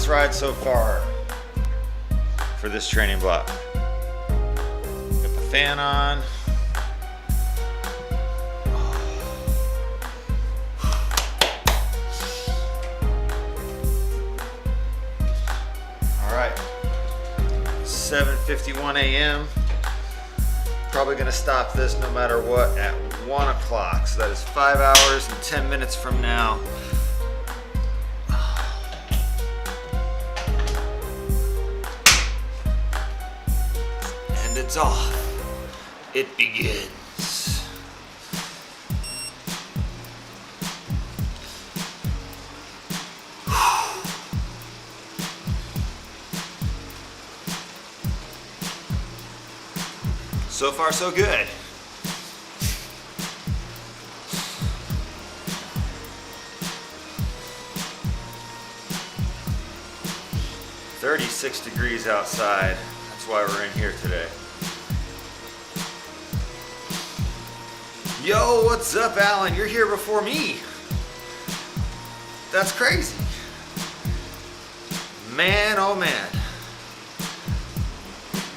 fastest ride so far for this training block. Got the fan on. All right, 7:51 a.m. Probably gonna stop this no matter what at 1 o'clock. So that is 5 hours and 10 minutes from now. And it's off. It begins. So far, so good. "36 degrees outside. That's why we're in here today. Yo, what's up, Alan? You're here before me. That's crazy. Man, oh man.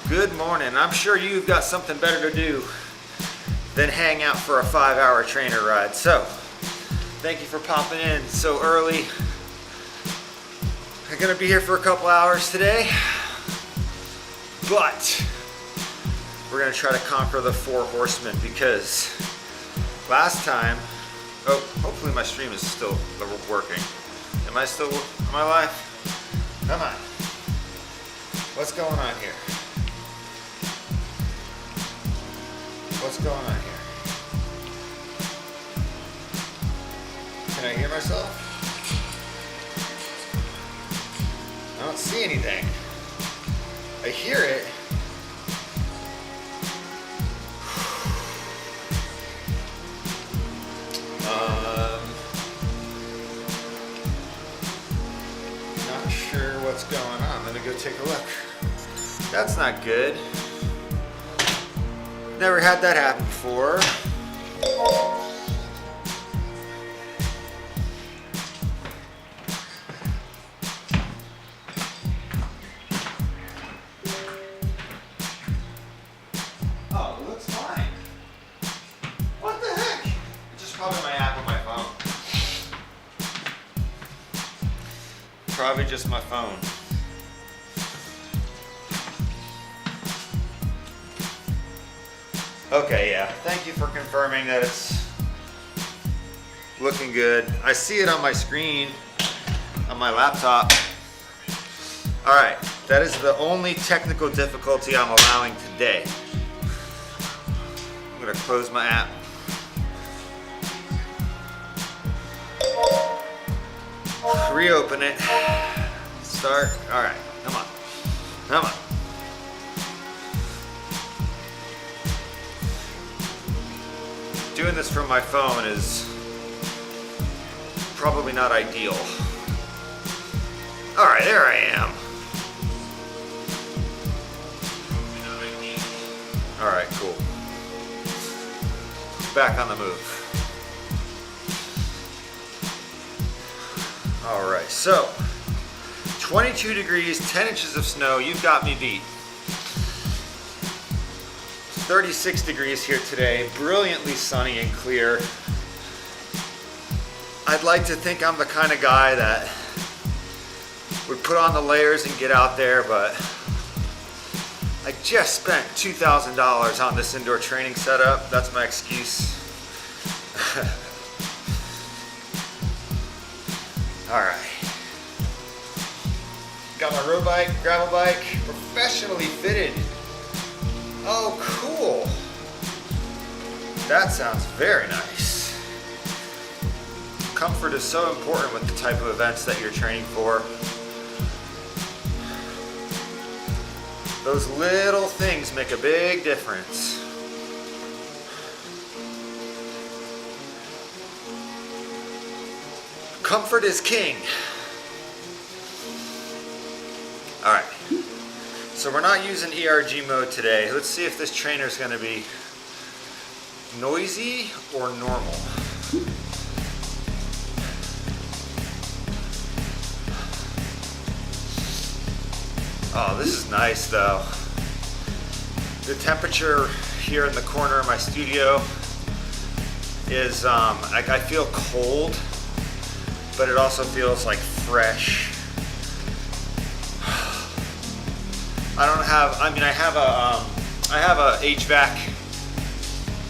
Good morning. I'm sure you've got something better to do than hang out for a 5-hour trainer ride. So, thank you for popping in so early. I'm gonna be here for a couple hours today, but we're gonna try to conquer the 4 horsemen because last time, oh, hopefully my stream is still working. Am I live? Come on. What's going on here? What's going on here? Can I hear myself? I don't see anything. I hear it. Not sure what's going on. Let me go take a look. That's not good. Never had that happen before. Oh, it looks fine. What the heck? It's just probably my app on my phone. Probably just my phone. Okay, yeah. Thank you for confirming that it's looking good. I see it on my screen, on my laptop. All right, that is the only technical difficulty I'm allowing today. I'm gonna close my app. Reopen it. Start. All right, come on. Come on. Doing this from my phone is probably not ideal. All right, there I am. All right, cool. Back on the move. All right, so 22 degrees, 10 inches of snow. You've got me beat. 36 degrees here today, brilliantly sunny and clear. I'd like to think I'm the kind of guy that would put on the layers and get out there, but I just spent $2,000 on this indoor training setup. That's my excuse. All right. Got my road bike, gravel bike, professionally fitted. Oh, cool. That sounds very nice. Comfort is so important with the type of events that you're training for. Those little things make a big difference. Comfort is king. All right. So we're not using ERG mode today. Let's see if this trainer is going to be noisy or normal. Oh, this is nice though. The temperature here in the corner of my studio is, like, I feel cold, but it also feels like fresh. I have a HVAC,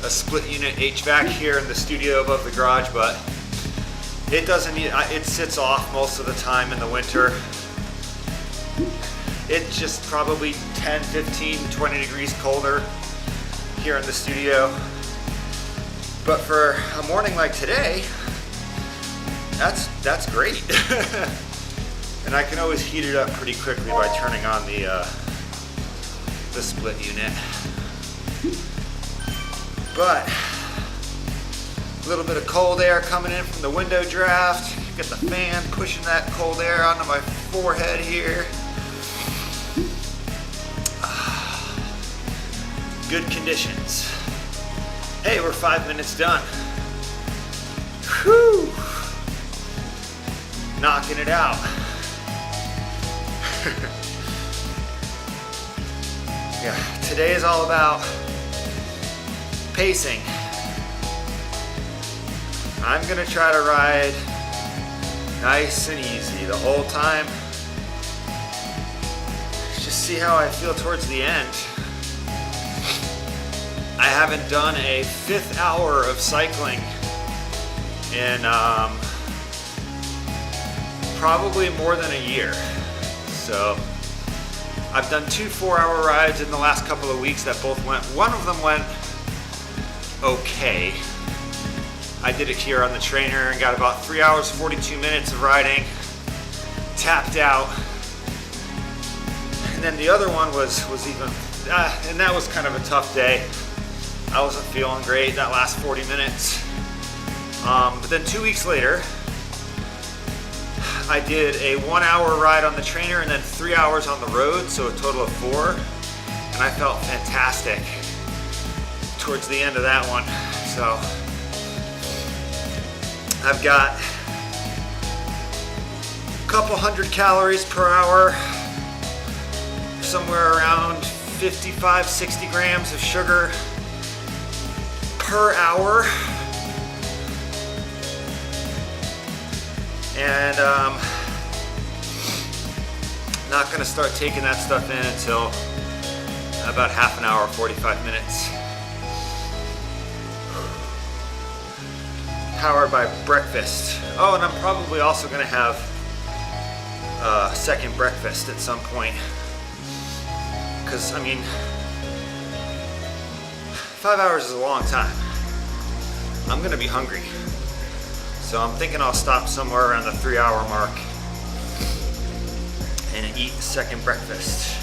a split unit HVAC here in the studio above the garage, but it doesn't need, it sits off most of the time in the winter. It's just probably 10, 15, 20 degrees colder here in the studio. But for a morning like today, that's great. And I can always heat it up pretty quickly by turning on the split unit. But a little bit of cold air coming in from the window draft. Get the fan pushing that cold air onto my forehead here. Good conditions. Hey, we're 5 minutes done. Whew. Knocking it out. Yeah, today is all about pacing. I'm gonna try to ride nice and easy the whole time. Just see how I feel towards the end. I haven't done a 5th hour of cycling in probably more than a year. So I've done 2 4-hour rides in the last couple of weeks that both went, one of them went okay. I did it here on the trainer and got about 3 hours, 42 minutes of riding, tapped out. And then the other one was even, and that was kind of a tough day. I wasn't feeling great that last 40 minutes. But then 2 weeks later, I did a 1 hour ride on the trainer and then 3 hours on the road, so a total of 4. And I felt fantastic towards the end of that one. So I've got a couple 100 calories per hour, somewhere around 55, 60 grams of sugar per hour. And not gonna start taking that stuff in until about half an hour, 45 minutes. Powered by breakfast. Oh, and I'm probably also gonna have a second breakfast at some point. Because, I mean, 5 hours is a long time. I'm gonna be hungry. So I'm thinking I'll stop somewhere around the 3 hour mark and eat a second breakfast.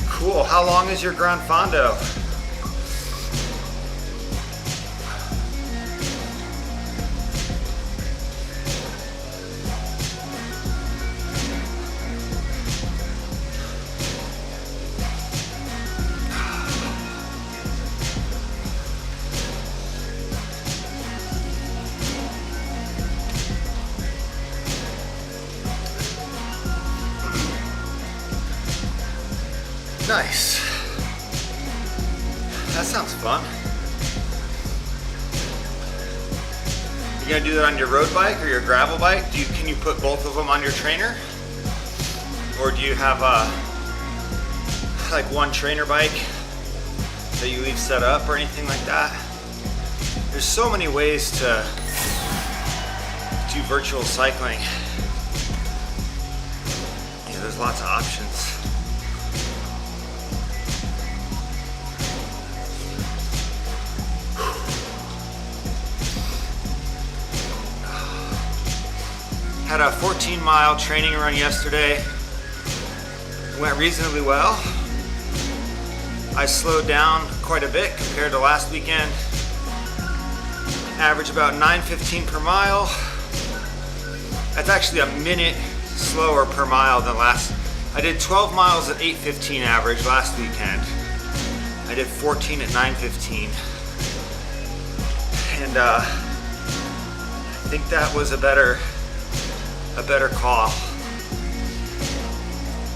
Cool, how long is your Gran Fondo? Nice. That sounds fun. You gonna do that on your road bike or your gravel bike? Can you put both of them on your trainer? Or do you have like one trainer bike that you leave set up or anything like that? There's so many ways to do virtual cycling. Yeah, there's lots of options. Had a 14-mile training run yesterday. It went reasonably well. I slowed down quite a bit compared to last weekend. Average about 9:15 per mile. That's actually a minute slower per mile than last. I did 12 miles at 8:15 average last weekend. I did 14 at 9:15. And I think that was a better call.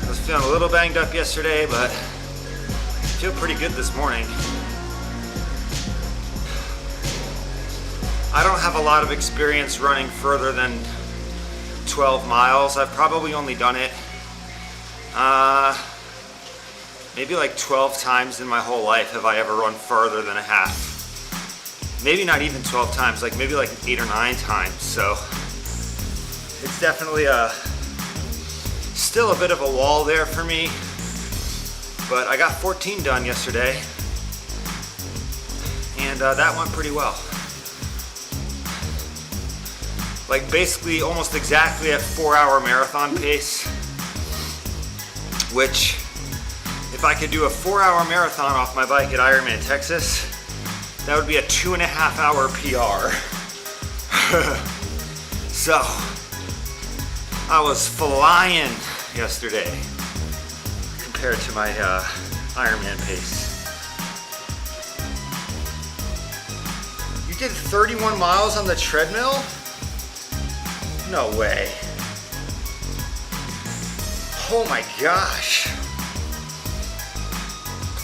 I was feeling a little banged up yesterday, but I feel pretty good this morning. I don't have a lot of experience running further than 12 miles. I've probably only done it maybe like 12 times in my whole life have I ever run further than a half. Maybe not even 12 times, like maybe like 8 or 9 times. So it's definitely still a bit of a wall there for me, but I got 14 done yesterday, and that went pretty well. Like basically almost exactly at 4-hour marathon pace, which if I could do a 4-hour marathon off my bike at IRONMAN Texas, that would be a 2.5-hour PR. So I was flying yesterday compared to my IRONMAN pace. You did 31 miles on the treadmill? No way. Oh my gosh.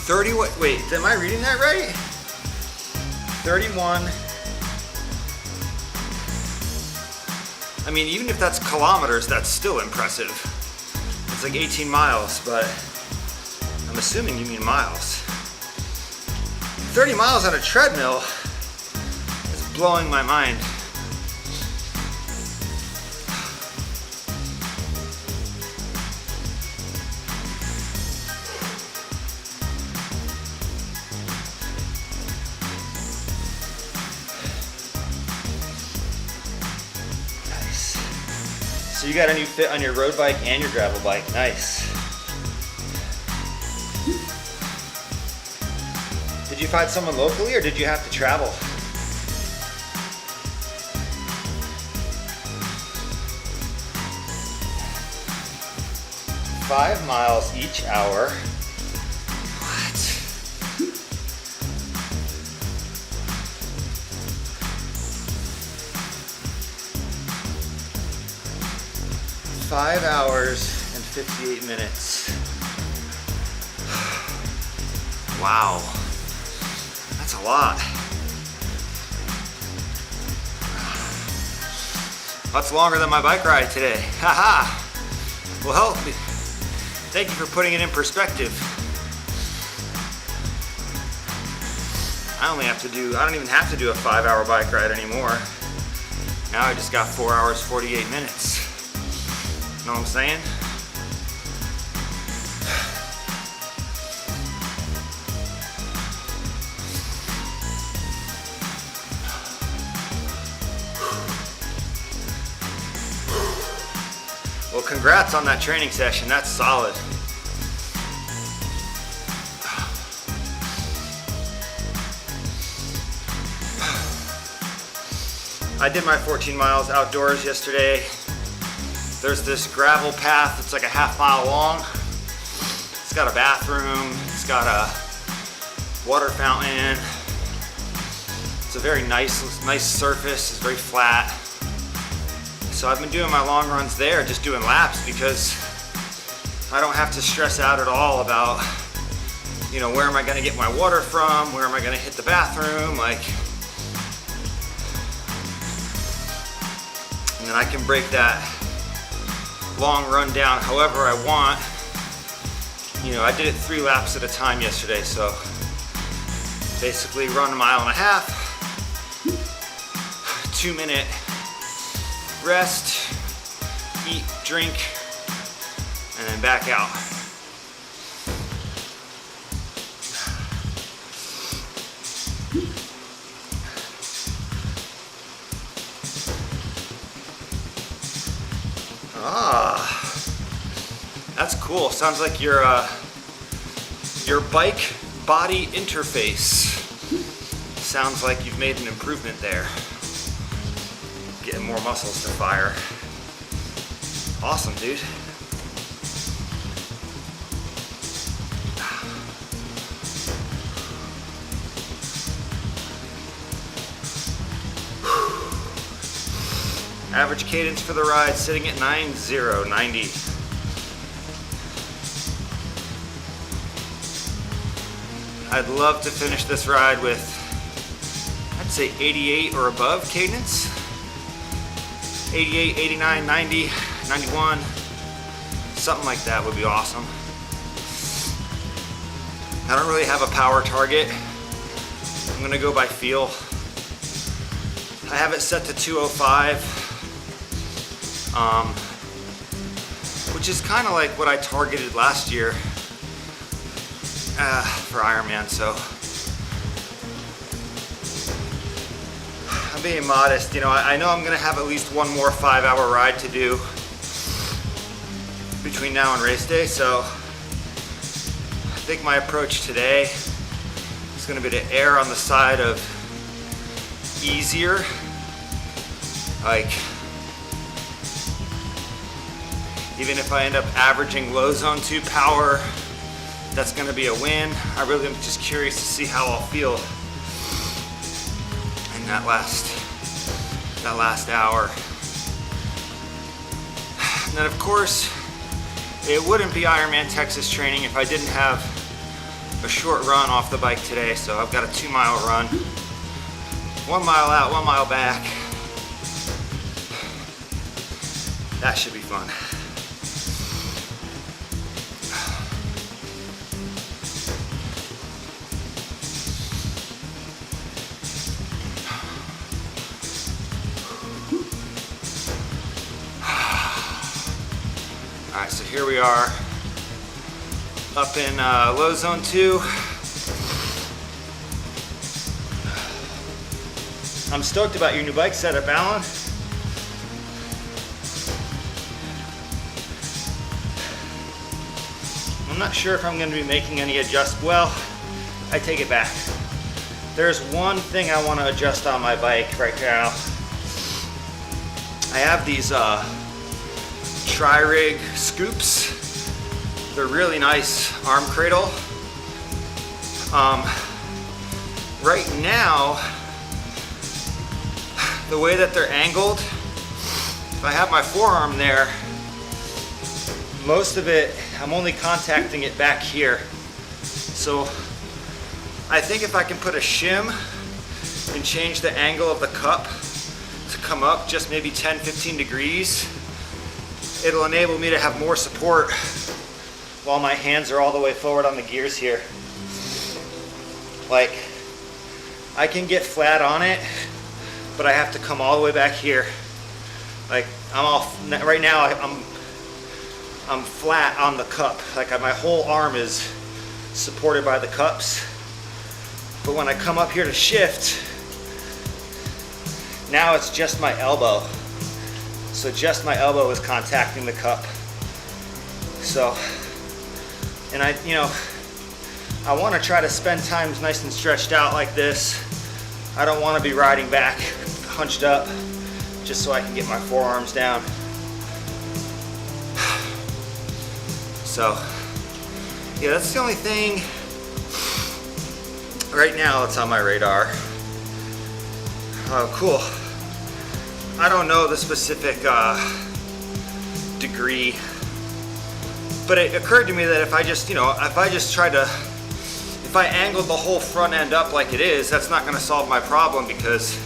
30, wait, am I reading that right? 31. I mean, even if that's kilometers, that's still impressive. It's like 18 miles, but I'm assuming you mean miles. 30 miles on a treadmill is blowing my mind. So you got a new fit on your road bike and your gravel bike. Nice. Did you find someone locally or did you have to travel? Five miles each hour. What? 5 hours and 58 minutes. Wow, that's a lot. That's longer than my bike ride today. Haha. Well, help me. Thank you for putting it in perspective. I don't even have to do a 5-hour bike ride anymore. Now I just got 4 hours, 48 minutes. Know what I'm saying? Well, congrats on that training session. That's solid. I did my 14 miles outdoors yesterday. There's this gravel path that's like a half-mile long. It's got a bathroom, it's got a water fountain. It's a very nice surface, it's very flat. So I've been doing my long runs there, just doing laps, because I don't have to stress out at all about, you know, where am I gonna get my water from, where am I gonna hit the bathroom, like. And then I can break that long run down however I want. You know, I did it 3 laps at a time yesterday, so basically run 1.5 miles, 2-minute rest, eat, drink, and then back out. That's cool. Sounds like your bike body interface sounds like you've made an improvement there. Getting more muscles to fire. Awesome, dude. Average cadence for the ride sitting at 90. I'd love to finish this ride with, I'd say 88 or above cadence. 88, 89, 90, 91, something like that would be awesome. I don't really have a power target. I'm gonna go by feel. I have it set to 205, which is kind of like what I targeted last year for Ironman, so I'm being modest. You know, I know I'm gonna have at least one more 5-hour ride to do between now and race day, so I think my approach today is gonna be to err on the side of easier. Like, even if I end up averaging low zone 2 power, that's gonna be a win. I really am just curious to see how I'll feel in that last hour. And then of course, it wouldn't be Ironman Texas training if I didn't have a short run off the bike today. So I've got a 2-mile run, 1 mile out, 1 mile back. That should be fun. All right, so here we are up in low zone 2. I'm stoked about your new bike setup, Alan. I'm not sure if I'm going to be making any adjustments. Well, I take it back. There's one thing I want to adjust on my bike right now. I have these tri-rig scoops. They're really nice arm cradle. Right now, the way that they're angled, if I have my forearm there, most of it, I'm only contacting it back here. So I think if I can put a shim and change the angle of the cup to come up just maybe 10-15 degrees, it'll enable me to have more support while my hands are all the way forward on the gears here. Like, I can get flat on it, but I have to come all the way back here. Like, right now I'm flat on the cup. Like, my whole arm is supported by the cups. But when I come up here to shift, now it's just my elbow. So just my elbow is contacting the cup. So, and I want to try to spend times nice and stretched out like this. I don't want to be riding back hunched up just so I can get my forearms down. So, yeah, that's the only thing right now that's on my radar. Oh, cool. I don't know the specific degree, but it occurred to me that if I just if I angled the whole front end up like it is, that's not gonna solve my problem, because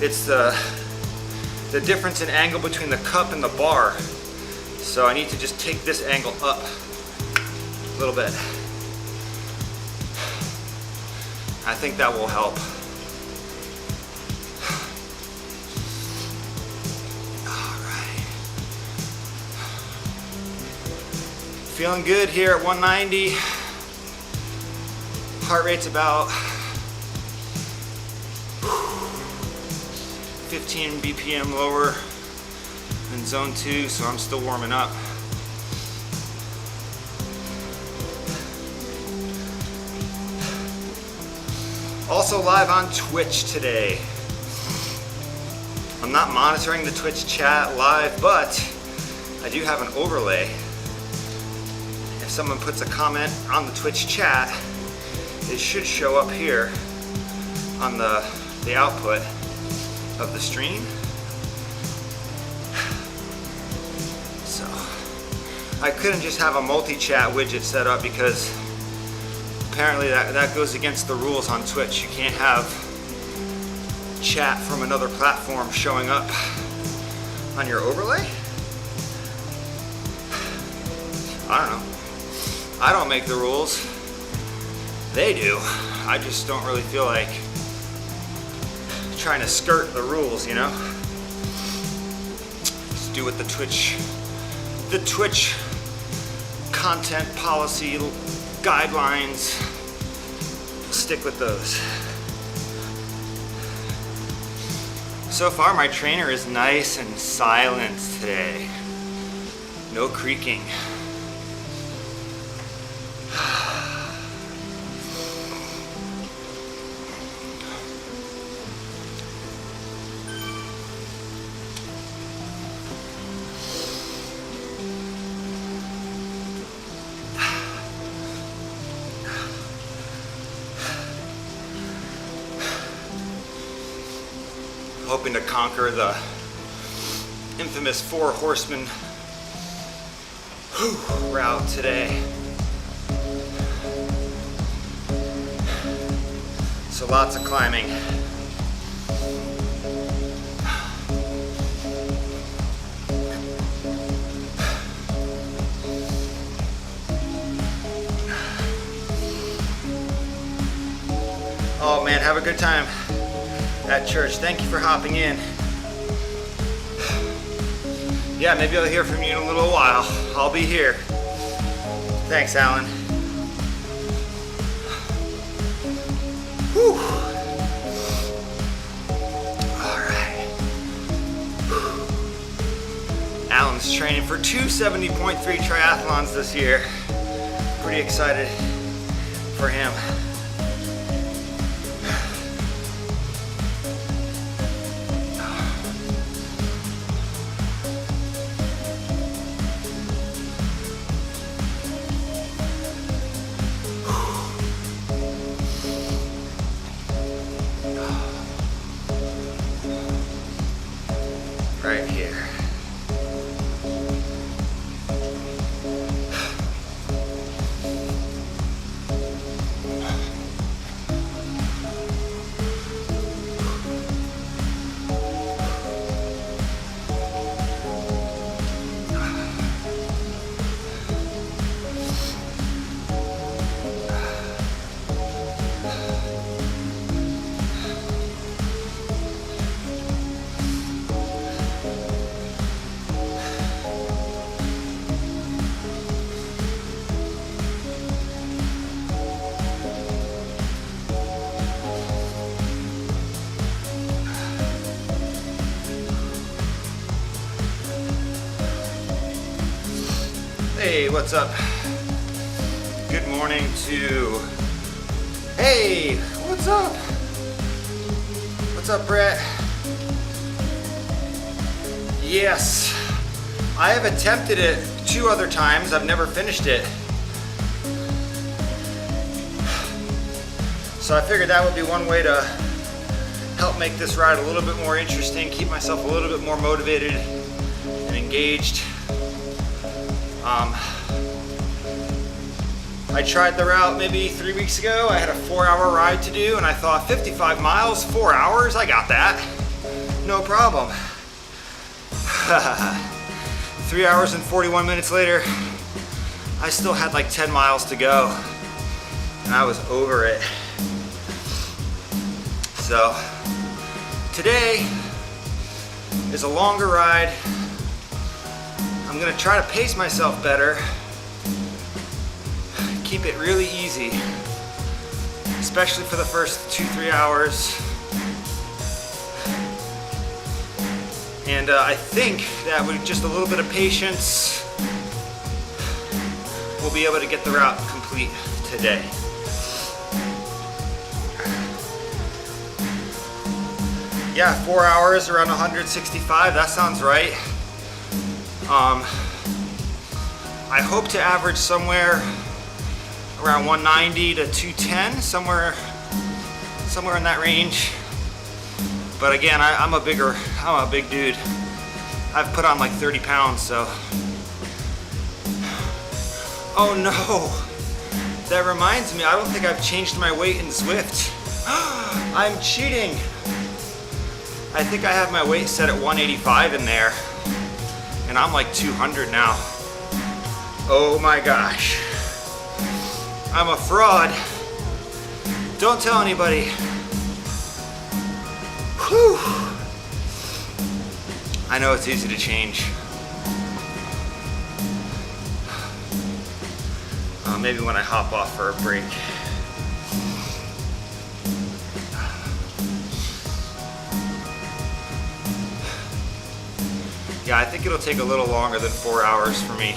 it's the difference in angle between the cup and the bar. So I need to just take this angle up a little bit. I think that will help. All right. Feeling good here at 190. Heart rate's about 15 BPM lower than zone 2, so I'm still warming up. Also live on Twitch today. I'm not monitoring the Twitch chat live, but I do have an overlay. If someone puts a comment on the Twitch chat, it should show up here on the output of the stream. I couldn't just have a multi-chat widget set up because apparently that goes against the rules on Twitch. You can't have chat from another platform showing up on your overlay. I don't know. I don't make the rules. They do. I just don't really feel like trying to skirt the rules, you know? Just do what the Twitch content policy guidelines, stick with those. So far my trainer is nice and silent today. No creaking. Hoping to conquer the infamous 4 Horsemen route today. So lots of climbing. Oh man, have a good time at church. Thank you for hopping in. Yeah, maybe I'll hear from you in a little while. I'll be here. Thanks, Alan. Whew. All right. Alan's training for 270.3 triathlons this year. Pretty excited for him. Right here. Hey, what's up? Good morning to... Hey, what's up? What's up, Brett? Yes, I have attempted it 2 other times. I've never finished it. So I figured that would be one way to help make this ride a little bit more interesting, keep myself a little bit more motivated and engaged. I tried the route maybe 3 weeks ago. I had a 4-hour ride to do and I thought 55 miles, 4 hours, I got that. No problem. 3 hours and 41 minutes later, I still had like 10 miles to go and I was over it. So today is a longer ride. I'm gonna try to pace myself better, keep it really easy, especially for the first 2-3 hours. And I think that with just a little bit of patience, we'll be able to get the route complete today. Yeah, 4 hours, around 165, that sounds right. I hope to average somewhere around 190 to 210, somewhere in that range. But again, I'm a big dude. I've put on like 30 pounds, so Oh no, that reminds me, I don't think I've changed my weight in Zwift. I'm cheating. I think I have my weight set at 185 in there, and I'm like 200 now. Oh my gosh, I'm a fraud. Don't tell anybody. Whew. I know it's easy to change. Maybe when I hop off for a break. Yeah, I think it'll take a little longer than 4 hours for me.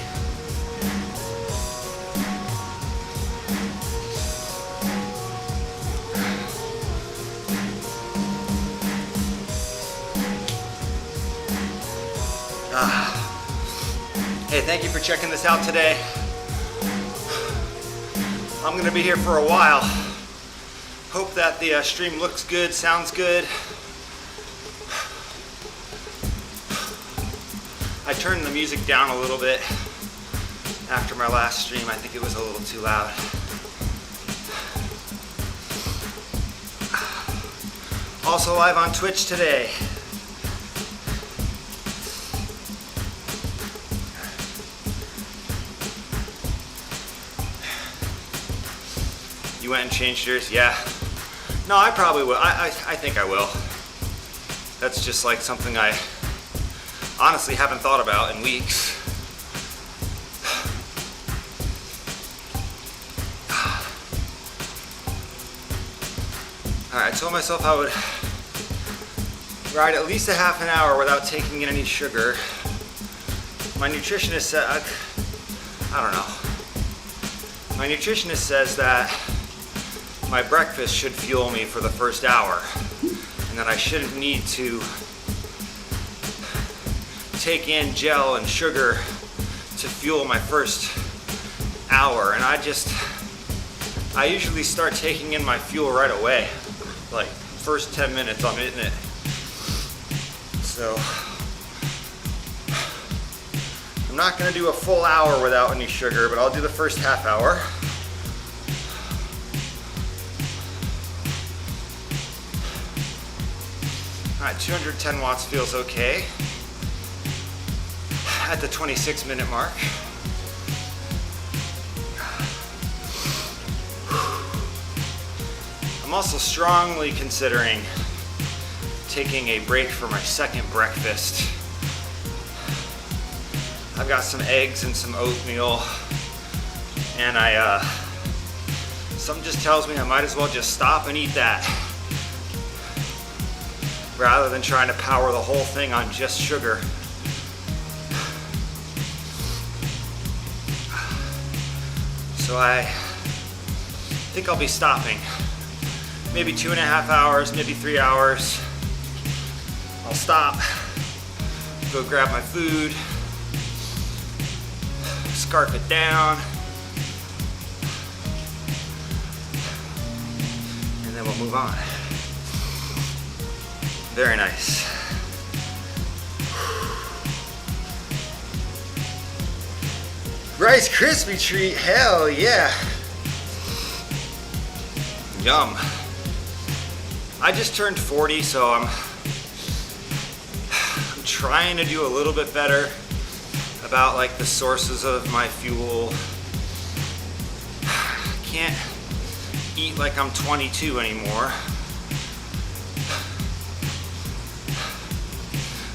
Hey, thank you for checking this out today. I'm gonna be here for a while. Hope that the stream looks good, sounds good. I turned the music down a little bit after my last stream. I think it was a little too loud. Also live on Twitch today. You went and changed yours? Yeah. No, I probably will. I think I will. That's just like something I honestly haven't thought about in weeks. All right, I told myself I would ride at least a half an hour without taking in any sugar. My nutritionist said, I don't know. My nutritionist says that my breakfast should fuel me for the first hour, and that I shouldn't need to take in gel and sugar to fuel my first hour. And I usually start taking in my fuel right away. Like first 10 minutes I'm hitting it. So I'm not gonna do a full hour without any sugar, but I'll do the first half hour. All right, 210 watts feels okay at the 26-minute mark. I'm also strongly considering taking a break for my second breakfast. I've got some eggs and some oatmeal, and something just tells me I might as well just stop and eat that, rather than trying to power the whole thing on just sugar. So I think I'll be stopping. Maybe 2.5 hours, maybe 3 hours. I'll stop, go grab my food, scarf it down, and then we'll move on. Very nice. Rice Krispie treat, hell yeah. Yum. I just turned 40, so I'm trying to do a little bit better about like the sources of my fuel. Can't eat like I'm 22 anymore.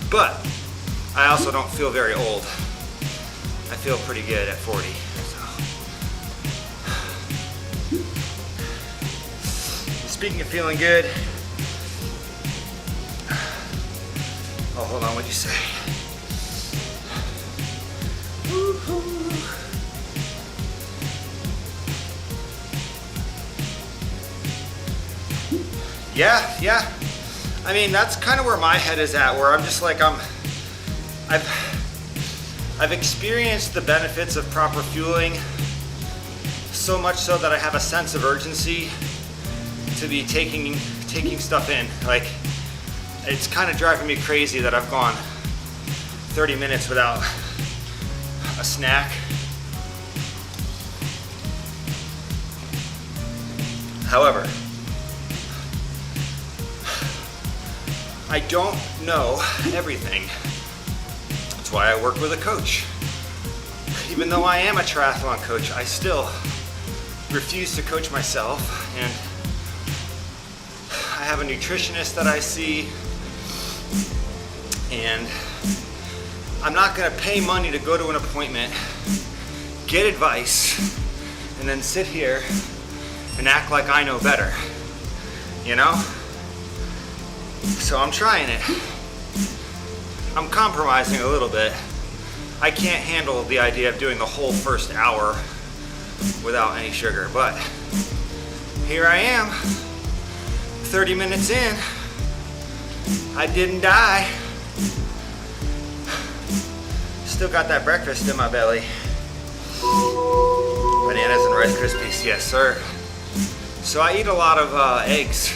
But I also don't feel very old. I feel pretty good at 40. So. Speaking of feeling good, oh, hold on, what'd you say? Woo-hoo. Yeah. I mean, that's kind of where my head is at, where I'm just like, I've experienced the benefits of proper fueling, so much so that I have a sense of urgency to be taking stuff in. Like, it's kind of driving me crazy that I've gone 30 minutes without a snack. However, I don't know everything. That's why I work with a coach. Even though I am a triathlon coach, I still refuse to coach myself, and I have a nutritionist that I see, and I'm not gonna pay money to go to an appointment, get advice, and then sit here and act like I know better, you know? So I'm trying it. I'm compromising a little bit. I can't handle the idea of doing the whole first hour without any sugar, but here I am, 30 minutes in. I didn't die. Still got that breakfast in my belly. Bananas and Rice Krispies, yes sir. So I eat a lot of eggs.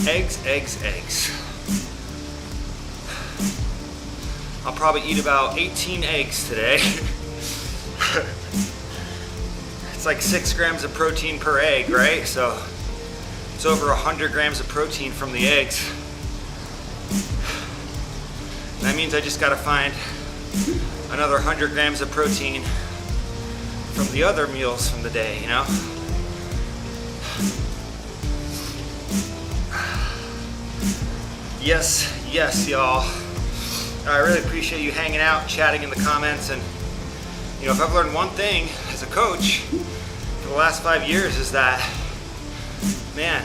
Eggs. I'll probably eat about 18 eggs today. It's like 6 grams of protein per egg, right? So it's over 100 grams of protein from the eggs. That means I just gotta find another 100 grams of protein from the other meals from the day, you know? Yes, y'all. I really appreciate you hanging out, chatting in the comments, and you know, if I've learned one thing as a coach for the last 5 years is that, man,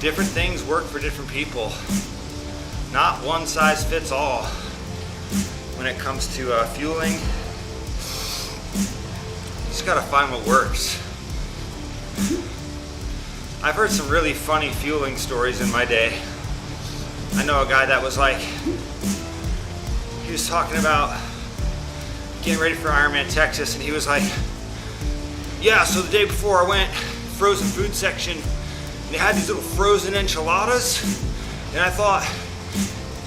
different things work for different people. Not one size fits all when it comes to fueling. You just gotta find what works. I've heard some really funny fueling stories in my day. I know a guy that was like, he was talking about getting ready for IRONMAN Texas, and he was like, yeah, so the day before I went frozen food section, and they had these little frozen enchiladas, and I thought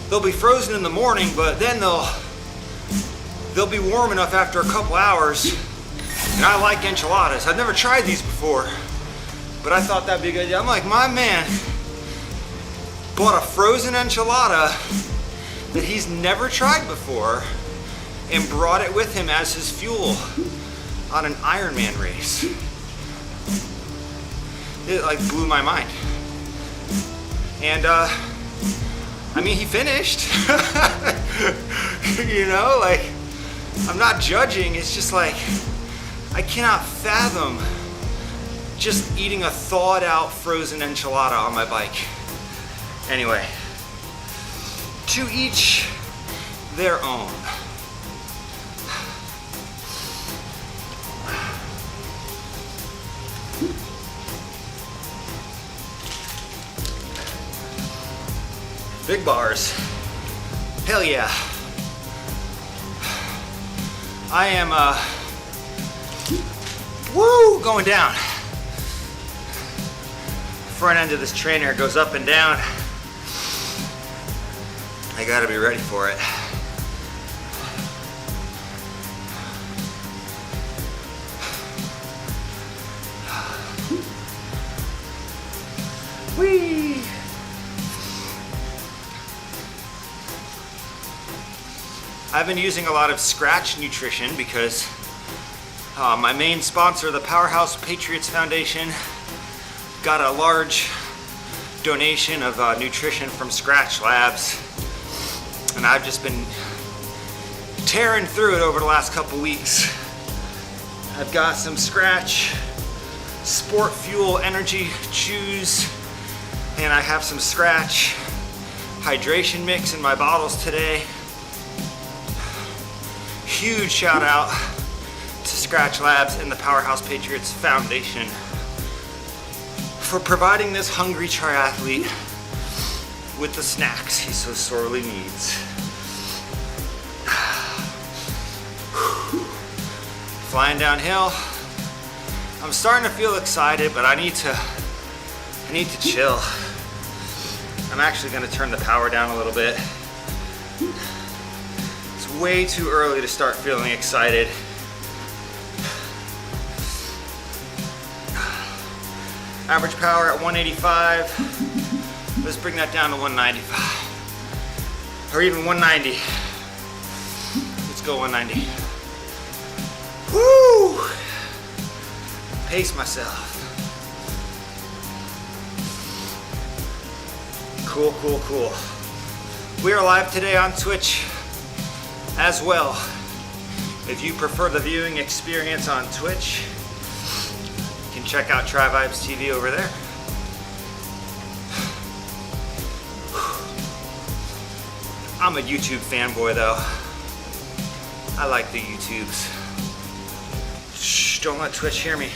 they'll be frozen in the morning, but then they'll be warm enough after a couple hours. And I like enchiladas. I've never tried these before, but I thought that'd be a good idea. I'm like, my man bought a frozen enchilada that he's never tried before and brought it with him as his fuel on an Ironman race. It like blew my mind. And I mean, he finished. You know, like, I'm not judging, it's just like, I cannot fathom just eating a thawed out frozen enchilada on my bike. Anyway, to each their own. Big bars. Hell yeah. I am going down. Front end of this trainer goes up and down. I gotta be ready for it. Whee! I've been using a lot of Scratch nutrition because my main sponsor, the Powerhouse Patriots Foundation, got a large donation of nutrition from Scratch Labs, and I've just been tearing through it over the last couple weeks. I've got some Scratch Sport Fuel Energy Chews, and I have some Scratch hydration mix in my bottles today. Huge shout out to Scratch Labs and the Powerhouse Patriots Foundation for providing this hungry triathlete with the snacks he so sorely needs. Flying downhill. I'm starting to feel excited, but I need to chill. I'm actually gonna turn the power down a little bit. It's way too early to start feeling excited. Average power at 185. Let's bring that down to 195. Or even 190. Let's go 190. Woo! Pace myself. Cool, cool, cool. We are live today on Twitch as well. If you prefer the viewing experience on Twitch, you can check out TriVibes TV over there. I'm a YouTube fanboy though. I like the YouTubes. Shh, don't let Twitch hear me.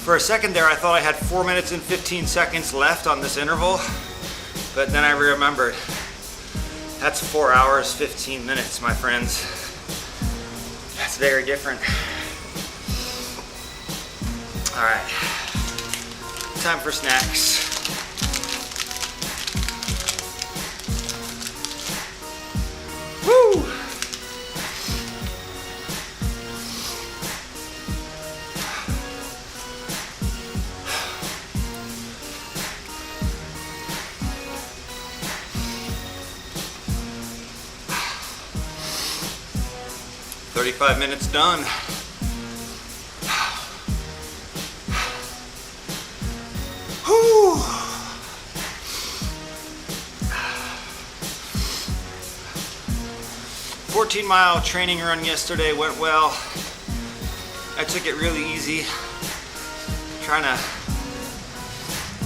For a second there, I thought I had 4 minutes and 15 seconds left on this interval, but then I remembered. That's 4 hours, 15 minutes, my friends. That's very different. All right, time for snacks. Woo! "35 minutes done. Whew. 14-mile training run yesterday went well. I took it really easy, trying to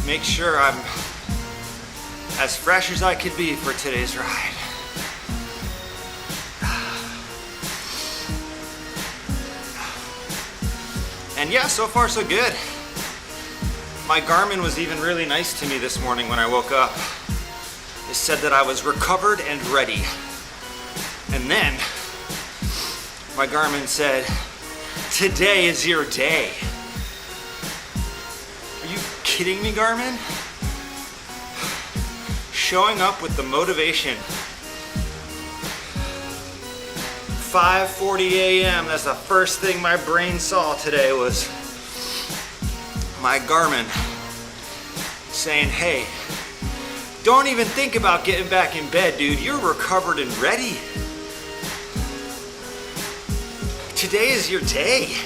make sure I'm as fresh as I could be for today's ride. And yeah, so far so good. My Garmin was even really nice to me this morning when I woke up. It said that I was recovered and ready. And then my Garmin said, "Today is your day." Are you kidding me, Garmin? Showing up with the motivation. 5:40 a.m. That's the first thing my brain saw today was my Garmin saying, "Hey, don't even think about getting back in bed, dude. You're recovered and ready. Today is your day."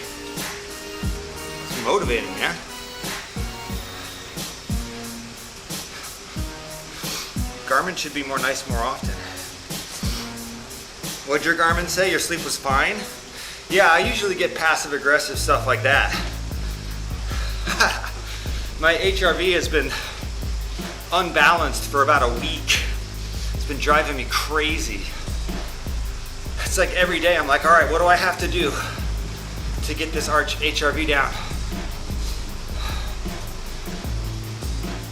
It's motivating, man. Garmin should be more nice more often. What'd your Garmin say? Your sleep was fine? Yeah, I usually get passive aggressive stuff like that. My HRV has been unbalanced for about a week. It's been driving me crazy. It's like every day I'm like, all right, what do I have to do to get this HRV down?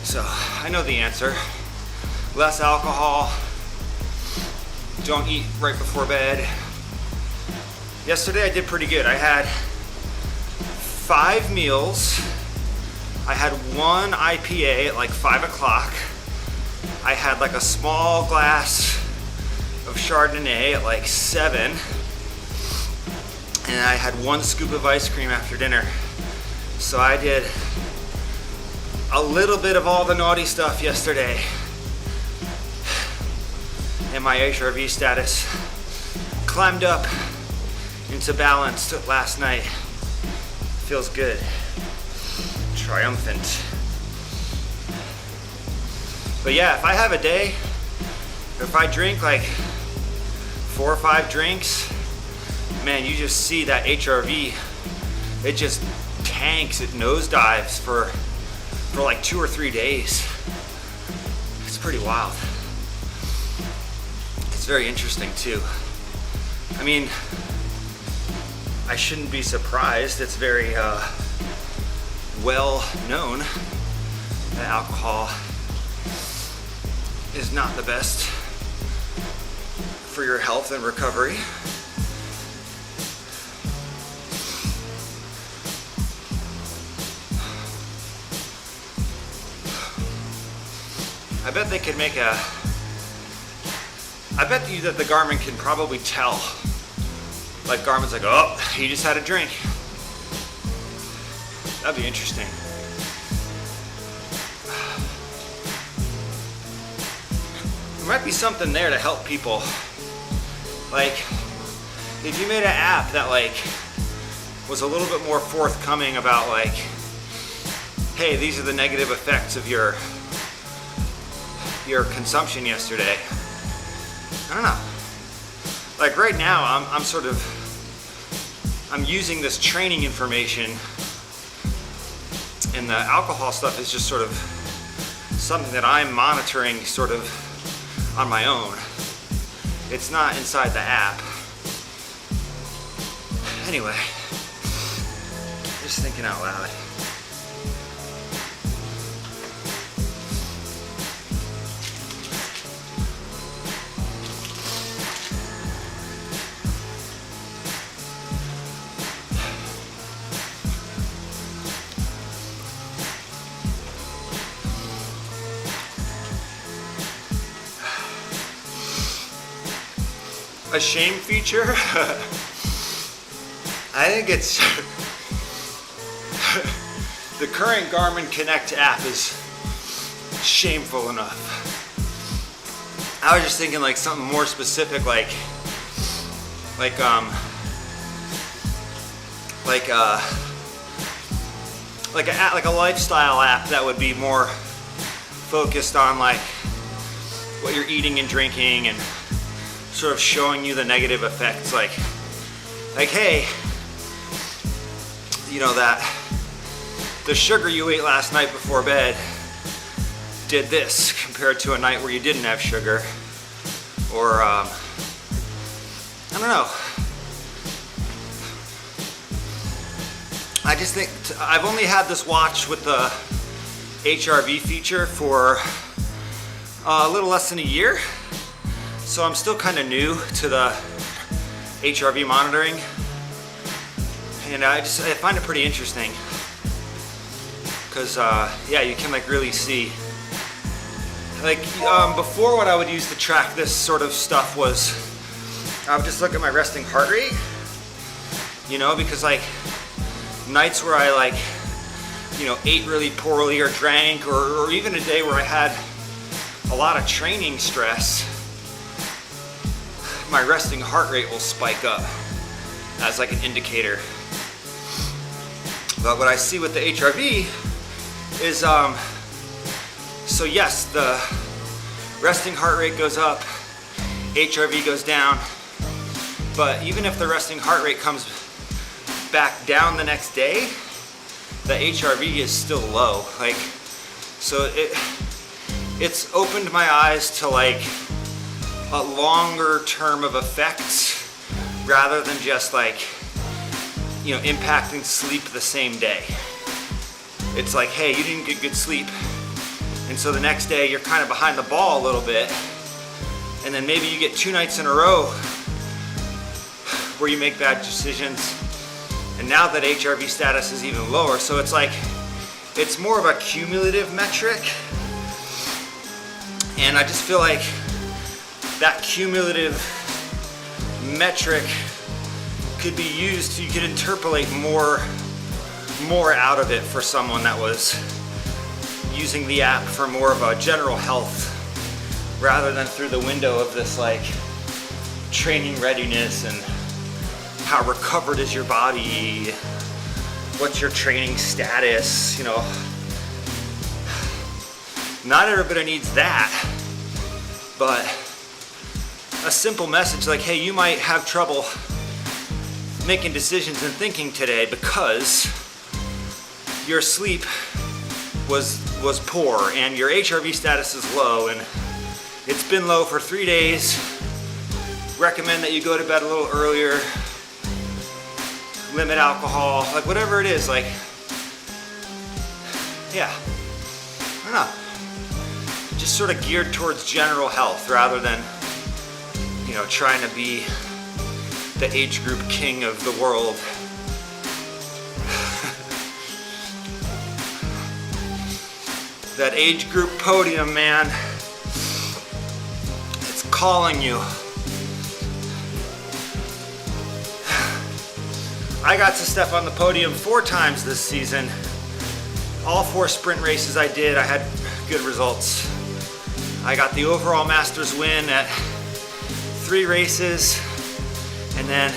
So I know the answer. Less alcohol. Don't eat right before bed. Yesterday I did pretty good. I had 5 meals. I had 1 IPA at like 5 o'clock. I had like a small glass of Chardonnay at like 7. And I had 1 scoop of ice cream after dinner. So I did a little bit of all the naughty stuff yesterday. And my HRV status climbed up into balance last night. Feels good. Triumphant. But yeah, if I have a day, if I drink like 4 or 5 drinks, man, you just see that HRV, it just tanks, it nosedives for like 2 or 3 days. It's pretty wild. It's very interesting too. I mean, I shouldn't be surprised. It's very well known that alcohol is not the best for your health and recovery. I bet they could make I bet you that the Garmin can probably tell like Garmin's like, oh, he just had a drink. That'd be interesting. There might be something there to help people. Like, if you made an app that like was a little bit more forthcoming about like, hey, these are the negative effects of your consumption yesterday. I don't know. Like right now, I'm using this training information, and the alcohol stuff is just sort of something that I'm monitoring sort of on my own. It's not inside the app. Anyway, just thinking out loud. A shame feature? I think it's the current Garmin Connect app is shameful enough. I was just thinking like something more specific, like a lifestyle app that would be more focused on like what you're eating and drinking and sort of showing you the negative effects, like hey, you know, that the sugar you ate last night before bed did this compared to a night where you didn't have sugar, or I don't know. I just think I've only had this watch with the HRV feature for a little less than a year. So I'm still kind of new to the HRV monitoring, and I find it pretty interesting because yeah, you can like really see. Like before, what I would use to track this sort of stuff was I would just look at my resting heart rate, you know, because like nights where I like, you know, ate really poorly or drank, or even a day where I had a lot of training stress, my resting heart rate will spike up as like an indicator. But what I see with the HRV is, so yes, the resting heart rate goes up, HRV goes down, but even if the resting heart rate comes back down the next day, the HRV is still low. Like, so it's opened my eyes to like a longer term of effects rather than just like, you know, impacting sleep the same day. It's like, hey, you didn't get good sleep, and so the next day you're kind of behind the ball a little bit, and then maybe you get 2 nights in a row where you make bad decisions, and now that HRV status is even lower. So it's like, it's more of a cumulative metric, and I just feel like that cumulative metric could be used, you could interpolate more out of it for someone that was using the app for more of a general health rather than through the window of this like training readiness and how recovered is your body, what's your training status, you know. Not everybody needs that, but a simple message like, hey, you might have trouble making decisions and thinking today because your sleep was poor and your HRV status is low and it's been low for 3 days. Recommend that you go to bed a little earlier, limit alcohol, like whatever it is, like, yeah, I don't know. Just sort of geared towards general health rather than, you know, trying to be the age group king of the world. That age group podium, man, it's calling you. I got to step on the podium 4 times this season. All 4 sprint races I did, I had good results. I got the overall Masters win at 3 races, and then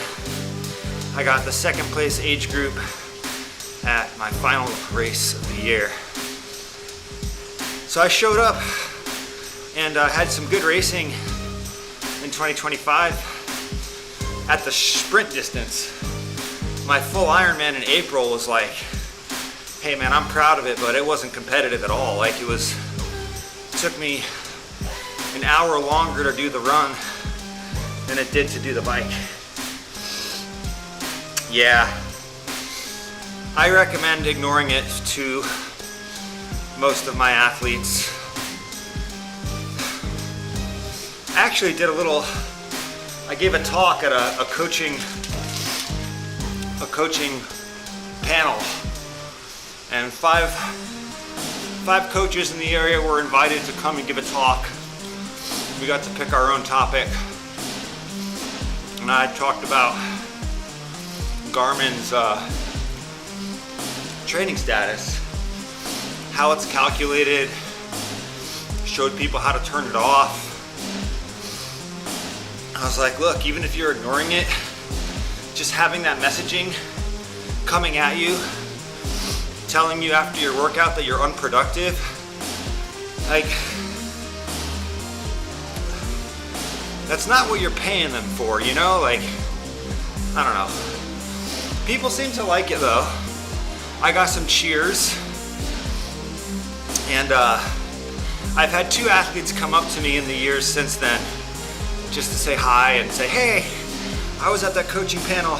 I got the 2nd place age group at my final race of the year. So I showed up and had some good racing in 2025 at the sprint distance. My full Ironman in April was like, hey man, I'm proud of it, but it wasn't competitive at all. Like it took me an hour longer to do the run than it did to do the bike. Yeah, I recommend ignoring it to most of my athletes. I actually did I gave a talk at a coaching panel, and five coaches in the area were invited to come and give a talk. We got to pick our own topic, and I talked about Garmin's training status, how it's calculated, showed people how to turn it off. I was like, look, even if you're ignoring it, just having that messaging coming at you, telling you after your workout that you're unproductive, like, that's not what you're paying them for, you know? Like, I don't know. People seem to like it though. I got some cheers, and I've had 2 athletes come up to me in the years since then just to say hi and say, hey, I was at that coaching panel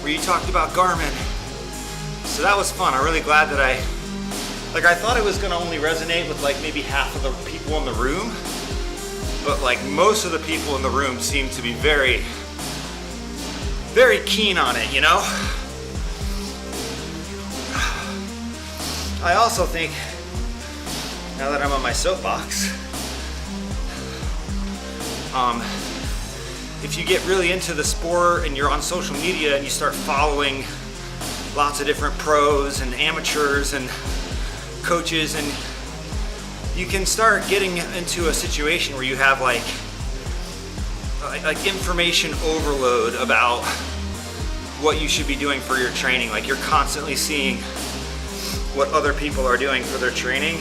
where you talked about Garmin. So that was fun. I'm really glad that I thought it was gonna only resonate with like maybe half of the people in the room, but like most of the people in the room seem to be very, very keen on it, you know? I also think, now that I'm on my soapbox, if you get really into the sport and you're on social media and you start following lots of different pros and amateurs and coaches, and you can start getting into a situation where you have like information overload about what you should be doing for your training. Like you're constantly seeing what other people are doing for their training,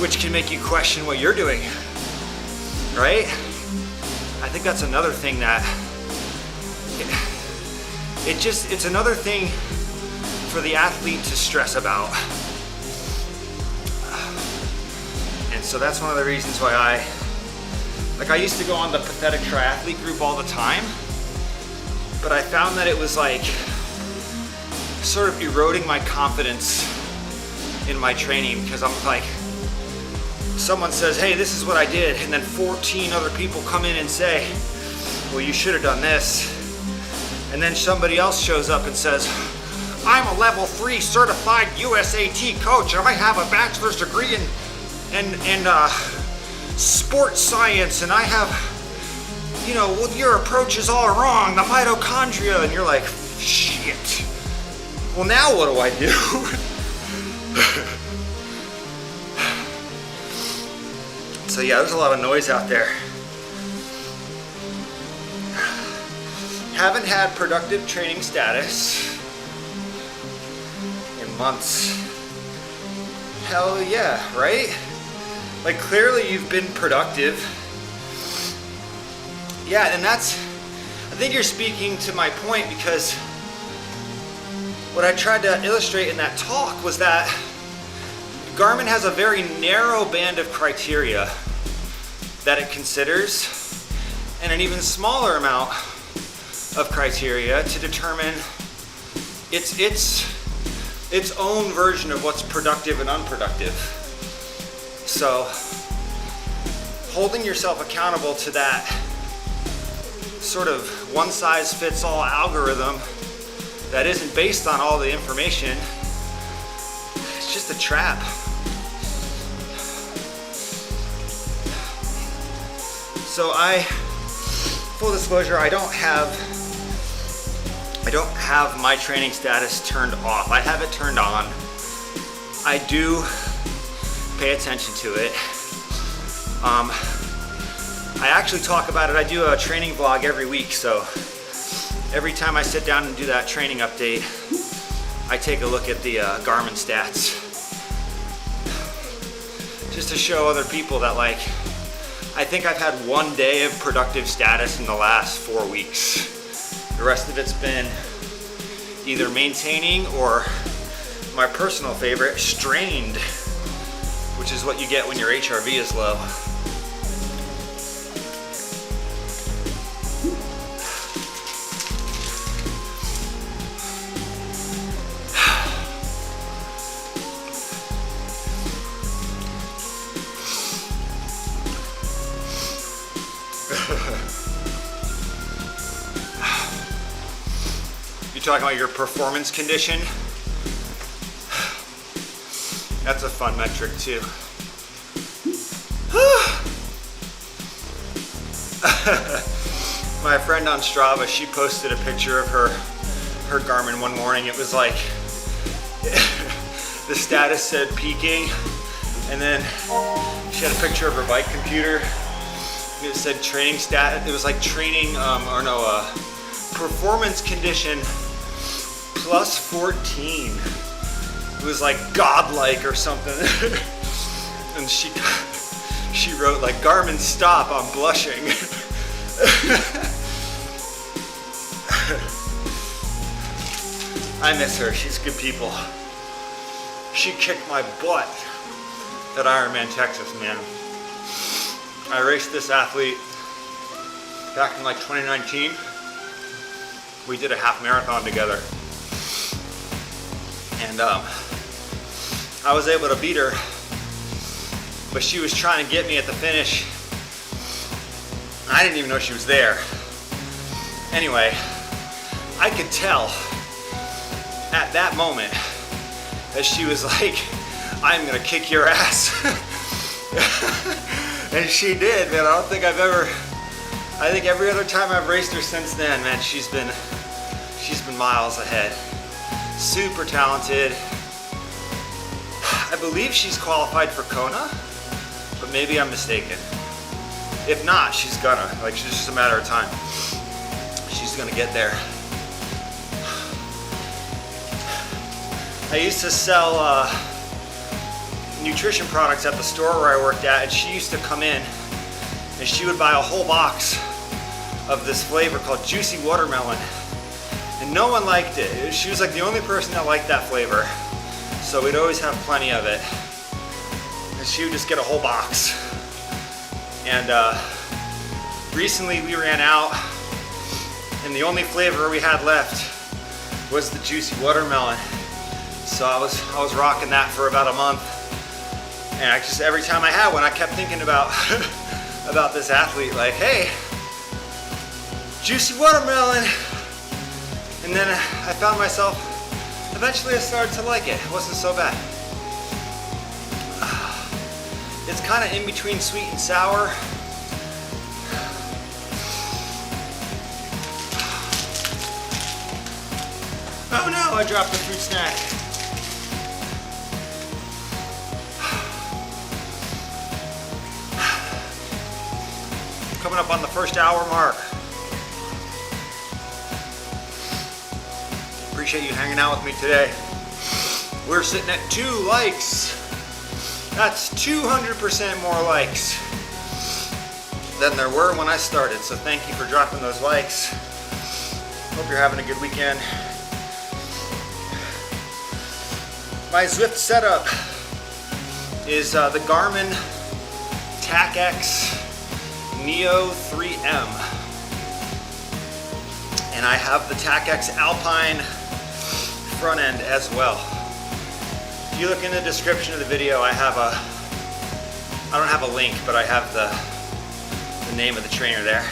which can make you question what you're doing, right? I think that's another thing that it's another thing for the athlete to stress about. And so that's one of the reasons why I used to go on the Pathetic Triathlete group all the time, but I found that it was like sort of eroding my confidence in my training, because I'm like, someone says, hey, this is what I did, and then 14 other people come in and say, well, you should have done this. And then somebody else shows up and says, I'm a level 3 certified USAT coach, and I have a bachelor's degree in sports science, and I have, you know, well, your approach is all wrong, the mitochondria. And you're like, shit. Well, now what do I do? So yeah, there's a lot of noise out there. Haven't had productive training status in months. Hell yeah, right? Like clearly you've been productive. Yeah, and I think you're speaking to my point, because what I tried to illustrate in that talk was that Garmin has a very narrow band of criteria that it considers, and an even smaller amount of criteria to determine its own version of what's productive and unproductive. So holding yourself accountable to that sort of one-size-fits-all algorithm that isn't based on all the information, it's just a trap. So full disclosure, I don't have don't have my training status turned off. I have it turned on. I do pay attention to it. I actually talk about it. I do a training vlog every week, so every time I sit down and do that training update, I take a look at the Garmin stats, just to show other people that, like, I think I've had 1 day of productive status in the last 4 weeks. The rest of it's been either maintaining or, my personal favorite, strained, which is what you get when your HRV is low. You talking about your performance condition? That's a fun metric too. My friend on Strava, she posted a picture of her Garmin one morning. It was like, the status said peaking, and then she had a picture of her bike computer. It said training stat. It was like training, performance condition plus 14. It was like godlike or something. And she wrote like, Garmin stop, I'm blushing. I miss her, she's good people. She kicked my butt at IRONMAN Texas, man. I raced this athlete back in like 2019. We did a half marathon together. And I was able to beat her, but she was trying to get me at the finish. I didn't even know she was there. Anyway, I could tell at that moment that she was like, I'm gonna kick your ass. And she did, man. I think every other time I've raced her since then, man, she's been miles ahead. Super talented. I believe she's qualified for Kona, but maybe I'm mistaken. If not, she's gonna. Like, it's just a matter of time. She's gonna get there. I used to sell nutrition products at the store where I worked at, and she used to come in and she would buy a whole box of this flavor called Juicy Watermelon, and no one liked it. She was like the only person that liked that flavor, so we'd always have plenty of it, and she would just get a whole box. And recently we ran out, and the only flavor we had left was the Juicy Watermelon, so I was rocking that for about a month. And I just, every time I had one, I kept thinking about about this athlete, like, hey, Juicy Watermelon. And then I found myself, eventually I started to like it. It wasn't so bad. It's kind of in between sweet and sour. Oh no, I dropped the fruit snack. Coming up on the first hour mark. Appreciate you hanging out with me today. We're sitting at 2 likes. That's 200% more likes than there were when I started. So thank you for dropping those likes. Hope you're having a good weekend. My Zwift setup is the Garmin TACX Neo 3M, and I have the TACX Alpine front end as well. If you look in the description of the video, I don't have a link, but I have the name of the trainer there.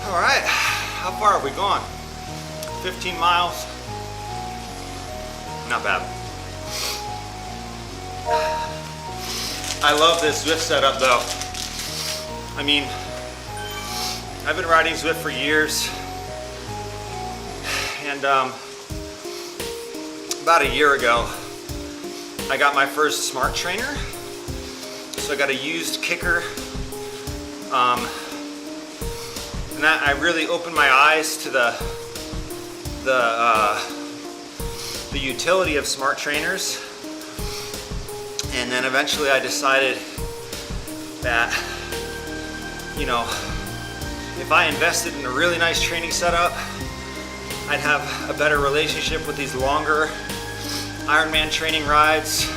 All right, how far have we gone? 15 miles. Not bad. I love this Zwift setup though. I mean, I've been riding Zwift for years, and about a year ago, I got my first smart trainer. So I got a used kicker, and that I really opened my eyes to the utility of smart trainers. And then eventually I decided that, you know, if I invested in a really nice training setup, I'd have a better relationship with these longer Ironman training rides,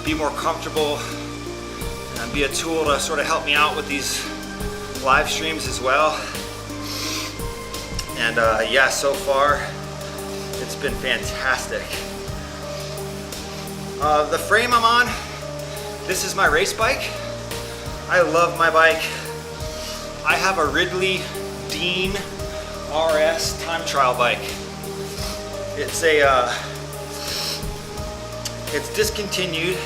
be more comfortable, and be a tool to sort of help me out with these live streams as well. And yeah, so far it's been fantastic. The frame I'm on, this is my race bike. I love my bike. I have a Ridley Dean RS time trial bike. It's it's discontinued.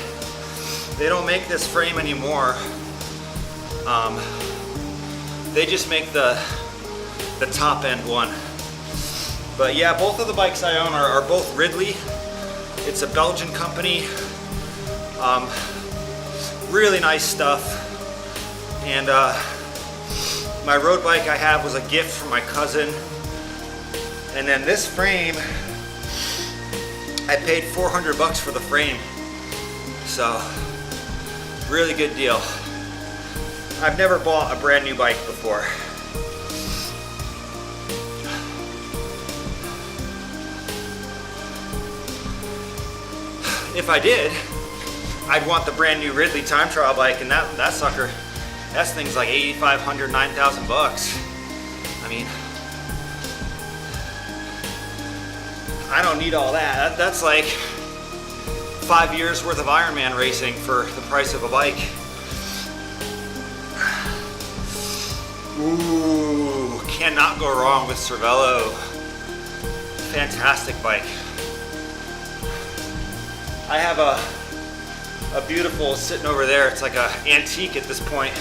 They don't make this frame anymore. They just make the top end one. But yeah, both of the bikes I own are both Ridley. It's a Belgian company. Really nice stuff. And my road bike I have was a gift from my cousin. And then this frame, I paid $400 for the frame. So, really good deal. I've never bought a brand new bike before. If I did, I'd want the brand new Ridley time trial bike, and that sucker, that thing's like $8,500, $9,000. I mean, I don't need all that. That's like 5 years worth of Ironman racing for the price of a bike. Ooh, cannot go wrong with Cervelo. Fantastic bike. I have a beautiful sitting over there. It's like an antique at this point.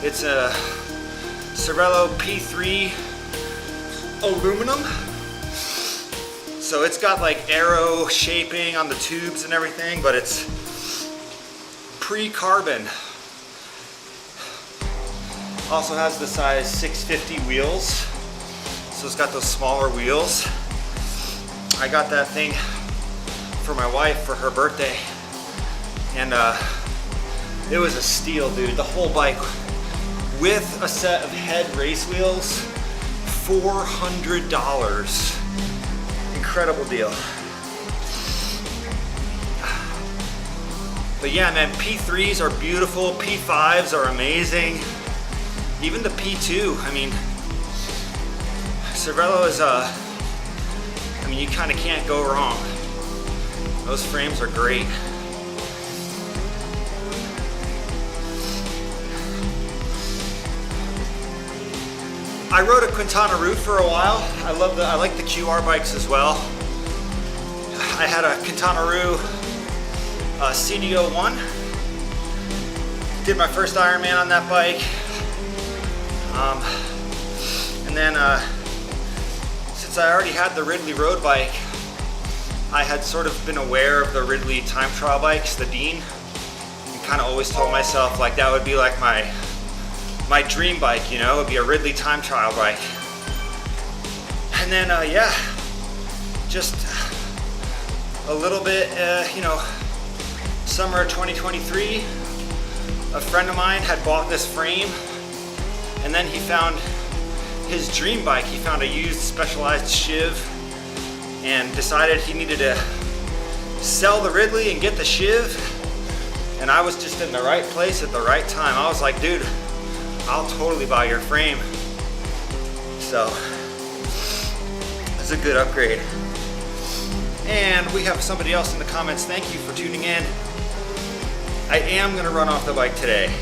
It's a Cervelo P3 aluminum. So it's got like arrow shaping on the tubes and everything, but it's pre-carbon. Also has the size 650 wheels. So it's got those smaller wheels. I got that thing for my wife for her birthday. And it was a steal, dude. The whole bike with a set of head race wheels, $400. Incredible deal. But yeah, man, P3s are beautiful. P5s are amazing. Even the P2, I mean, Cervelo is I mean, you kind of can't go wrong. Those frames are great. I rode a Quintana Route for a while. I like the QR bikes as well. I had a Quintana Route CDO1. Did my first Ironman on that bike. And then since I already had the Ridley road bike, I had sort of been aware of the Ridley time trial bikes, the Dean, and kind of always told myself like that would be like my dream bike, you know, it would be a Ridley time trial bike. And then, yeah, just a little bit, you know, summer of 2023, a friend of mine had bought this frame, and then he found his dream bike. He found a used Specialized Shiv and decided he needed to sell the Ridley and get the Shiv. And I was just in the right place at the right time. I was like, dude, I'll totally buy your frame. So, it's a good upgrade. And we have somebody else in the comments. Thank you for tuning in. I am gonna run off the bike today.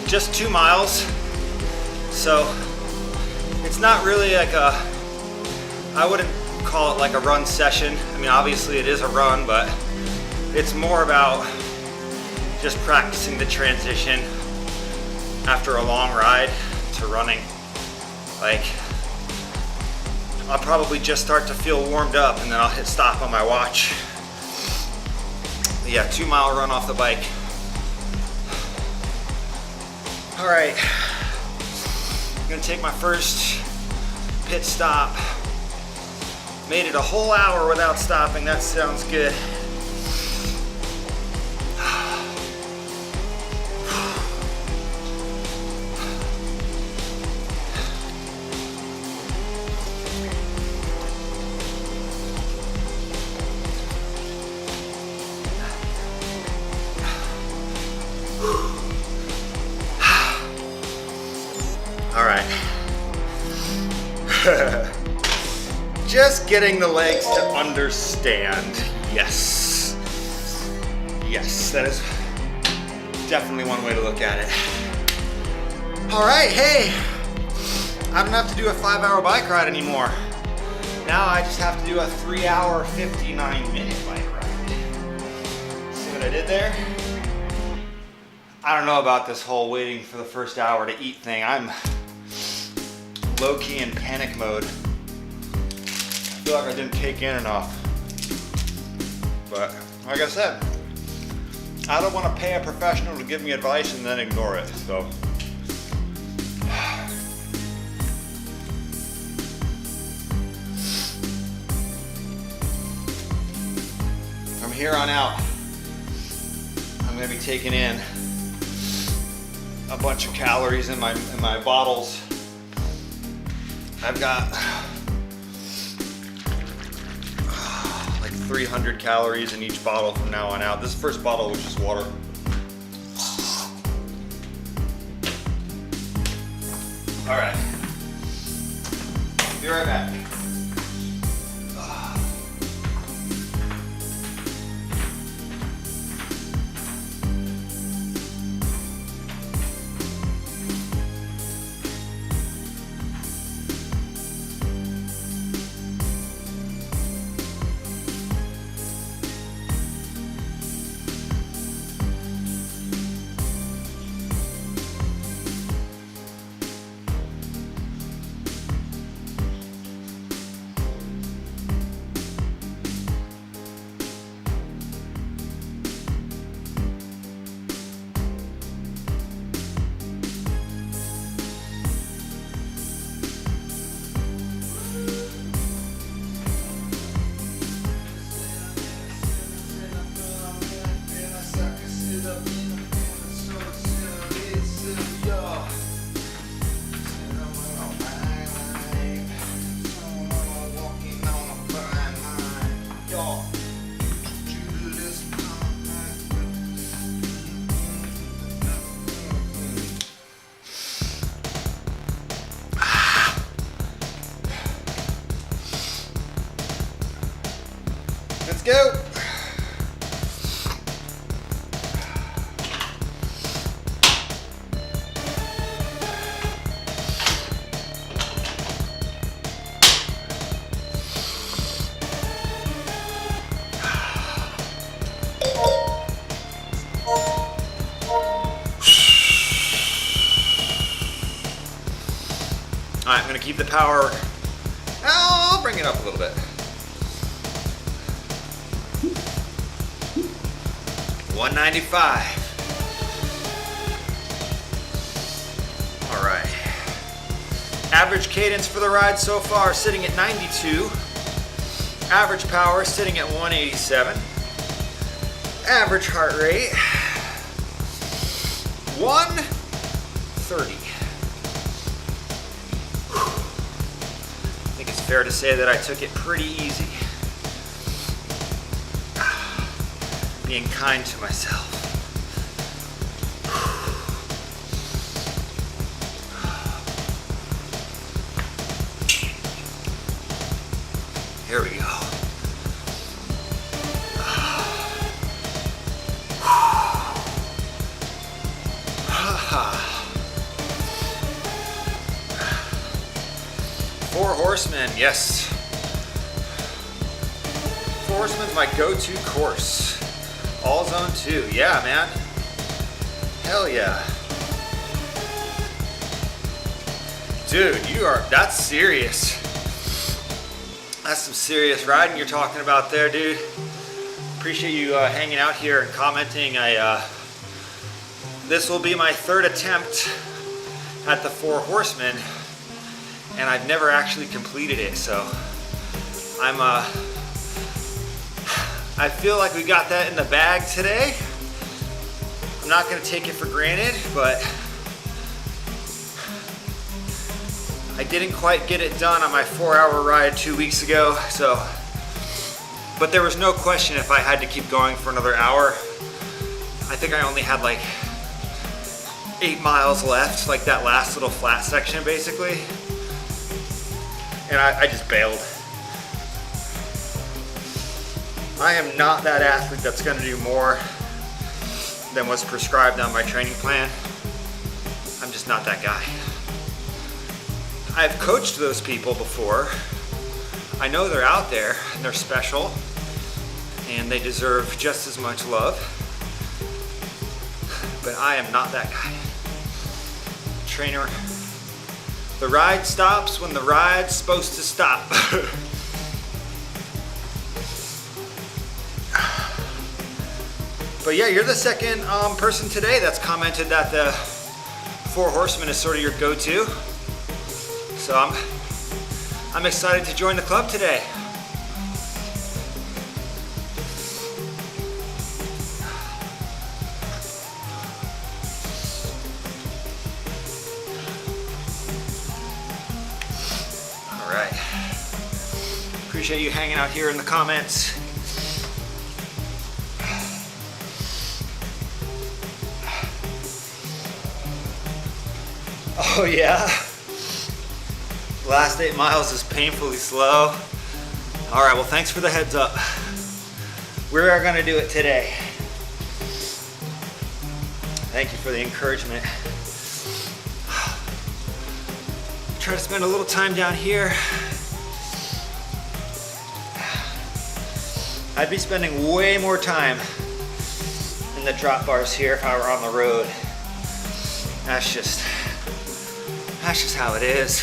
Just 2 miles. So, it's not really like a I wouldn't call it like a run session. I mean, obviously it is a run, but it's more about just practicing the transition after a long ride to running. Like, I'll probably just start to feel warmed up and then I'll hit stop on my watch. But yeah, 2 mile run off the bike. All right, I'm gonna take my first pit stop. Made it a whole hour without stopping. That sounds good. All right. Just getting the legs to understand. Yes. Yes, that is definitely one way to look at it. All right, hey, I don't have to do a 5-hour bike ride anymore. Now I just have to do a 3-hour, 59-minute bike ride. See what I did there? I don't know about this whole waiting for the first hour to eat thing. I'm low-key in panic mode. I feel like I didn't take in enough. But like I said, I don't want to pay a professional to give me advice and then ignore it. So from here on out, I'm going to be taking in a bunch of calories in my bottles. I've got like 300 calories in each bottle from now on out. This first bottle was just water. All right, be right back. Let's go. All right, I'm gonna keep the power. I'll bring it up a little bit. 195. All right. Average cadence for the ride so far sitting at 92. Average power sitting at 187. Average heart rate 130. I think it's fair to say that I took it pretty easy. Being kind to myself. Here we go. 4 Horsemen, yes. Horsemen's my go-to course. All zone 2. Yeah, man. Hell yeah. Dude, that's serious. That's some serious riding you're talking about there, dude. Appreciate you hanging out here and commenting. This will be my 3rd attempt at the 4 Horsemen, and I've never actually completed it, so I feel like we got that in the bag today. I'm not gonna take it for granted, but I didn't quite get it done on my 4-hour ride 2 weeks ago, but there was no question if I had to keep going for another hour. I think I only had like 8 miles left, like that last little flat section basically, and I just bailed. I am not that athlete that's gonna do more than what's prescribed on my training plan. I'm just not that guy. I've coached those people before. I know they're out there and they're special and they deserve just as much love, but I am not that guy. Trainer, the ride stops when the ride's supposed to stop. But yeah, you're the second person today that's commented that the 4 Horsemen is sort of your go-to. So I'm excited to join the club today. All right. Appreciate you hanging out here in the comments. Oh yeah, last 8 miles is painfully slow. All right, well thanks for the heads up. We are gonna do it today. Thank you for the encouragement. Try to spend a little time down here. I'd be spending way more time in the drop bars here if I were on the road. That's just how it is.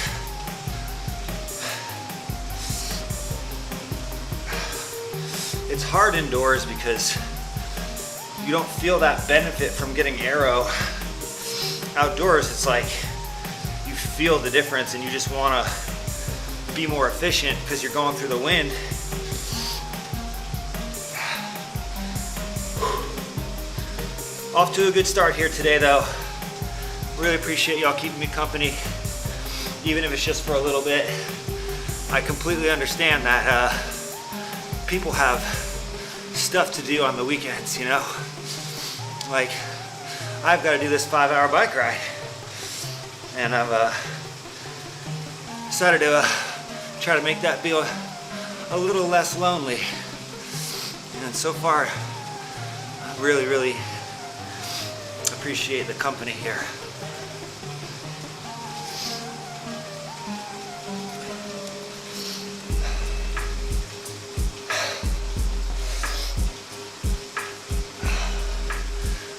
It's hard indoors because you don't feel that benefit from getting aero. Outdoors, it's like you feel the difference and you just want to be more efficient because you're going through the wind. Off to a good start here today though. Really appreciate y'all keeping me company, even if it's just for a little bit. I completely understand that people have stuff to do on the weekends, you know? Like, I've got to do this 5-hour bike ride. And I've decided to try to make that be a little less lonely. And so far, I really, really appreciate the company here.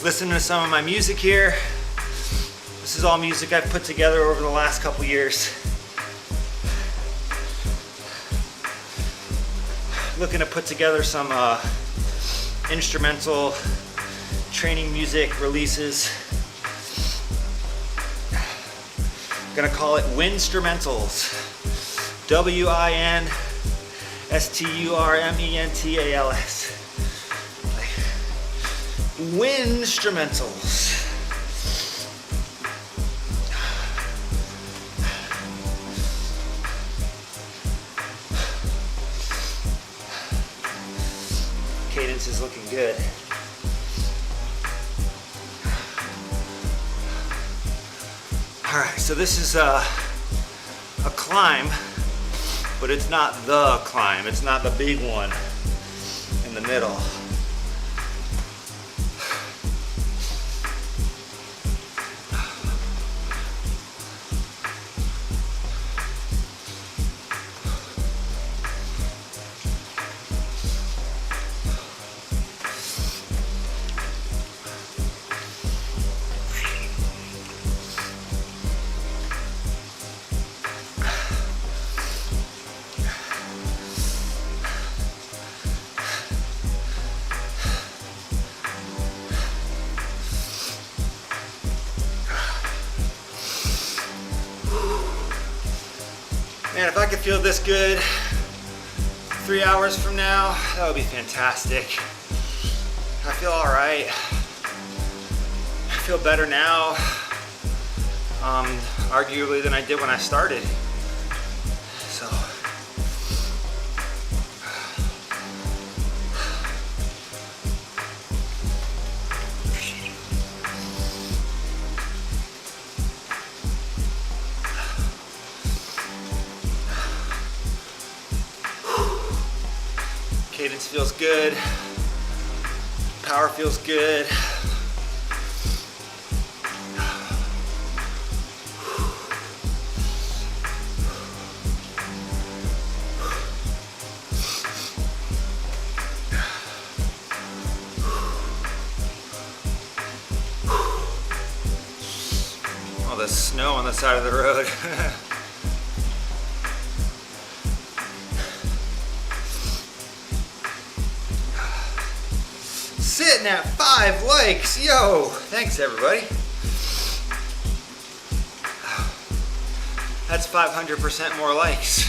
Listening to some of my music here. This is all music I've put together over the last couple years. Looking to put together some instrumental training music releases. I'm gonna call it Winstrumentals. Winstrumentals. Winstrumentals. Cadence is looking good. All right, so this is a climb, but it's not the climb. It's not the big one in the middle. Man, if I could feel this good 3 hours from now, that would be fantastic. I feel all right. I feel better now, arguably, than I did when I started. So. Cadence feels good. Power feels good. All the snow on the side of the road. Sitting at 5 likes, yo! Thanks everybody. That's 500% more likes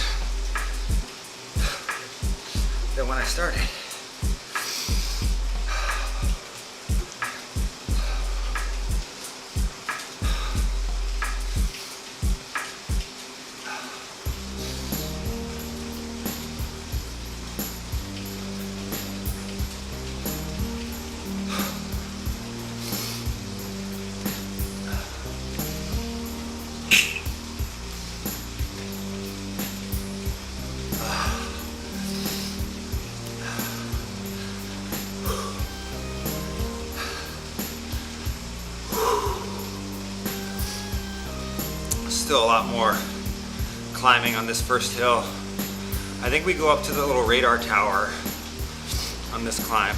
than when I started. Still a lot more climbing on this first hill. I think we go up to the little radar tower on this climb.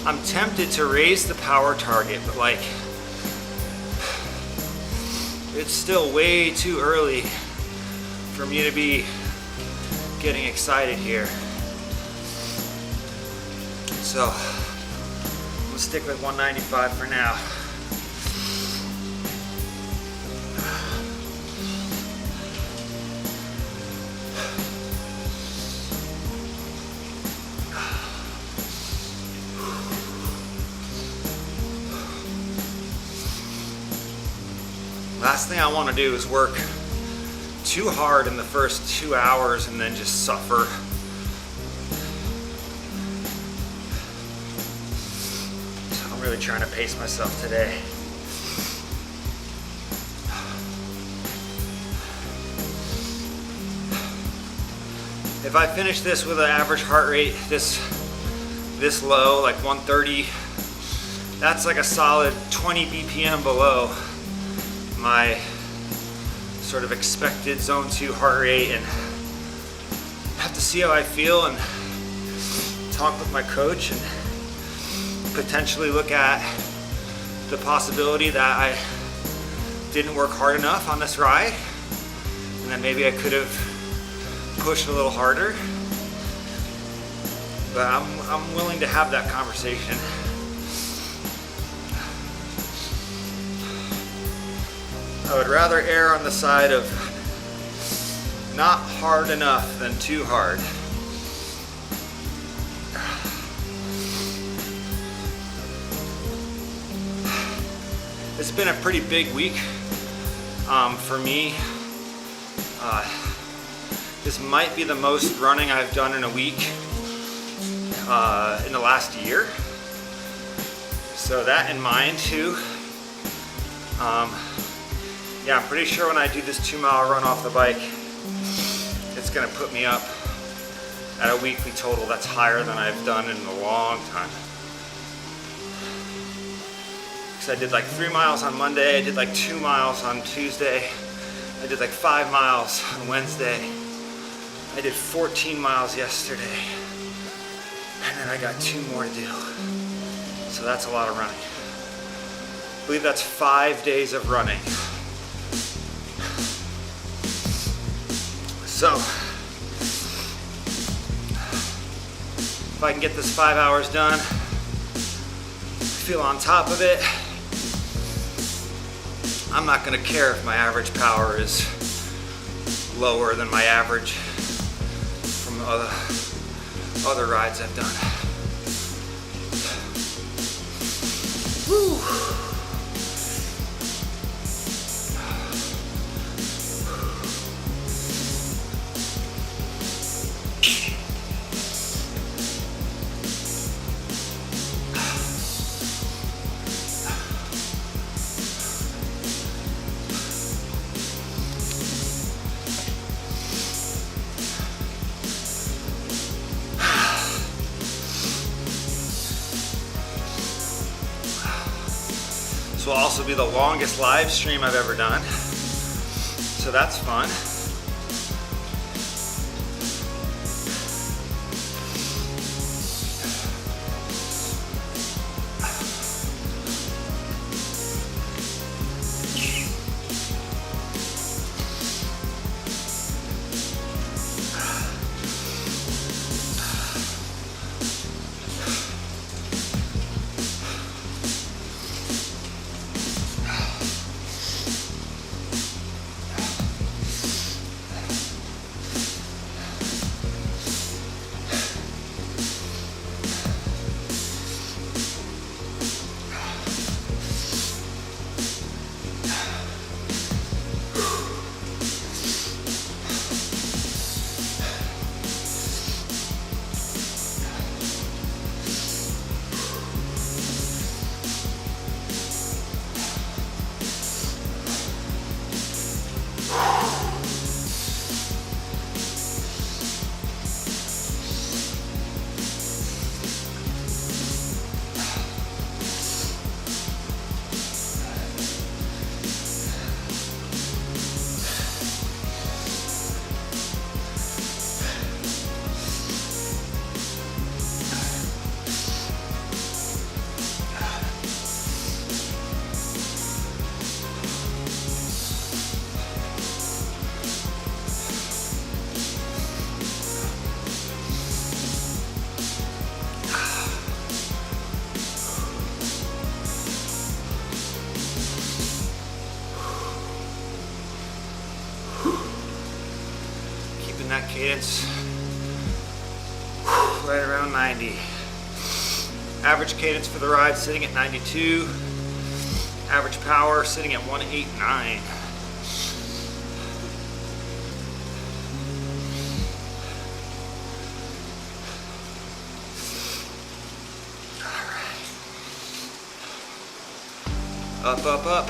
I'm tempted to raise the power target, but like, it's still way too early for me to be getting excited here. So, I'm gonna stick with 195 for now. Last thing I want to do is work too hard in the first 2 hours and then just suffer. So I'm really trying to pace myself today. If I finish this with an average heart rate this low, like 130, that's like a solid 20 BPM below my sort of expected zone 2 heart rate, and have to see how I feel and talk with my coach and potentially look at the possibility that I didn't work hard enough on this ride and that maybe I could have pushed a little harder. But I'm willing to have that conversation. I would rather err on the side of not hard enough than too hard. It's been a pretty big week for me. This might be the most running I've done in a week in the last year. So that in mind too. Yeah, I'm pretty sure when I do this 2-mile run off the bike, it's gonna put me up at a weekly total that's higher than I've done in a long time. Because I did like 3 miles on Monday, I did like 2 miles on Tuesday, I did like 5 miles on Wednesday, I did 14 miles yesterday, and then I got 2 more to do. So that's a lot of running. I believe that's 5 days of running. So, if I can get this 5 hours done, feel on top of it, I'm not gonna care if my average power is lower than my average from other rides I've done. Woo. This will also be the longest live stream I've ever done, so that's fun. That cadence right around 90. Average cadence for the ride sitting at 92. Average power sitting at 189. All right. Up, up, up.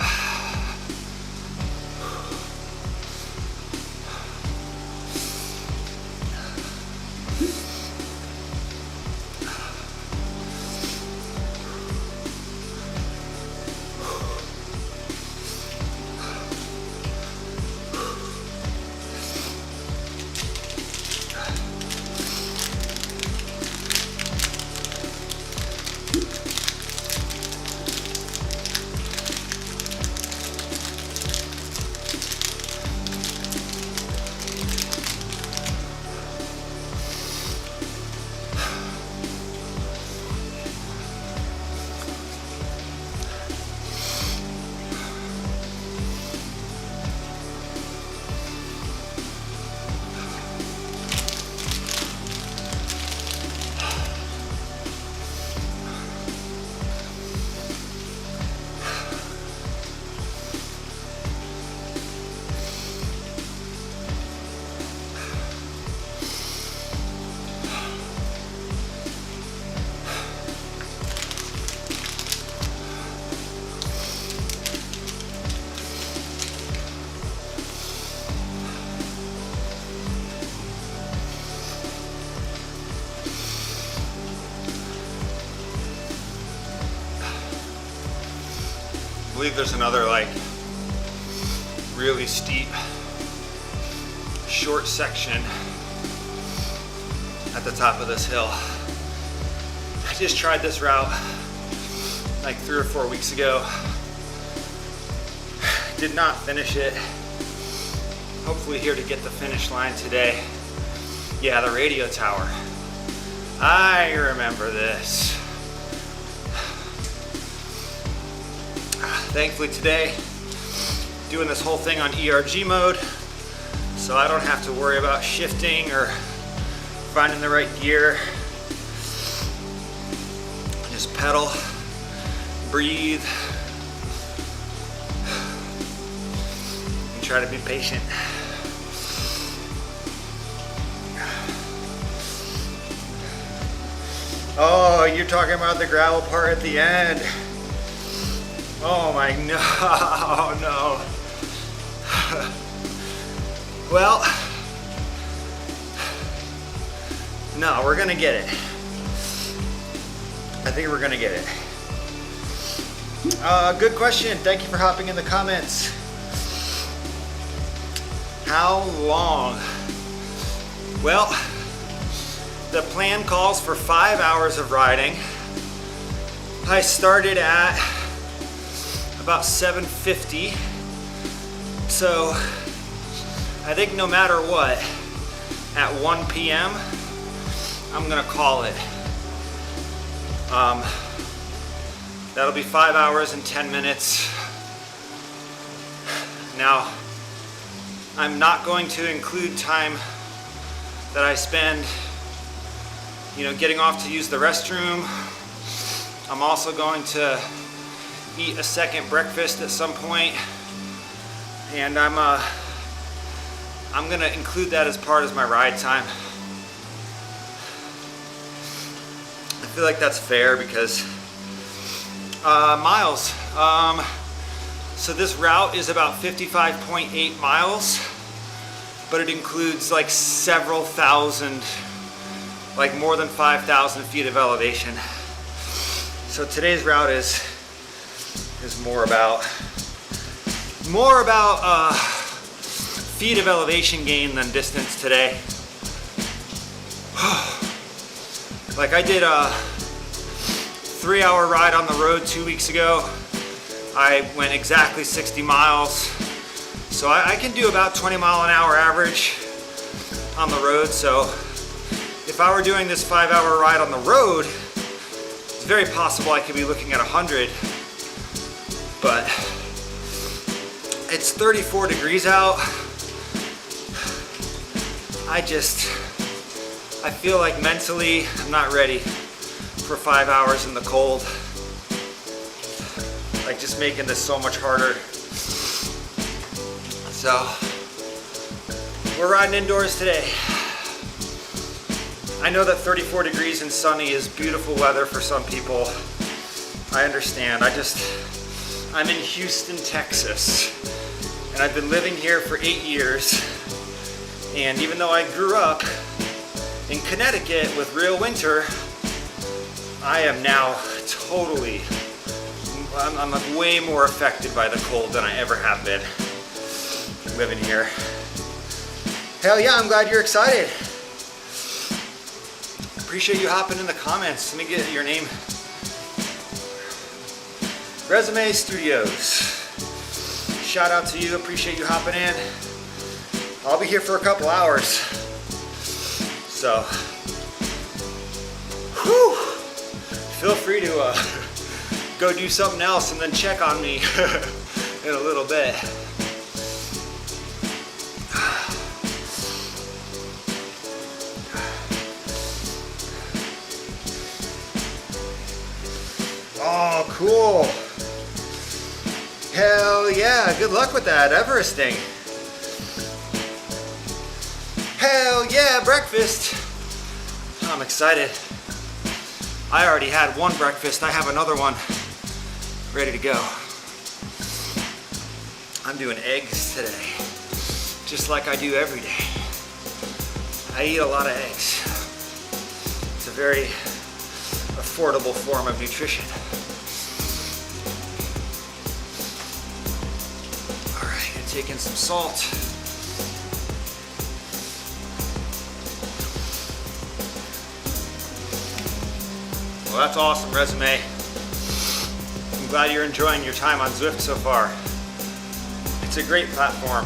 I believe there's another like really steep short section at the top of this hill. I just tried this route like 3 or 4 weeks ago. Did not finish it. Hopefully here to get the finish line today. Yeah, the radio tower. I remember this. Thankfully today, doing this whole thing on ERG mode, so I don't have to worry about shifting or finding the right gear. Just pedal, breathe, and try to be patient. Oh, you're talking about the gravel part at the end. Oh my, no. Well, no, we're gonna get it. I think we're gonna get it. Good question. Thank you for hopping in the comments. How long? Well, the plan calls for 5 hours of riding. I started at about 7:50. So I think no matter what, at 1 p.m., I'm gonna call it. That'll be 5 hours and 10 minutes. Now, I'm not going to include time that I spend, getting off to use the restroom. I'm also going to eat a second breakfast at some point, and I'm gonna include that as part of my ride time. I feel like that's fair because miles. So this route is about 55.8 miles, but it includes like several thousand, like more than 5,000 feet of elevation. So today's route is more about feet of elevation gain than distance today. Like I did a 3-hour ride on the road 2 weeks ago. I went exactly 60 miles. So I can do about 20 mile an hour average on the road. So if I were doing this 5-hour ride on the road, it's very possible I could be looking at 100. But it's 34 degrees out. I feel like mentally I'm not ready for 5 hours in the cold. Like just making this so much harder. So we're riding indoors today. I know that 34 degrees and sunny is beautiful weather for some people. I understand. I'm in Houston, Texas, and I've been living here for 8 years. And even though I grew up in Connecticut with real winter, I am now I'm like way more affected by the cold than I ever have been living here. Hell yeah, I'm glad you're excited. Appreciate you hopping in the comments. Let me get your name. Resume Studios. Shout out to you. Appreciate you hopping in. I'll be here for a couple hours. So, feel free to go do something else and then check on me in a little bit. Oh, cool. Hell yeah, good luck with that Everesting. Hell yeah, breakfast. I'm excited. I already had one breakfast. I have another one ready to go. I'm doing eggs today, just like I do every day. I eat a lot of eggs. It's a very affordable form of nutrition. All right, gonna take in some salt. Well, that's awesome, Resume. I'm glad you're enjoying your time on Zwift so far. It's a great platform.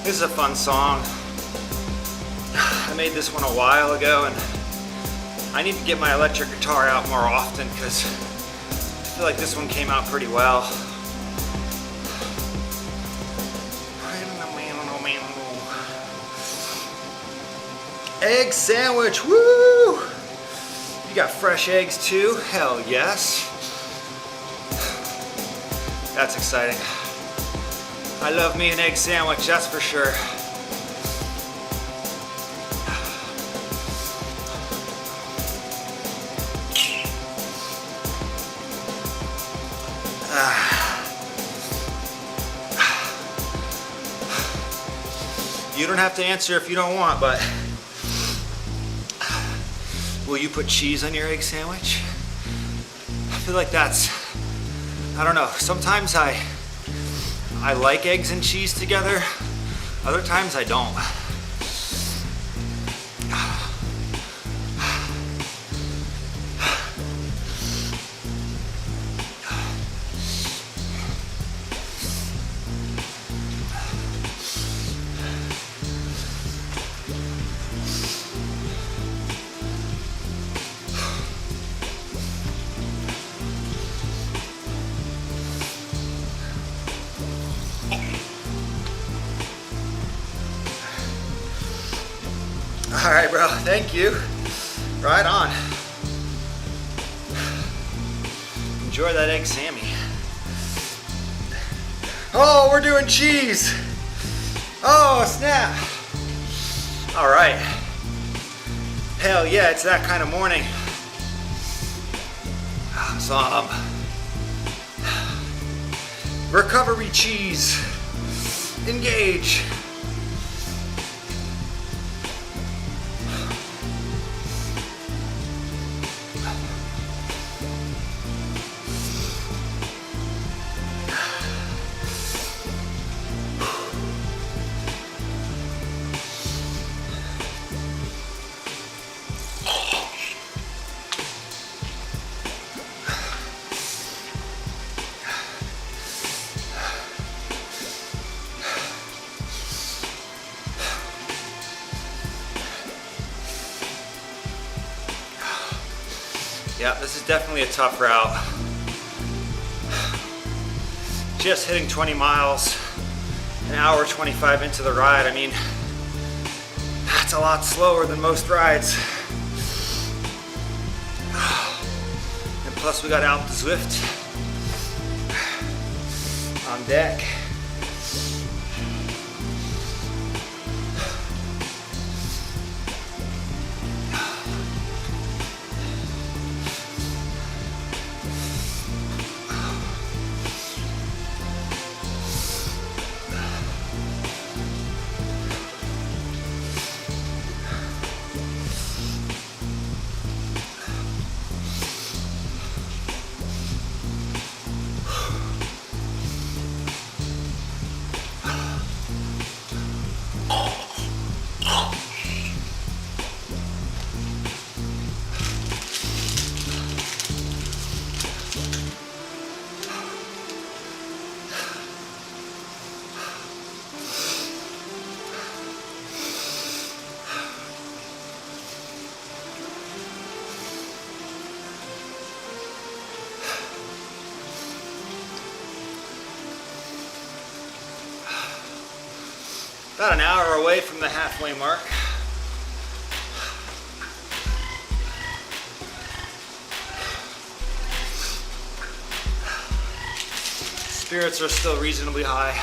This is a fun song. I made this one a while ago, and I need to get my electric guitar out more often because I feel like this one came out pretty well. Egg sandwich, woo! You got fresh eggs too? Hell yes. That's exciting. I love me an egg sandwich, that's for sure. You don't have to answer if you don't want, but will you put cheese on your egg sandwich? I feel like that's, I don't know, sometimes I like eggs and cheese together, other times I don't. All right, bro, thank you. Right on. Enjoy that egg Sammy. Oh, we're doing cheese. Oh, snap. All right. Hell yeah, it's that kind of morning. Some recovery cheese. Engage. Yeah, this is definitely a tough route. Just hitting 20 miles, an hour 25 into the ride. I mean, that's a lot slower than most rides. And plus we got out the Zwift on deck. About an hour away from the halfway mark. Spirits are still reasonably high.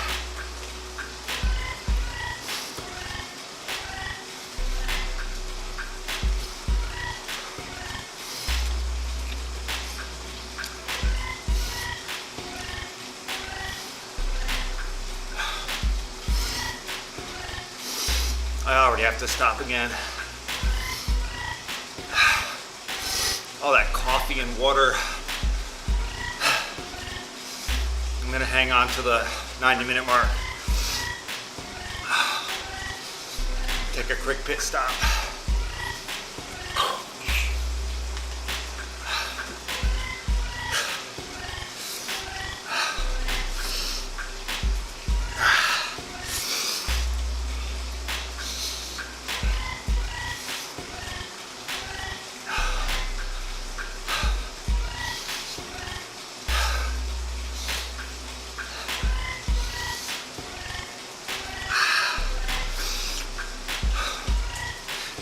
I already have to stop again. all that coffee and water. I'm gonna hang on to the 90-minute mark. Take a quick pit stop.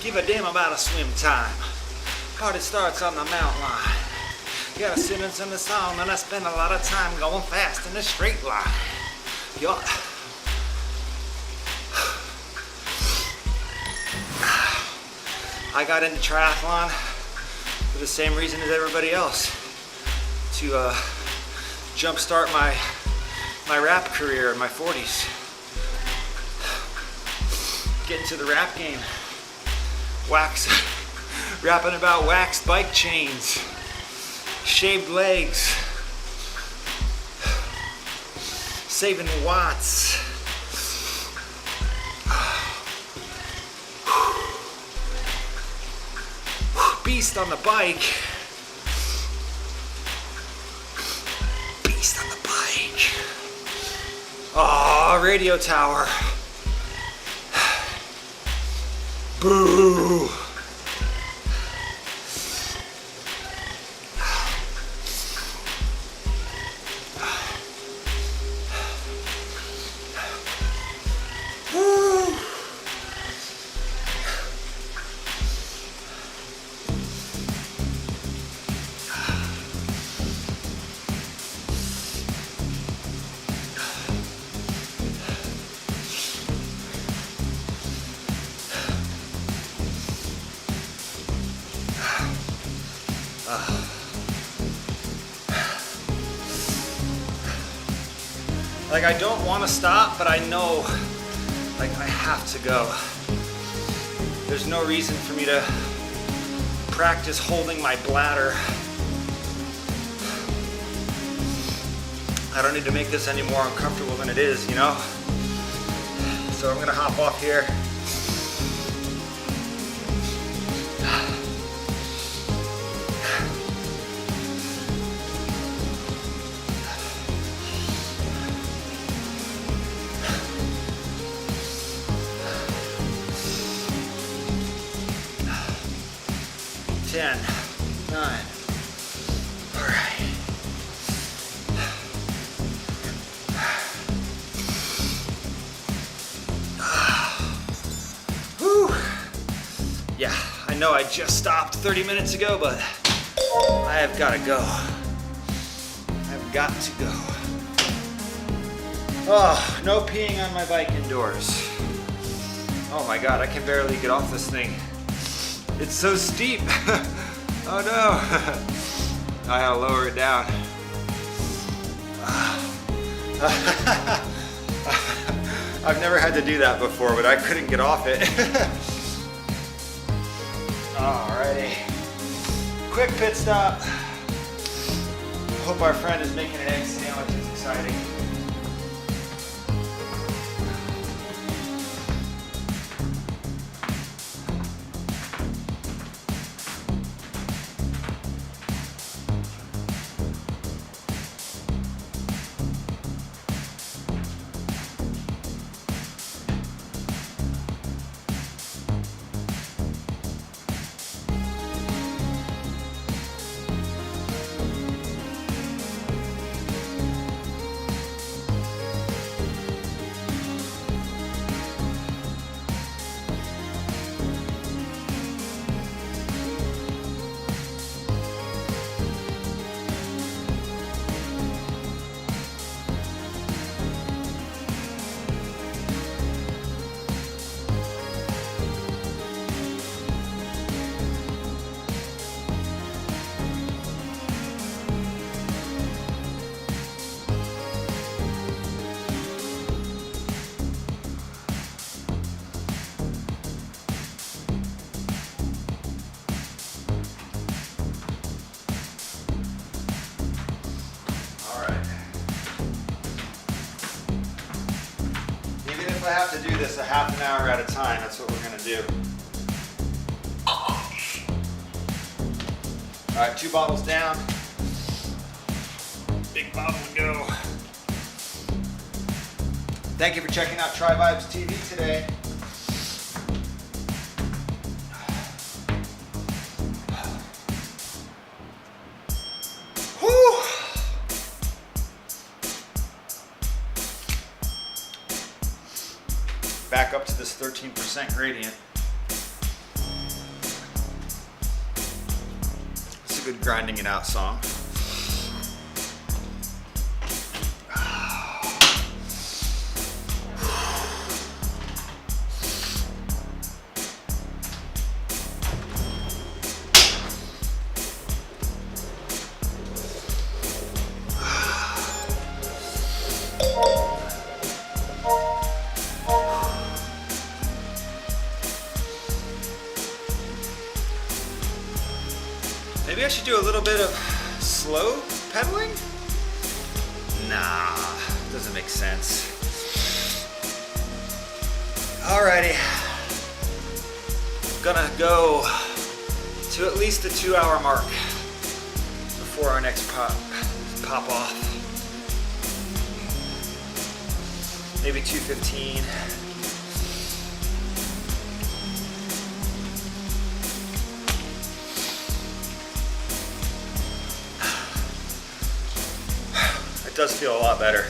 Give a damn about a swim time. Party starts on the mountain line. Got a sentence in the song, and I spend a lot of time going fast in a straight line. Yo. I got into triathlon for the same reason as everybody else, to jumpstart my rap career in my 40s. Get into the rap game. Rapping about waxed bike chains, shaved legs, saving watts. Beast on the bike. Beast on the bike. Oh, radio tower. Boo! Like, I don't want to stop, but I know, like, I have to go. There's no reason for me to practice holding my bladder. I don't need to make this any more uncomfortable than it is, you know? So I'm gonna hop off here. Ten, 9, all right. Whew. Yeah, I know I just stopped 30 minutes ago, but I have got to go. I've got to go. Oh, no peeing on my bike indoors. Oh my God, I can barely get off this thing. It's so steep. Oh no. I gotta lower it down. I've never had to do that before, but I couldn't get off it. Alrighty. Quick pit stop. Hope our friend is making an egg sandwich. It's exciting. if I have to do this a half an hour at a time, that's what we're gonna do. All right, 2 bottles down. Big bottle to go. Thank you for checking out TriVibes TV today. Whew. Back up to this 13% gradient. It's a good grinding it out song. Maybe I should do a little bit of slow pedaling? Nah, doesn't make sense. Alrighty, gonna go to at least the 2-hour mark before our next pop off. Maybe 2:15. It does feel a lot better.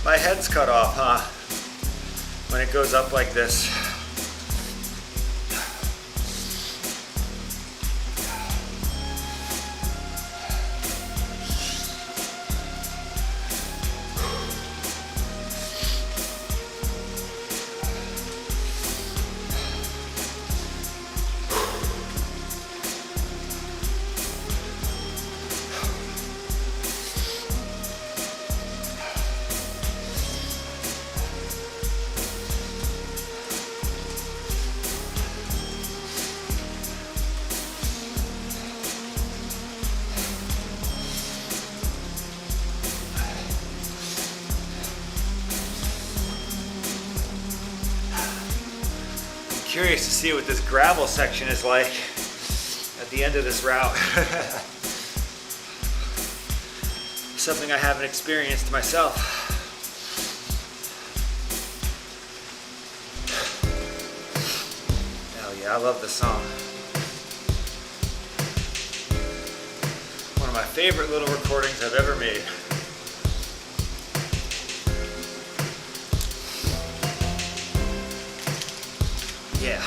My head's cut off, huh? When it goes up like this. Curious to see what this gravel section is like at the end of this route. Something I haven't experienced myself. Hell yeah, I love this song. One of my favorite little recordings I've ever made. Yeah.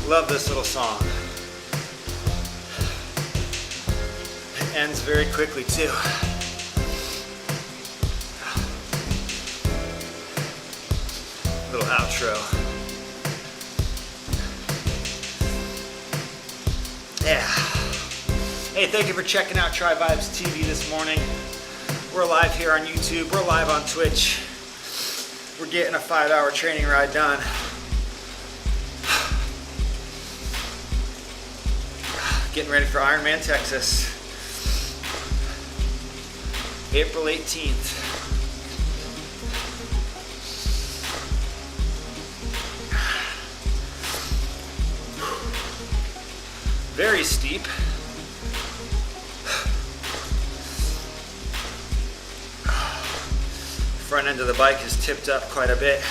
Love this little song. Ends very quickly too. Little outro. Yeah. Hey, thank you for checking out TriVibes TV this morning. We're live here on YouTube. We're live on Twitch. We're getting a 5-hour training ride done. Getting ready for IRONMAN Texas. April 18th. Very steep. Front end of the bike is tipped up quite a bit.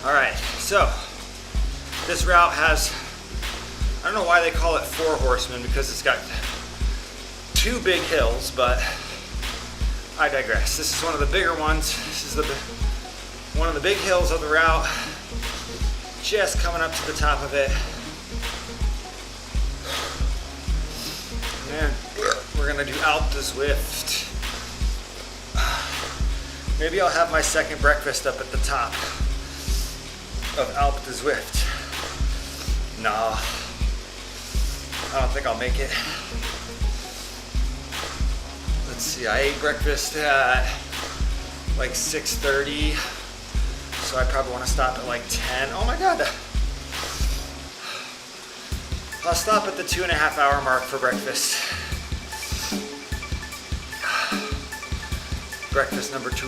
All right, so this route has, I don't know why they call it 4 horsemen, because it's got two big hills, but I digress. This is one of the bigger ones. This is one of the big hills of the route. Just coming up to the top of it. And then we're gonna do Zwift. Maybe I'll have my second breakfast up at the top of Zwift. Nah, I don't think I'll make it. Let's see, I ate breakfast at like 6:30, so I probably want to stop at like 10. Oh my God. I'll stop at the 2.5 hour mark for breakfast. Breakfast number 2.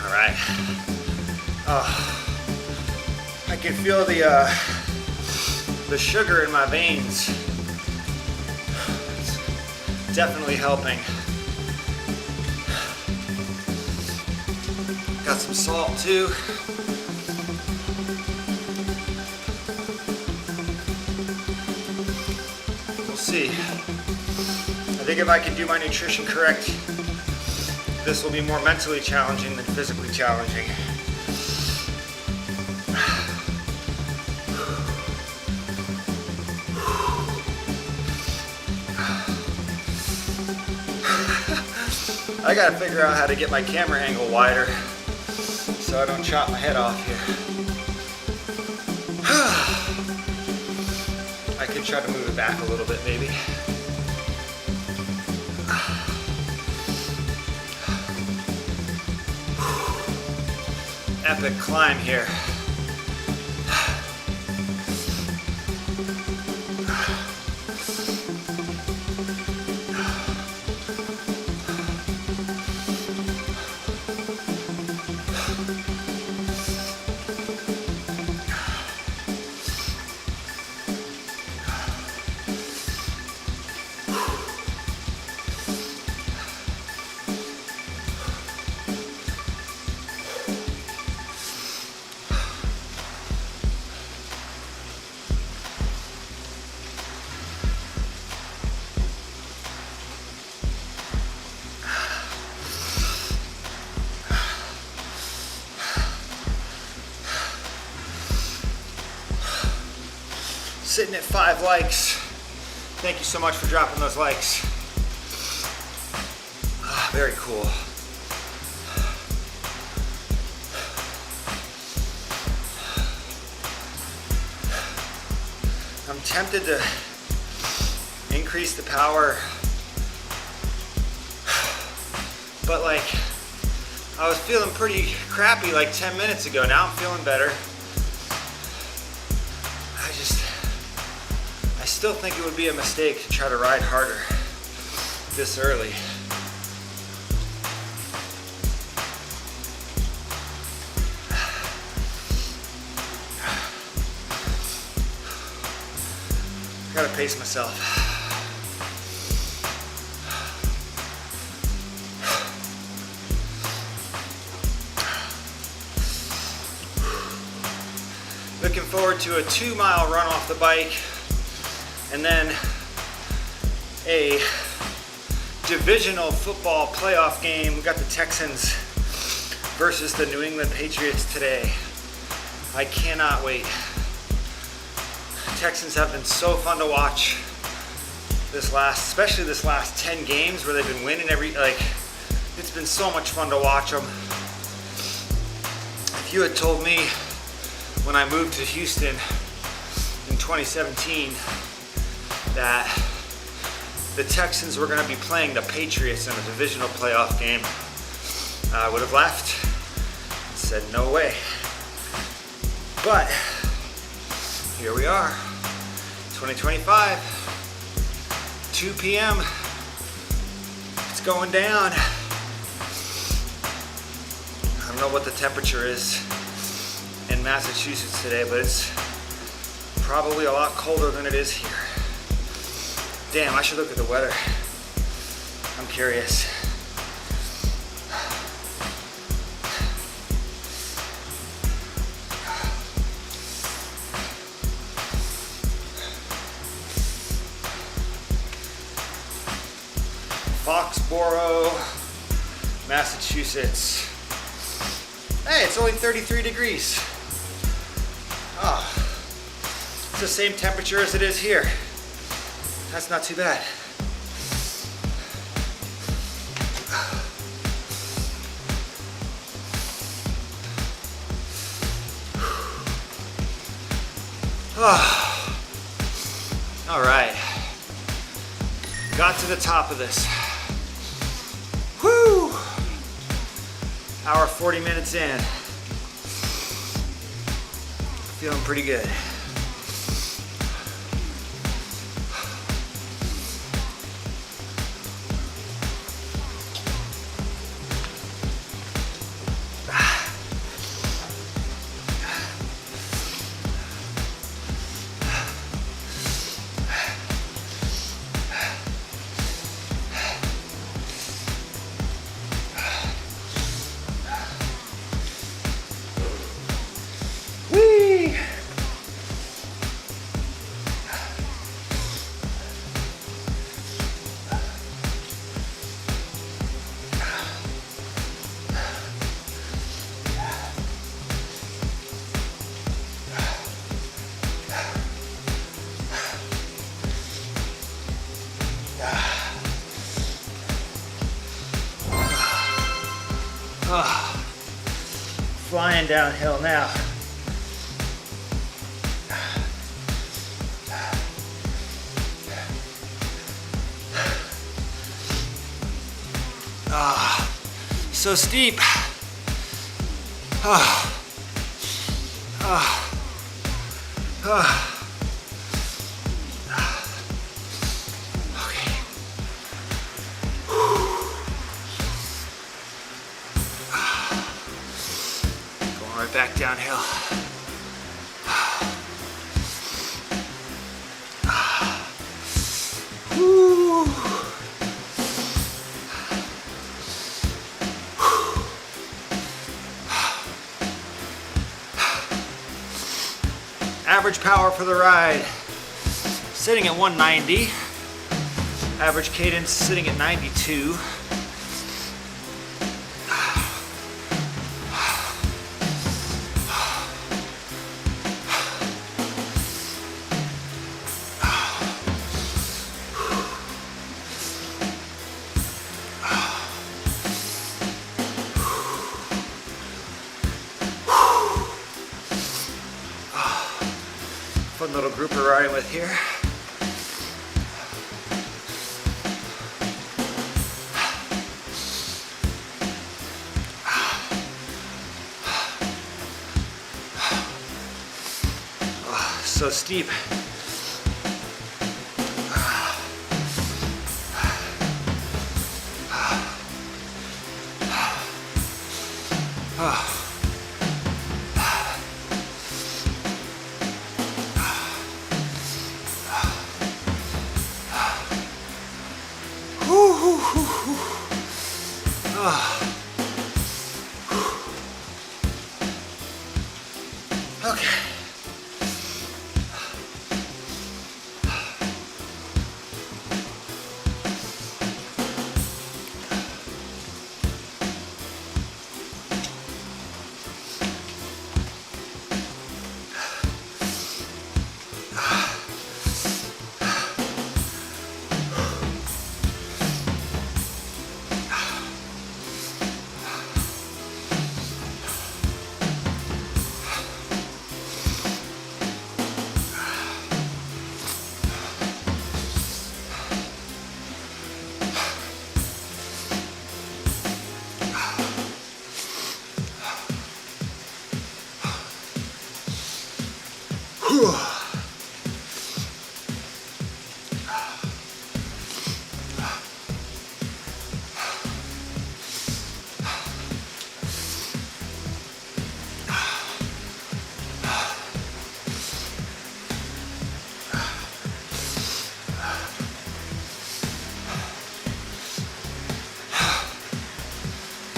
All right. I can feel the sugar in my veins. It's definitely helping. Got some salt too. We'll see. I think if I can do my nutrition correct, this will be more mentally challenging than physically challenging. I gotta figure out how to get my camera angle wider so I don't chop my head off here. I could try to move it back a little bit maybe. Epic climb here. Sitting at 5 likes. Thank you so much for dropping those likes. Very cool. I'm tempted to increase the power, but like I was feeling pretty crappy like 10 minutes ago. Now I'm feeling better. I still think it would be a mistake to try to ride harder this early. Gotta pace myself. Looking forward to a 2-mile run off the bike. And then a divisional football playoff game. We got the Texans versus the New England Patriots today. I cannot wait. Texans have been so fun to watch especially this last 10 games where they've been winning it's been so much fun to watch them. If you had told me when I moved to Houston in 2017 that the Texans were going to be playing the Patriots in a divisional playoff game, I would have laughed and said no way. But here we are, 2025, 2 p.m. It's going down. I don't know what the temperature is in Massachusetts today, but it's probably a lot colder than it is here. Damn, I should look at the weather. I'm curious. Foxborough, Massachusetts. Hey, it's only 33 degrees. Oh, it's the same temperature as it is here. That's not too bad. Oh. All right, got to the top of this. Woo! Hour 40 minutes in. Feeling pretty good. Flying downhill now. So steep. Okay. Going right back downhill. Average power for the ride, sitting at 190. Average cadence sitting at 92. Fun little group we're riding with here. Oh, so steep. Okay.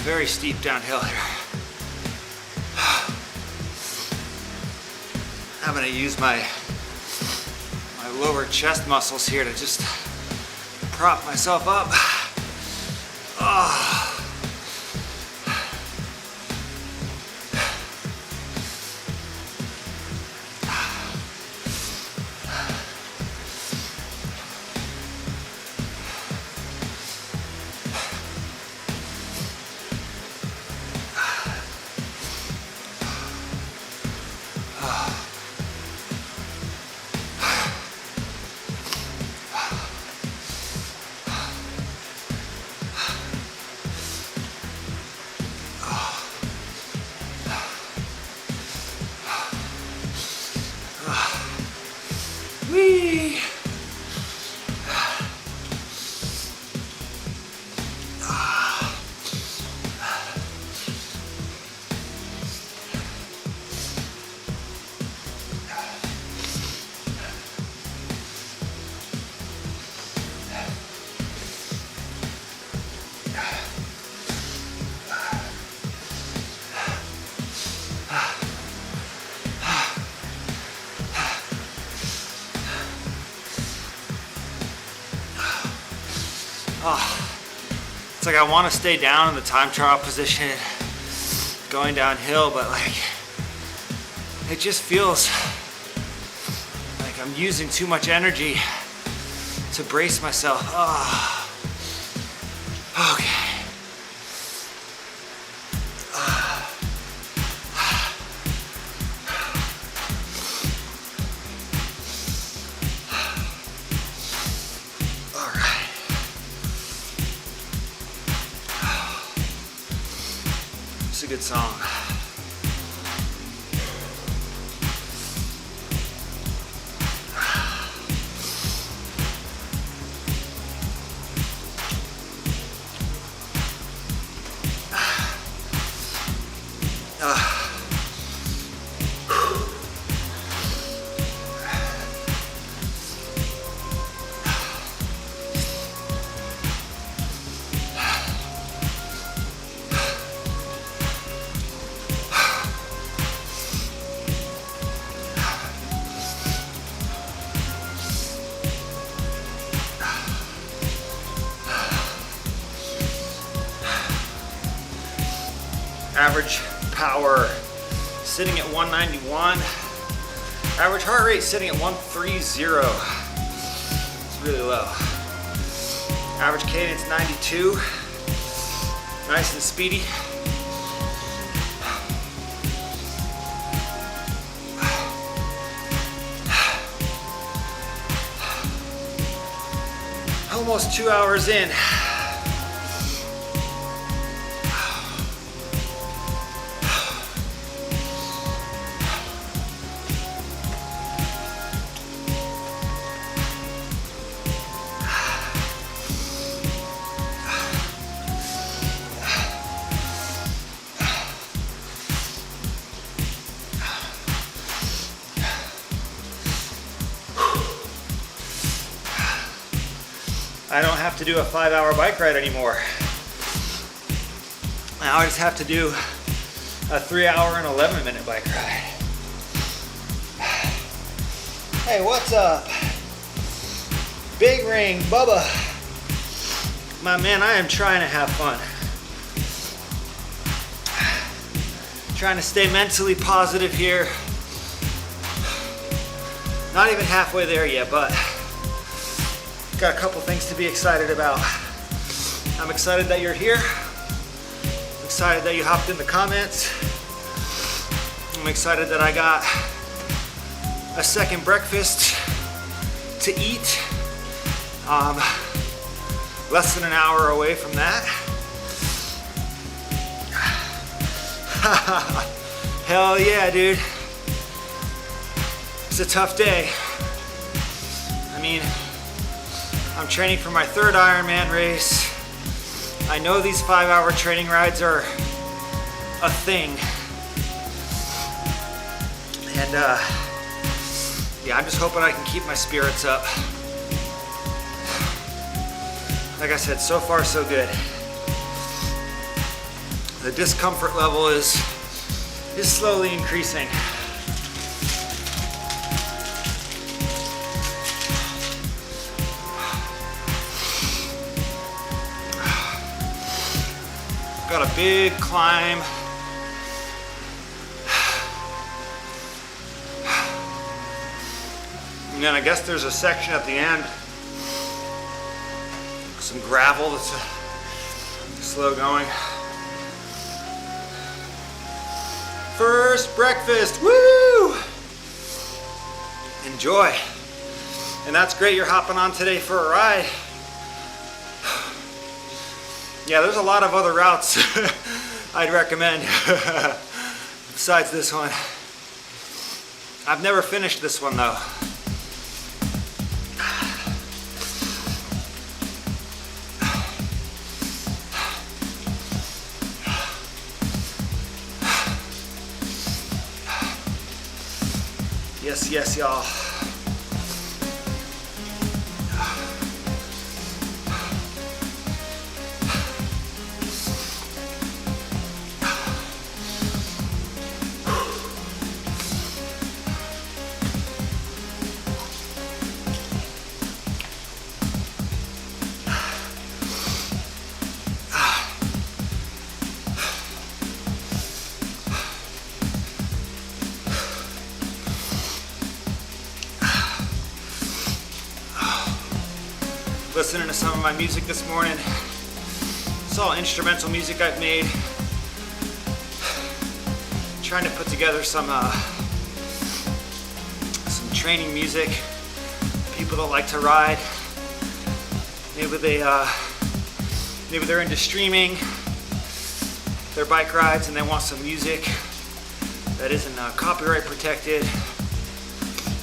Very steep downhill here. I'm gonna use my lower chest muscles here to just prop myself up. Oh. Whee! It's like I want to stay down in the time trial position going downhill, but like it just feels like I'm using too much energy to brace myself. Oh. Okay. It's a good song. Average power sitting at 191. Average heart rate sitting at 130. It's really low. Average cadence 92. Nice and speedy. Almost 2 hours in. I don't have to do a 5-hour bike ride anymore. Now I just have to do a 3-hour and 11-minute bike ride. Hey, what's up? Big Ring, Bubba. My man, I am trying to have fun. Trying to stay mentally positive here. Not even halfway there yet, but got a couple things to be excited about. I'm excited that you're here. I'm excited that you hopped in the comments. I'm excited that I got a second breakfast to eat. Less than an hour away from that. Hell yeah, dude. It's a tough day. I mean, I'm training for my 3rd Ironman race. I know these 5-hour training rides are a thing. And yeah, I'm just hoping I can keep my spirits up. Like I said, so far so good. The discomfort level is slowly increasing. Got a big climb. And then I guess there's a section at the end, some gravel that's slow going. First breakfast, woo! Enjoy. And that's great, you're hopping on today for a ride. Yeah, there's a lot of other routes I'd recommend besides this one. I've never finished this one though. Yes, yes, y'all. Listening to some of my music this morning. It's all instrumental music I've made. Trying to put together some training music. People that like to ride. Maybe they're into streaming their bike rides and they want some music that isn't copyright protected.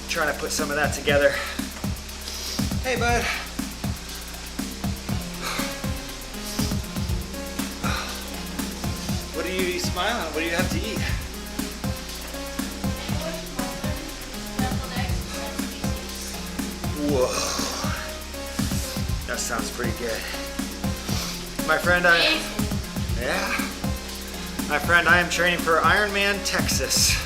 Trying to put some of that together. Hey, bud. What are you smiling? What do you have to eat? Whoa. That sounds pretty good. My friend, I am training for IRONMAN Texas.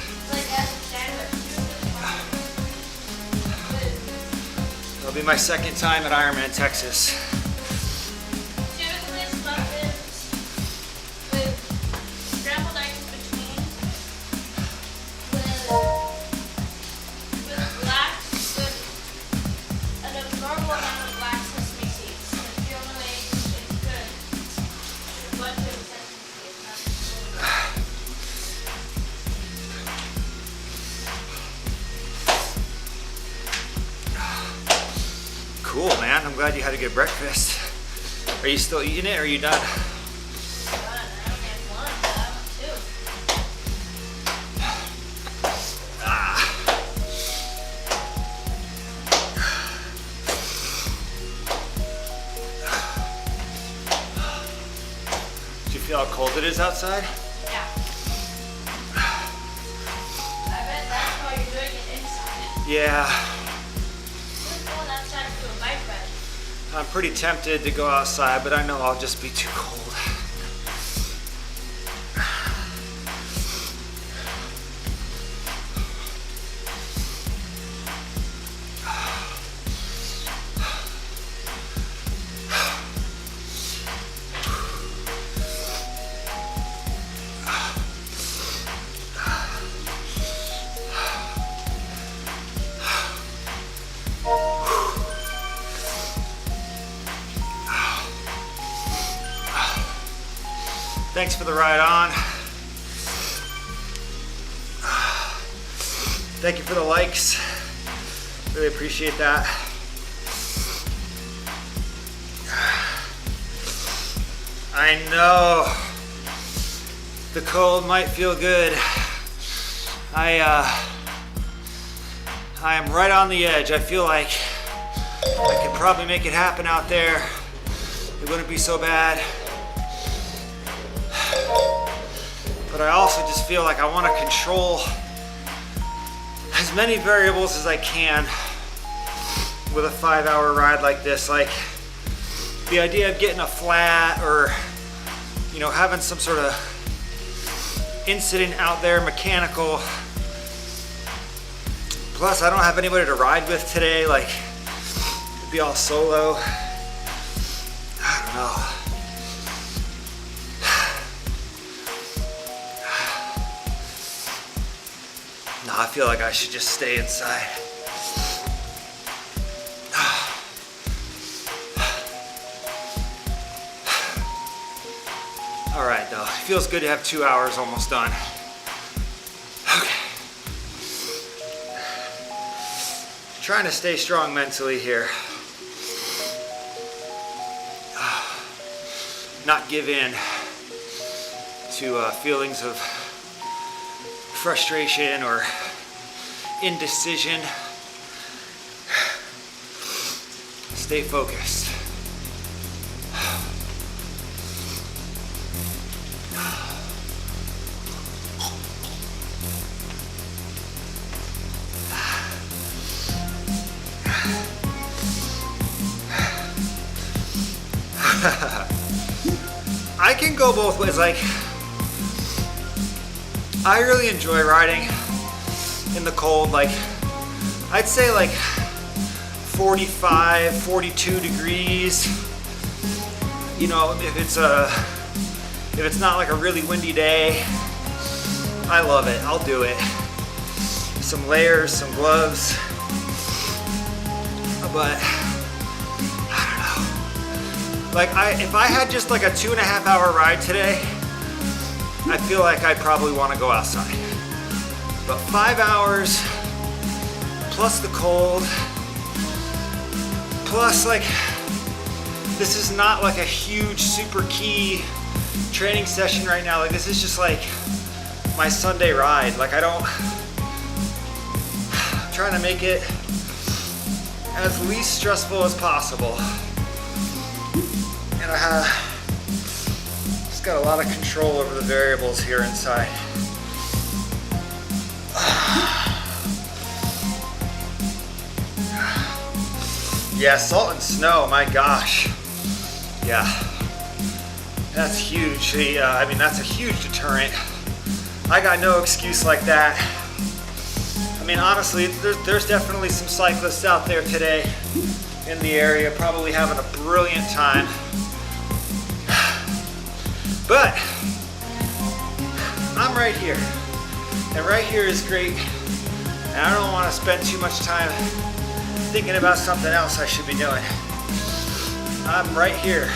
It'll be my second time at IRONMAN Texas. Cool, man. I'm glad you had a good breakfast. Are you still eating it or are you done? Do you feel how cold it is outside? Yeah. I bet that's why you're doing it inside. Yeah. Outside to do a bike ride. I'm pretty tempted to go outside, but I know I'll just be too cold. Thanks for the ride on. Thank you for the likes. Really appreciate that. I know the cold might feel good. I am right on the edge. I feel like I could probably make it happen out there. It wouldn't be so bad. But I also just feel like I want to control as many variables as I can with a 5-hour ride like this. Like the idea of getting a flat or, you know, having some sort of incident out there, mechanical. Plus, I don't have anybody to ride with today. Like, it'd be all solo. I don't know. No, I feel like I should just stay inside. All right, though. It feels good to have 2 hours almost done. Okay. Trying to stay strong mentally here. Not give in to feelings of frustration or indecision. Stay focused. I can go both ways. Like, I really enjoy riding in the cold. Like, I'd say like 45, 42 degrees. You know, if it's not like a really windy day, I love it. I'll do it. Some layers, some gloves. But like, if I had just like a 2.5 hour ride today, I feel like I'd probably want to go outside. But 5 hours, plus the cold, plus like, this is not like a huge, super key training session right now. Like, this is just like my Sunday ride. Like, I'm trying to make it as least stressful as possible. And I just got a lot of control over the variables here inside. Yeah, salt and snow, my gosh. Yeah, that's huge. I mean, that's a huge deterrent. I got no excuse like that. I mean, honestly, there's definitely some cyclists out there today in the area probably having a brilliant time. But I'm right here, and right here is great, and I don't want to spend too much time thinking about something else I should be doing. I'm right here,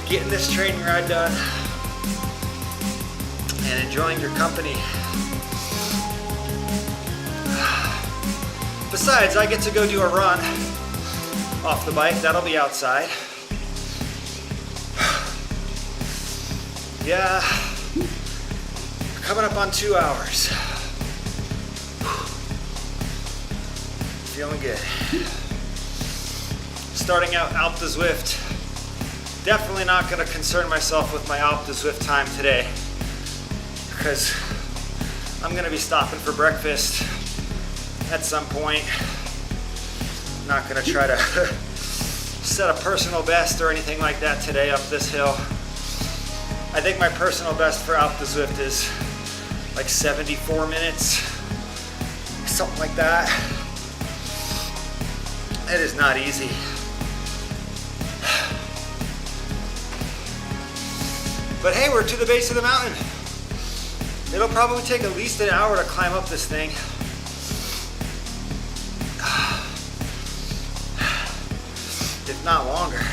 getting this training ride done and enjoying your company. Besides, I get to go do a run off the bike. That'll be outside. Yeah, coming up on 2 hours. Feeling good. Starting out Alpe de Zwift. Definitely not going to concern myself with my Alpe de Zwift time today, because I'm going to be stopping for breakfast at some point. I'm not going to try to set a personal best or anything like that today up this hill. I think my personal best for Alpe de Zwift is like 74 minutes, something like that. It is not easy. But hey, we're to the base of the mountain. It'll probably take at least an hour to climb up this thing. If not longer.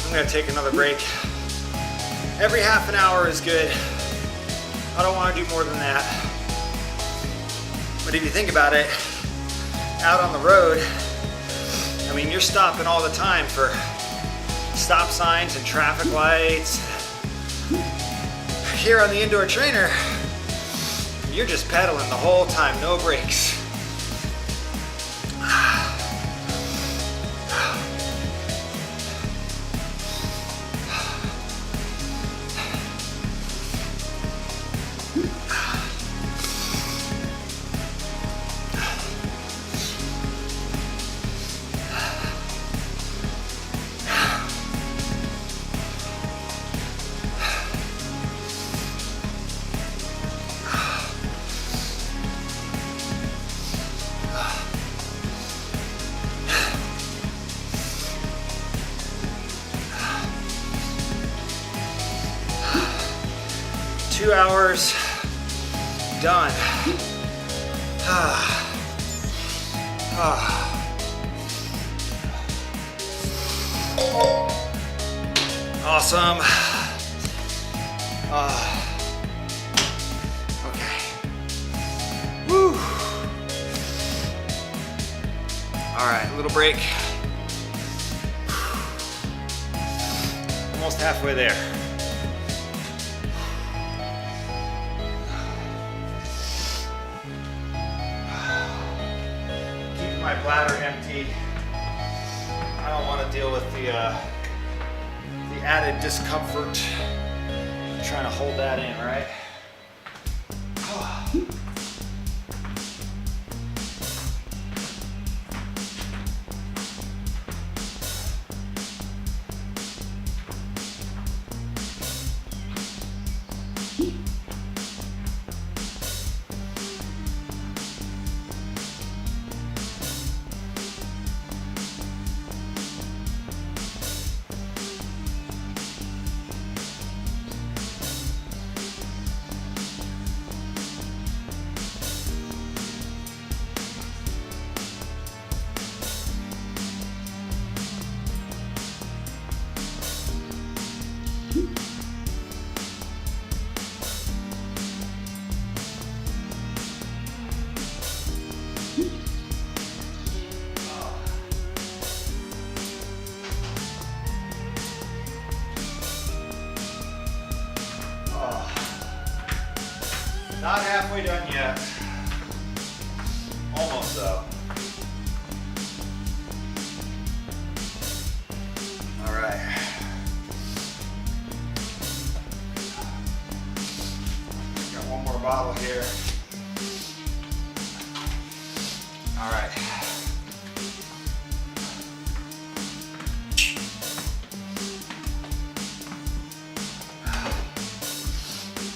I'm gonna take another break. Every half an hour is good. I don't want to do more than that. But if you think about it, out on the road, I mean, you're stopping all the time for stop signs and traffic lights. Here on the indoor trainer, you're just pedaling the whole time, no brakes. 2 hours done. Awesome. Okay. Woo. All right, a little break. Almost halfway there. Keep my bladder empty. I don't want to deal with the added discomfort. I'm trying to hold that in, right? Not halfway done yet. Almost though. All right. Got one more bottle here. All right.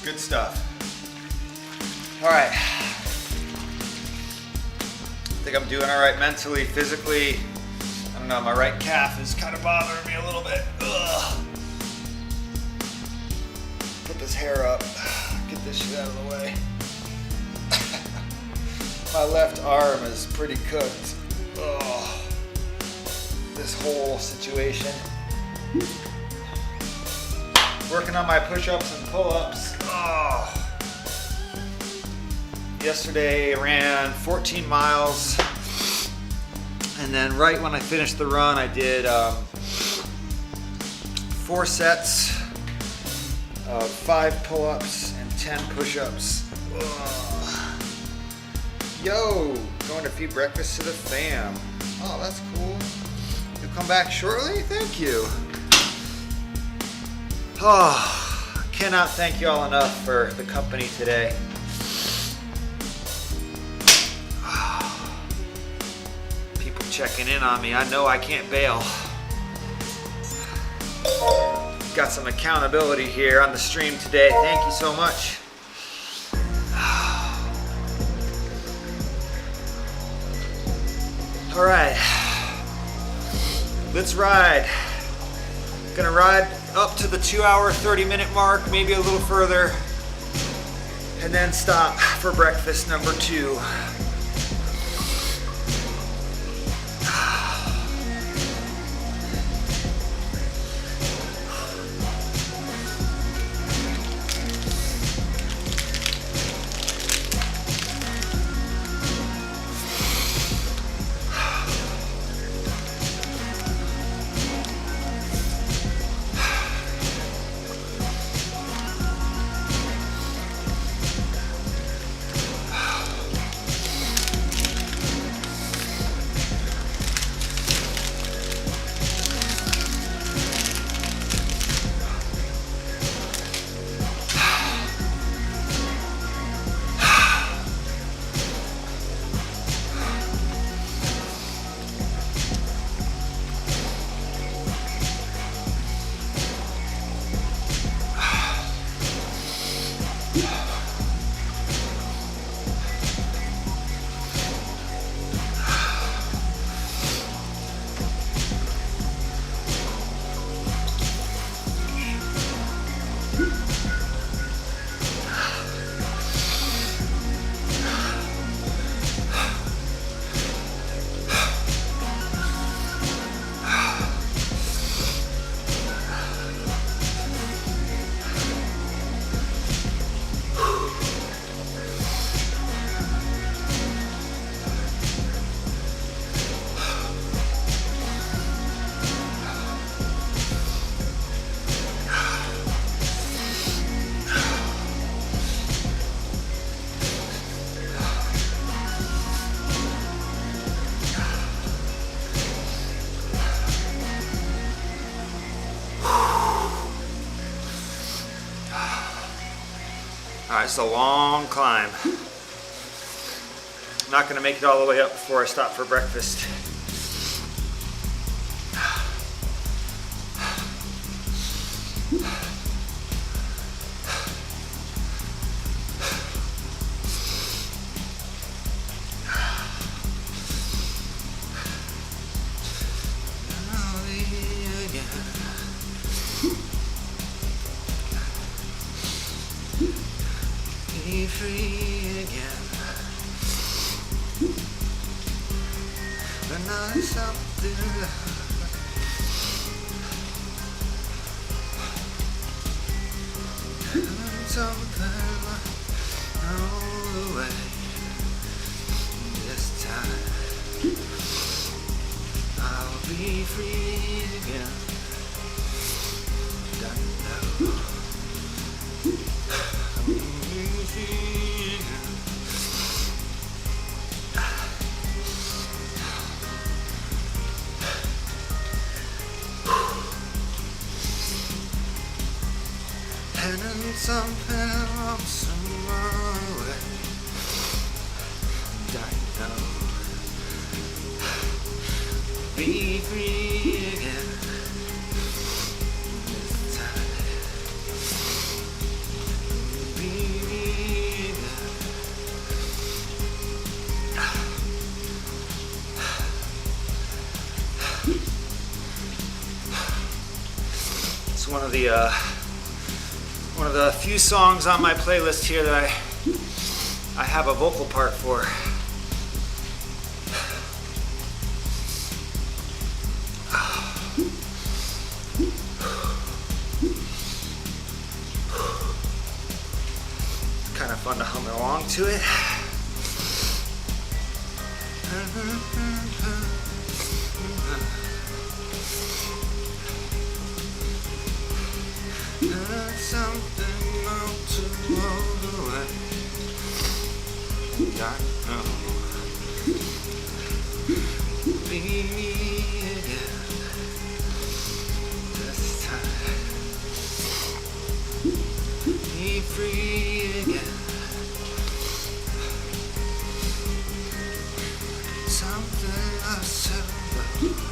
Good stuff. All right. I think I'm doing all right mentally, physically. I don't know, my right calf is kind of bothering me a little bit. Ugh. Put this hair up, get this shit out of the way. My left arm is pretty cooked. Ugh. This whole situation. Working on my push-ups and pull-ups. Oh. Yesterday I ran 14 miles, and then right when I finished the run I did 4 sets of 5 pull-ups and 10 push-ups. Yo, going to feed breakfast to the fam. Oh, that's cool. You'll come back shortly? Thank you. Oh, cannot thank you all enough for the company today. People checking in on me. I know I can't bail. Got some accountability here on the stream today. Thank you so much. All right, let's ride. Gonna ride up to the 2-hour, 30-minute mark, maybe a little further, and then stop for breakfast number 2. Alright, it's a long climb. I'm not gonna make it all the way up before I stop for breakfast. Be free again. But not something. Something all the way. This time I'll be free again. Don't know. And then something wrong somewhere. I know. Be free again. This time. Be free again. It's one of the few songs on my playlist here that I have a vocal part for. It's kind of fun to hum along to it. Something out to all the way. I know. Be me again. This time. Be free again. Something I said about.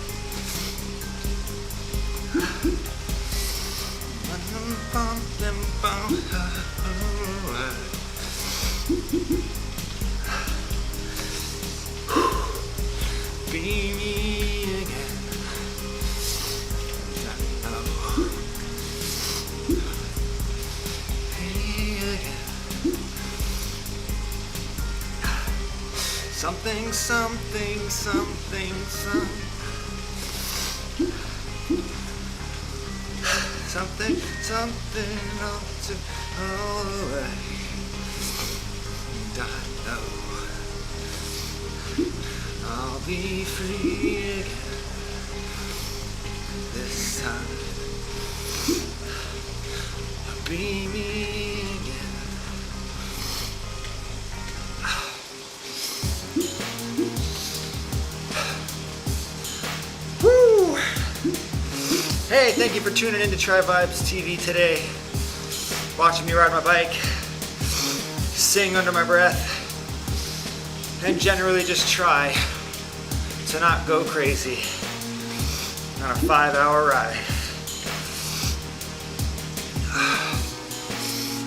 Be me again. I know. Be again. Something, something, something, something. Something, something up to all the way. And I know I'll be free again. This time I'll be me again. Woo! Hey, thank you for tuning in to TriVibes TV today. Watching me ride my bike, sing under my breath, and generally just try to not go crazy on a 5-hour ride.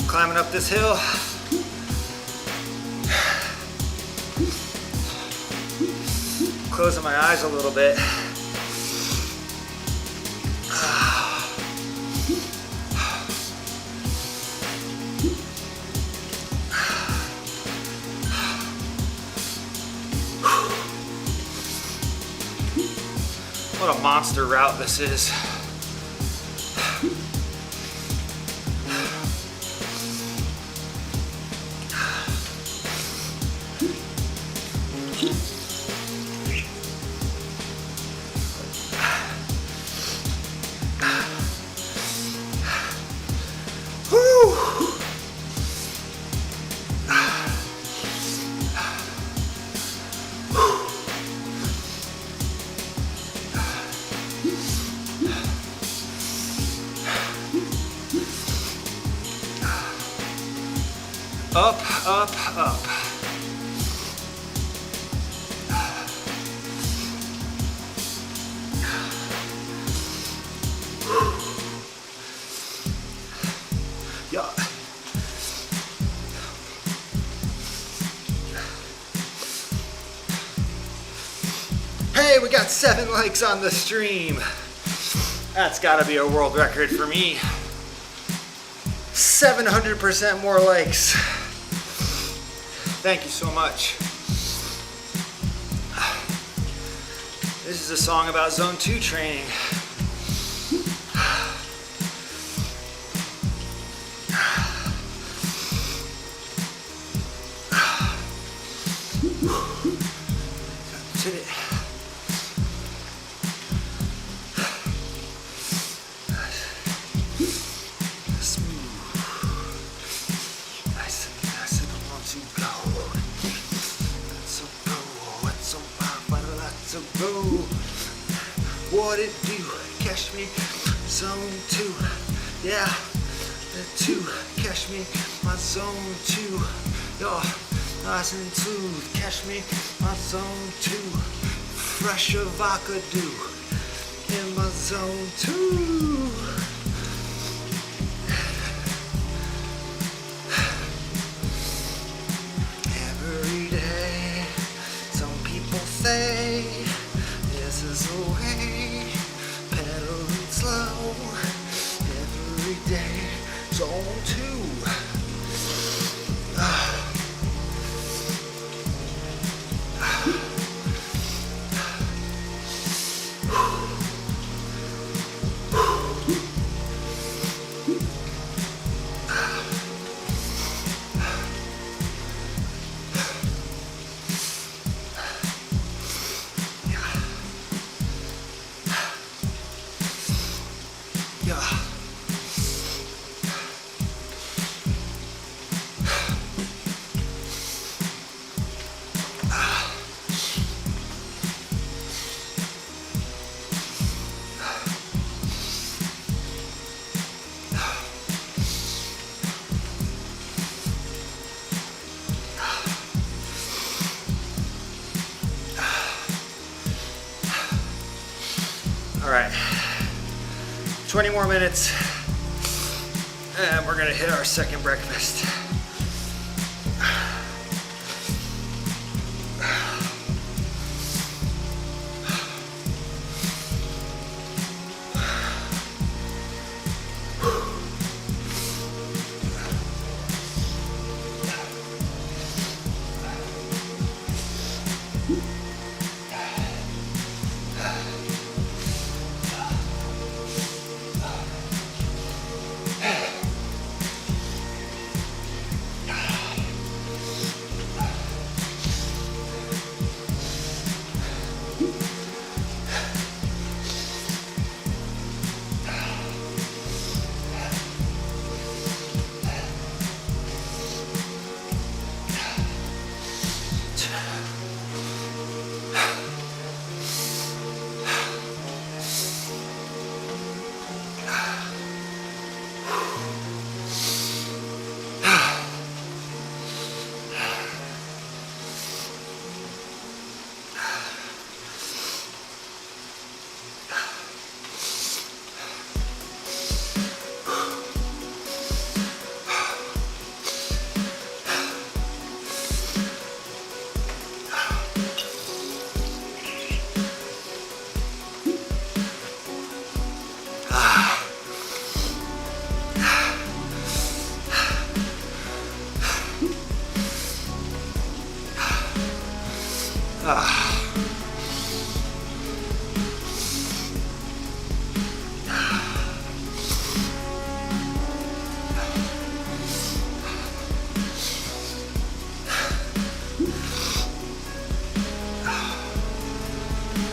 Climbing up this hill. Closing my eyes a little bit. What a monster route this is. Up, up, up. Yeah. Hey, we got 7 likes on the stream. That's gotta be a world record for me. 700% more likes. Thank you so much. This is a song about Zone 2 training. Hit it. What it do? Catch me, Zone 2. Yeah, the 2. Catch me, my Zone 2. Yo, nice and smooth. Catch me, my Zone 2. Fresh vodka do in my Zone 2. Every day, some people say this is the way, pedaling slow, every day, Zone 2. All right, 20 more minutes, and we're gonna hit our second breakfast.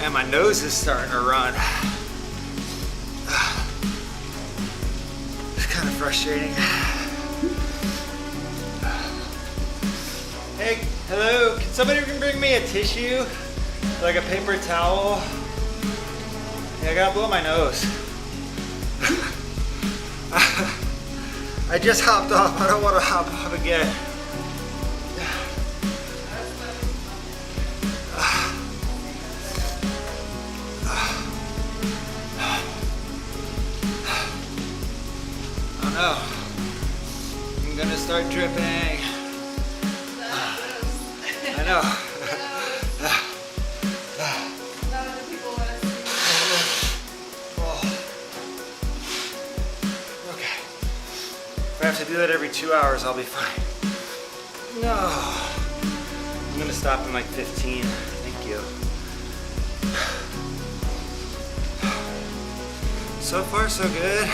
And my nose is starting to run. It's kind of frustrating. Hey, hello, can somebody bring me a tissue? Like a paper towel? Yeah, I gotta blow my nose. I just hopped off, I don't wanna hop off again. know. None of the people want to see. Oh. Okay. If I have to do that every 2 hours, I'll be fine. No. I'm gonna stop in like 15. Thank you. So far, so good.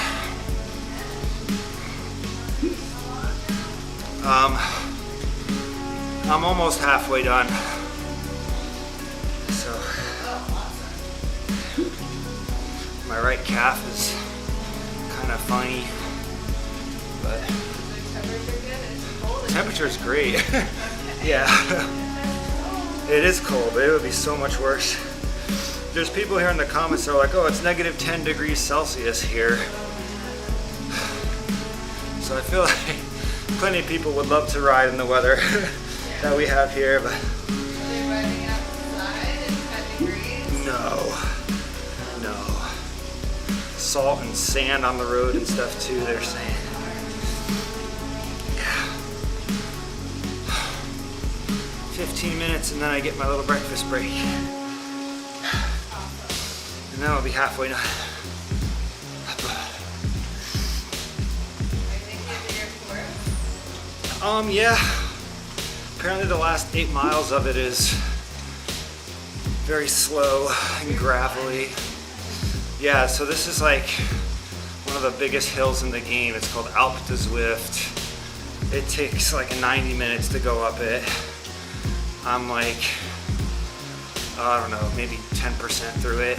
I'm almost halfway done. So, my right calf is kind of funny, but the temperature's great. Yeah, it is cold. It would be so much worse. There's people here in the comments that are like, oh, it's negative 10 degrees Celsius here. So I feel like plenty of people would love to ride in the weather that we have here, but Are they riding outside in 10 degrees? no. Salt and sand on the road and stuff too, they're saying. Yeah. 15 minutes and then I get my little breakfast break. And then I'll be halfway done. Yeah. Apparently the last 8 miles of it is very slow and gravelly. Yeah, so this is like one of the biggest hills in the game. It's called Alp de Zwift. It takes like 90 minutes to go up it. I'm like, I don't know, maybe 10% through it.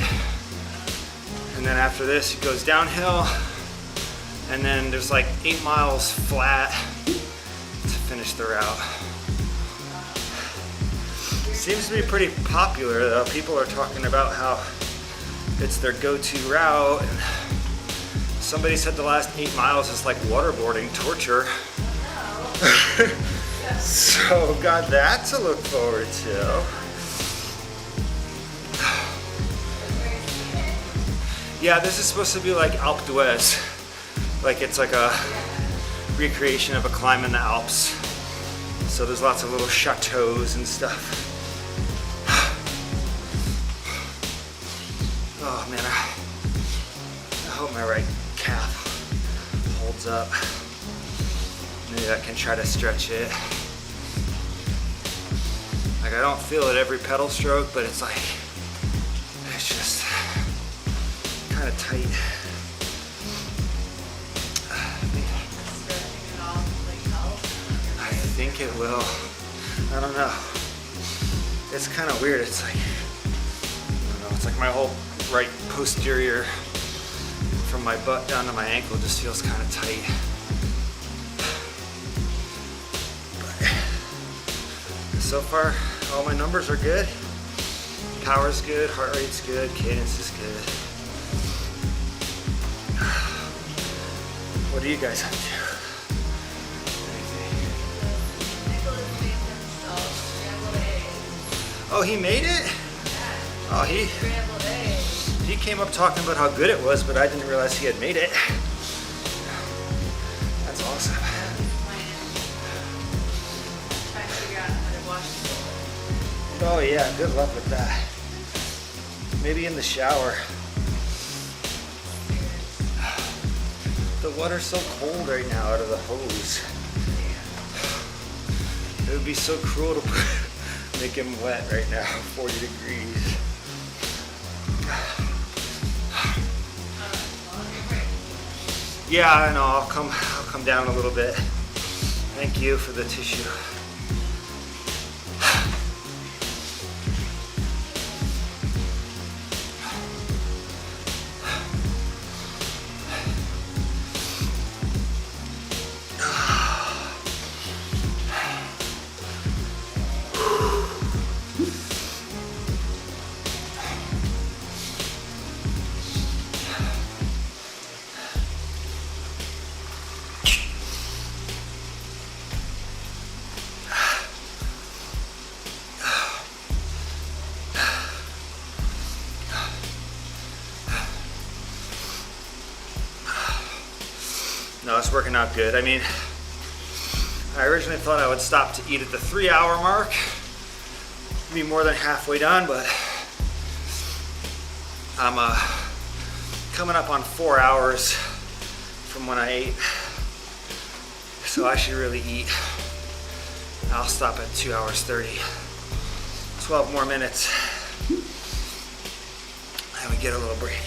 And then after this, it goes downhill. And then there's like 8 miles flat to finish the route. Seems to be pretty popular though. People are talking about how it's their go-to route. And somebody said the last 8 miles is like waterboarding torture. So got that to look forward to. Yeah, this is supposed to be like Alpe d'Huez. Like it's like a recreation of a climb in the Alps. So there's lots of little chateaus and stuff. Oh man, I hope my right calf holds up. Maybe I can try to stretch it. Like I don't feel it every pedal stroke, but it's like, it's just kind of tight. I think it will. I don't know. It's kind of weird. It's like, I don't know, it's like my whole right posterior from my butt down to my ankle just feels kind of tight. But so far, all my numbers are good. Power's good, heart rate's good, cadence is good. What are you guys up to? Oh, he made it? Oh, he came up talking about how good it was, but I didn't realize he had made it. That's awesome. Oh yeah, good luck with that. Maybe in the shower. The water's so cold right now out of the hose. It would be so cruel to make him wet right now, 40 degrees. Yeah, I know, I'll come down a little bit. Thank you for the tissue. No, it's working out good. I mean, I originally thought I would stop to eat at the 3 hour mark, be more than halfway done, but I'm coming up on 4 hours from when I ate, so I should really eat. I'll stop at 2 hours 30. 12 more minutes, and we get a little break.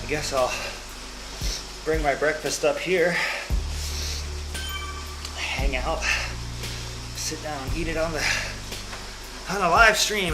I guess I'll bring my breakfast up here, hang out, sit down, eat it on the live stream.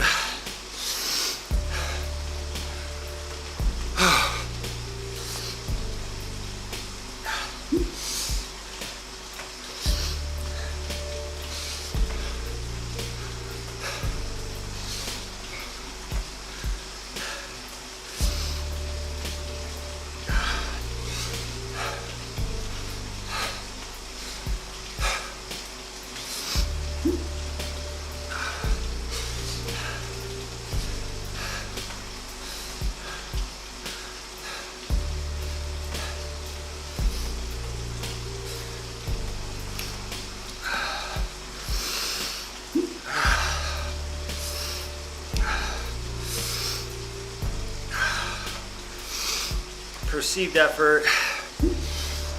Perceived effort,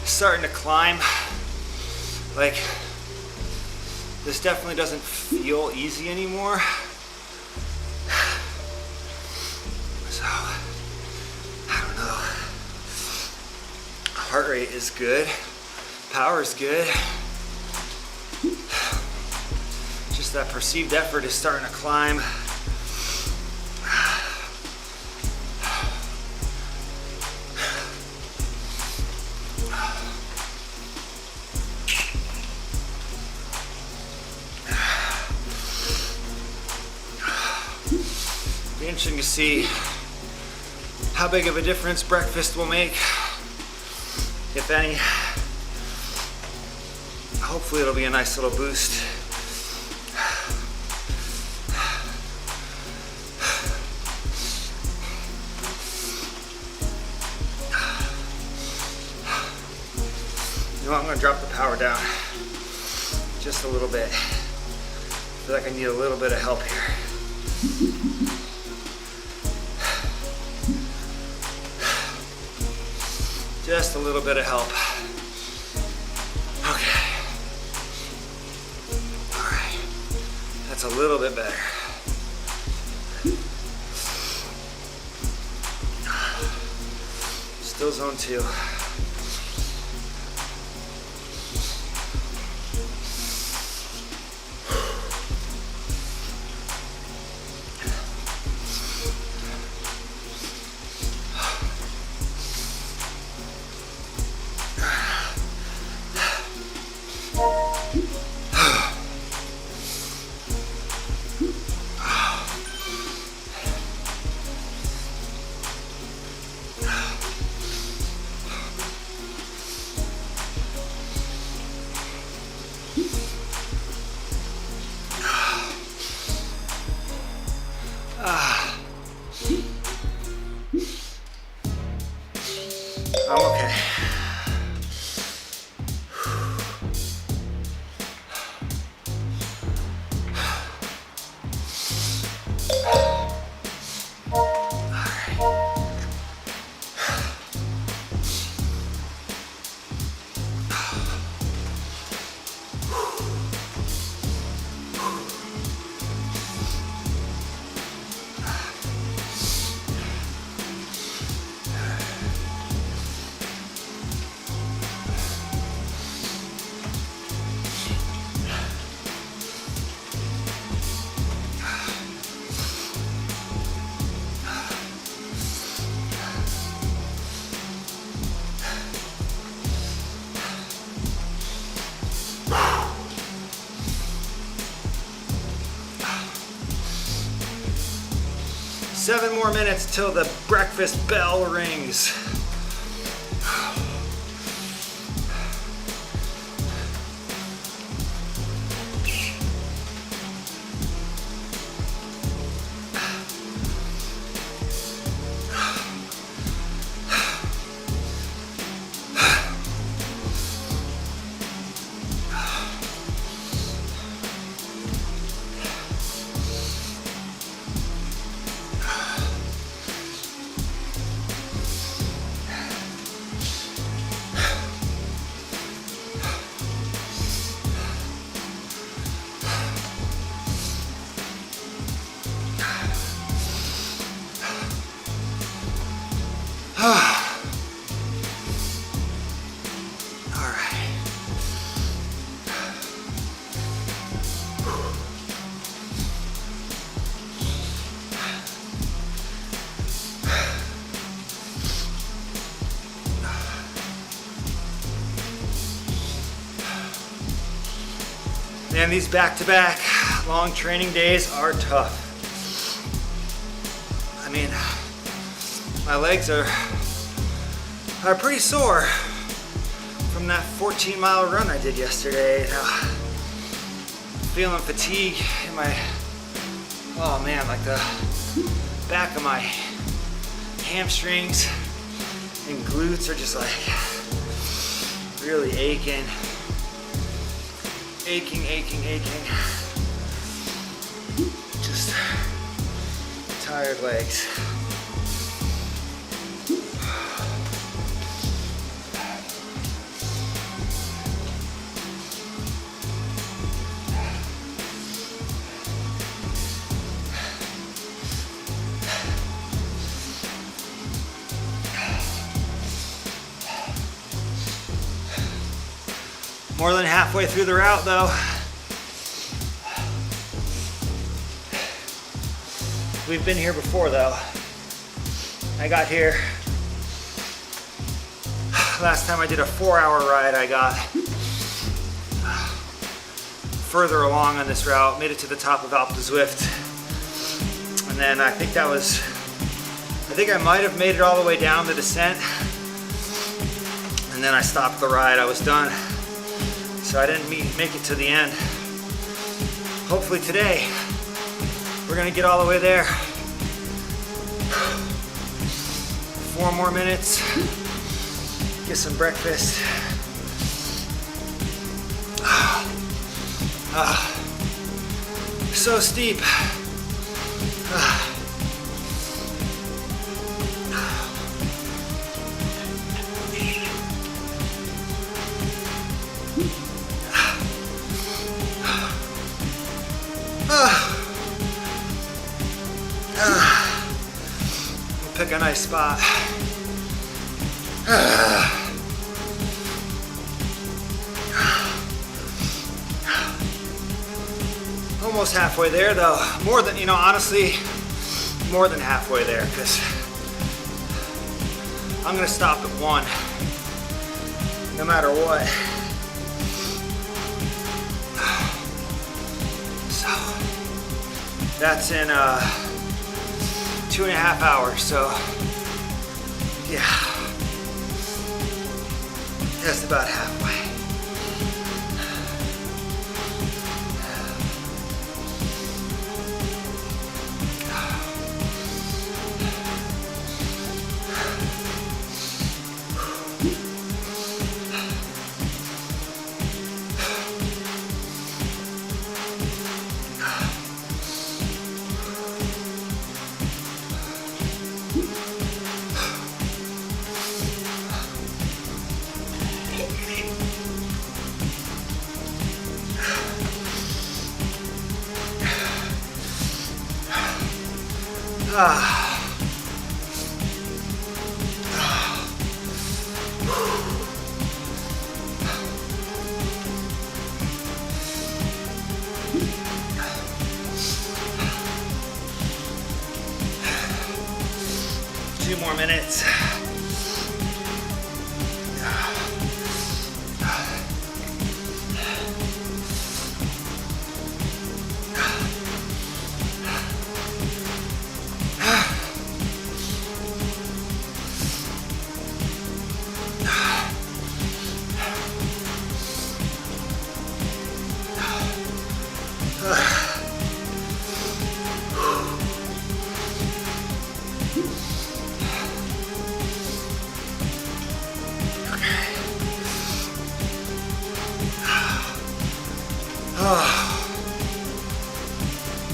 starting to climb. Like, this definitely doesn't feel easy anymore. So, I don't know. Heart rate is good, power is good. Just that perceived effort is starting to climb. Interesting to see how big of a difference breakfast will make, if any. Hopefully it'll be a nice little boost. You know what, I'm gonna drop the power down just a little bit. I feel like I need a little bit of help here. Just a little bit of help. Okay. All right. That's a little bit better. Still zone 2. 7 more minutes till the breakfast bell rings. Man, these back-to-back long training days are tough. I mean, my legs are pretty sore from that 14-mile run I did yesterday. Feeling fatigue in my, oh man, like the back of my hamstrings and glutes are just like really aching. Aching. Just tired legs. More than halfway through the route though. We've been here before though. I got here, last time I did a 4-hour ride, I got further along on this route, made it to the top of Zwift. And then I think I might have made it all the way down the descent. And then I stopped the ride, I was done. So I didn't make it to the end. Hopefully today, we're gonna get all the way there. 4 more minutes, get some breakfast. So steep. We'll pick a nice spot. Almost halfway there though. More than, honestly, more than halfway there, because I'm gonna stop at 1, no matter what. So that's in 2.5 hours, so yeah, just about halfway. Two more minutes.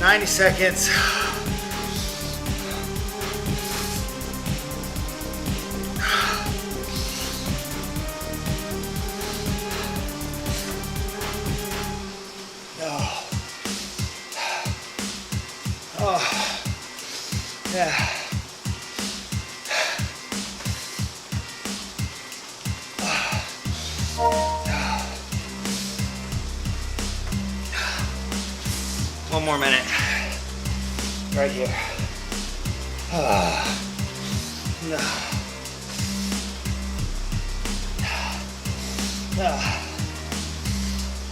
90 seconds. Yeah. One more minute. Right here.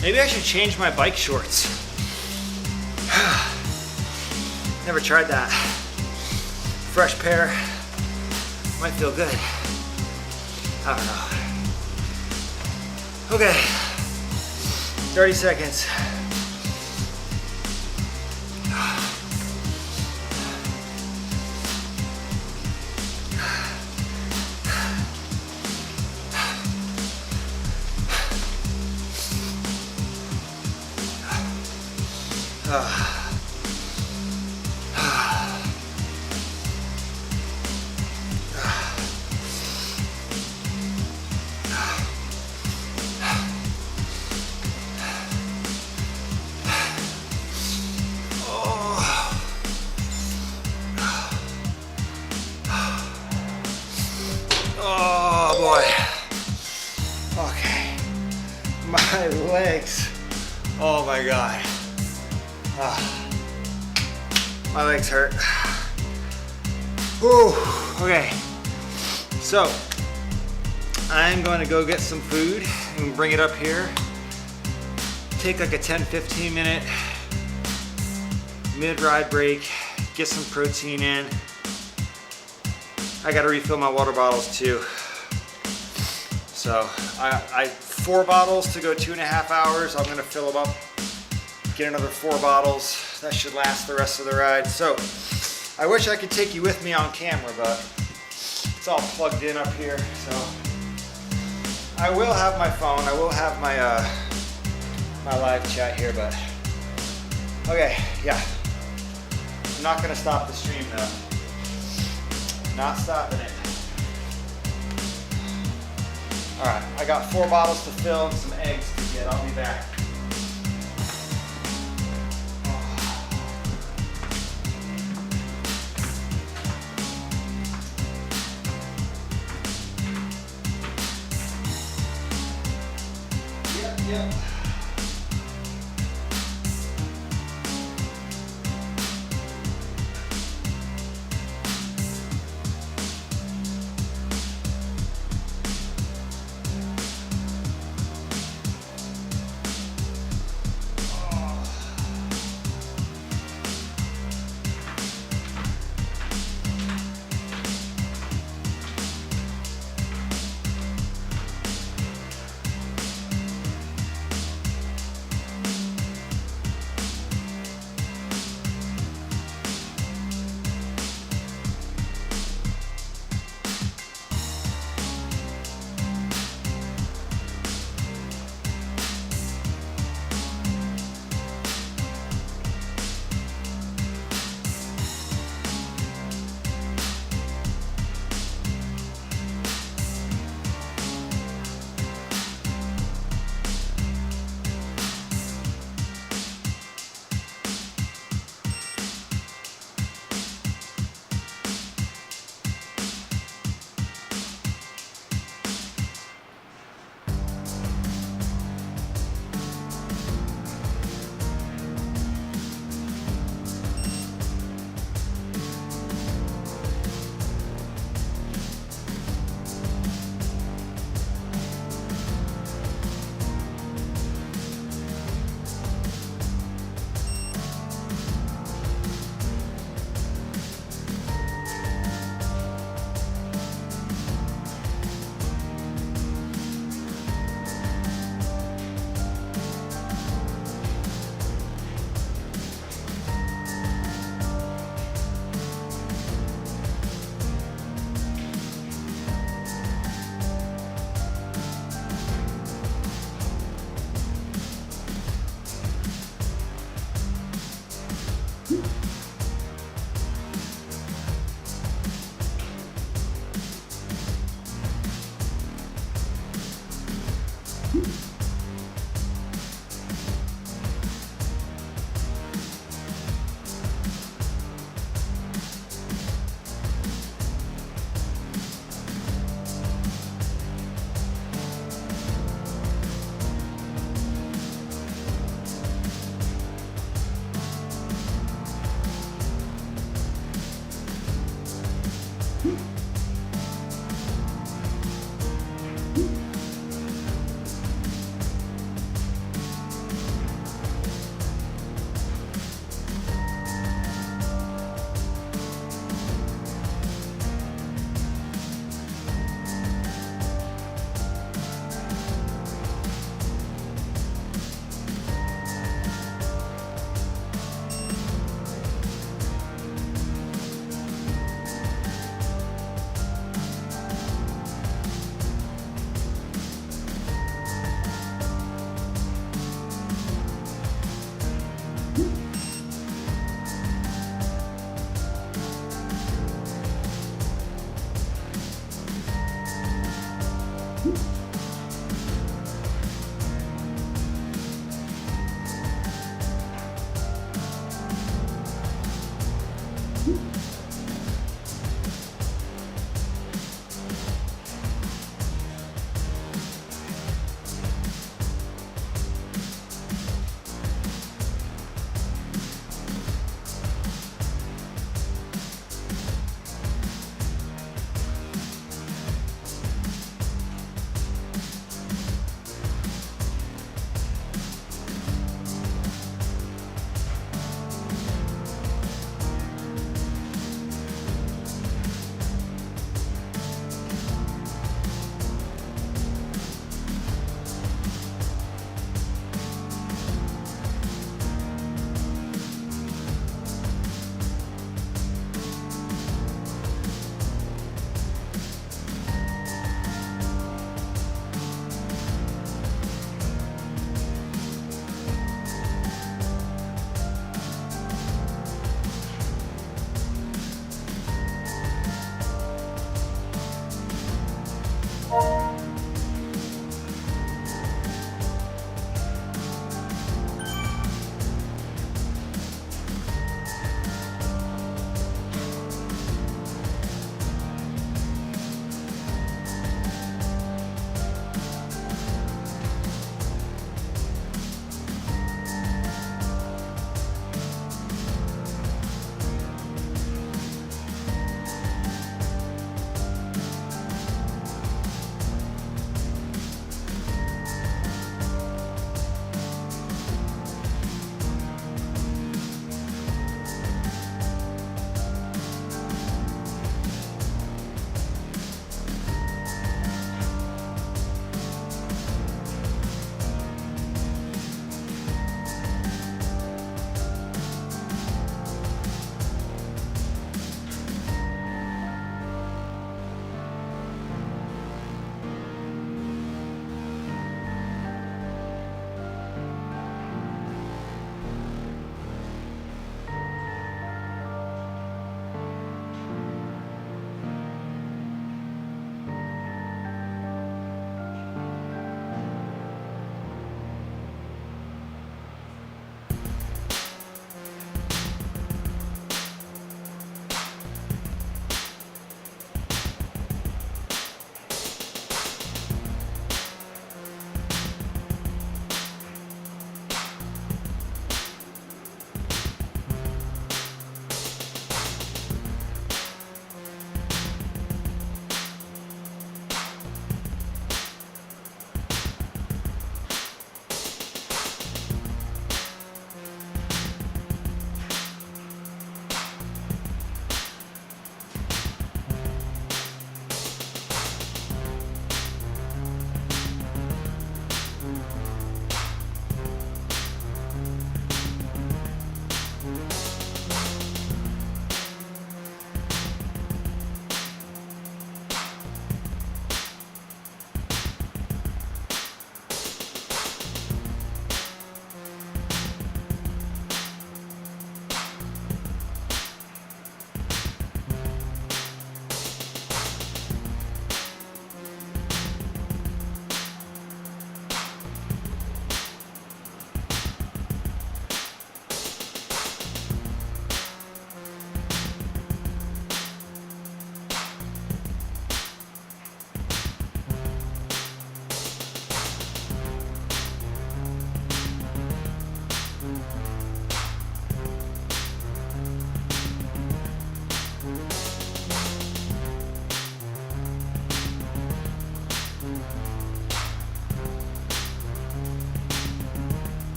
Maybe I should change my bike shorts. Never tried that. Fresh pair. Might feel good. I don't know. Okay. 30 seconds. Oh boy. Okay. My legs. Oh my God. My legs hurt. Whew. Okay. So I'm going to go get some food and bring it up here. Take like a 10-15 minute mid-ride break. Get some protein in. I gotta refill my water bottles too. So I 4 bottles to go 2.5 hours. I'm gonna fill them up, get another 4 bottles. That should last the rest of the ride. So I wish I could take you with me on camera, but it's all plugged in up here. So I will have my phone. I will have my my live chat here, but okay, yeah. I'm not gonna stop the stream though. Not stopping it. All right, I got 4 bottles to fill and some eggs to get. I'll be back. Yep.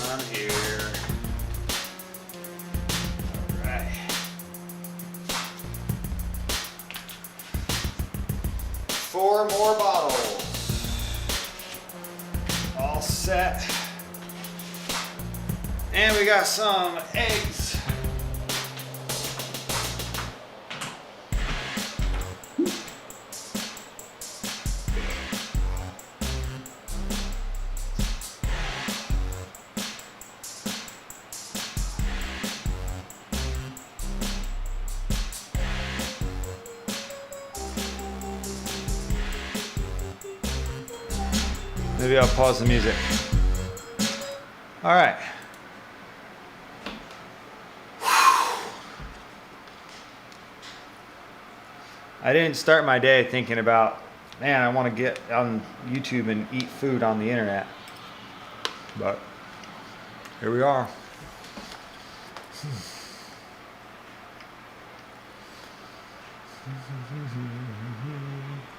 I'm here. All right. Four more bottles. All set. And we got some eggs. Maybe I'll pause the music. All right. I didn't start my day thinking about, man, I want to get on YouTube and eat food on the internet. But here we are.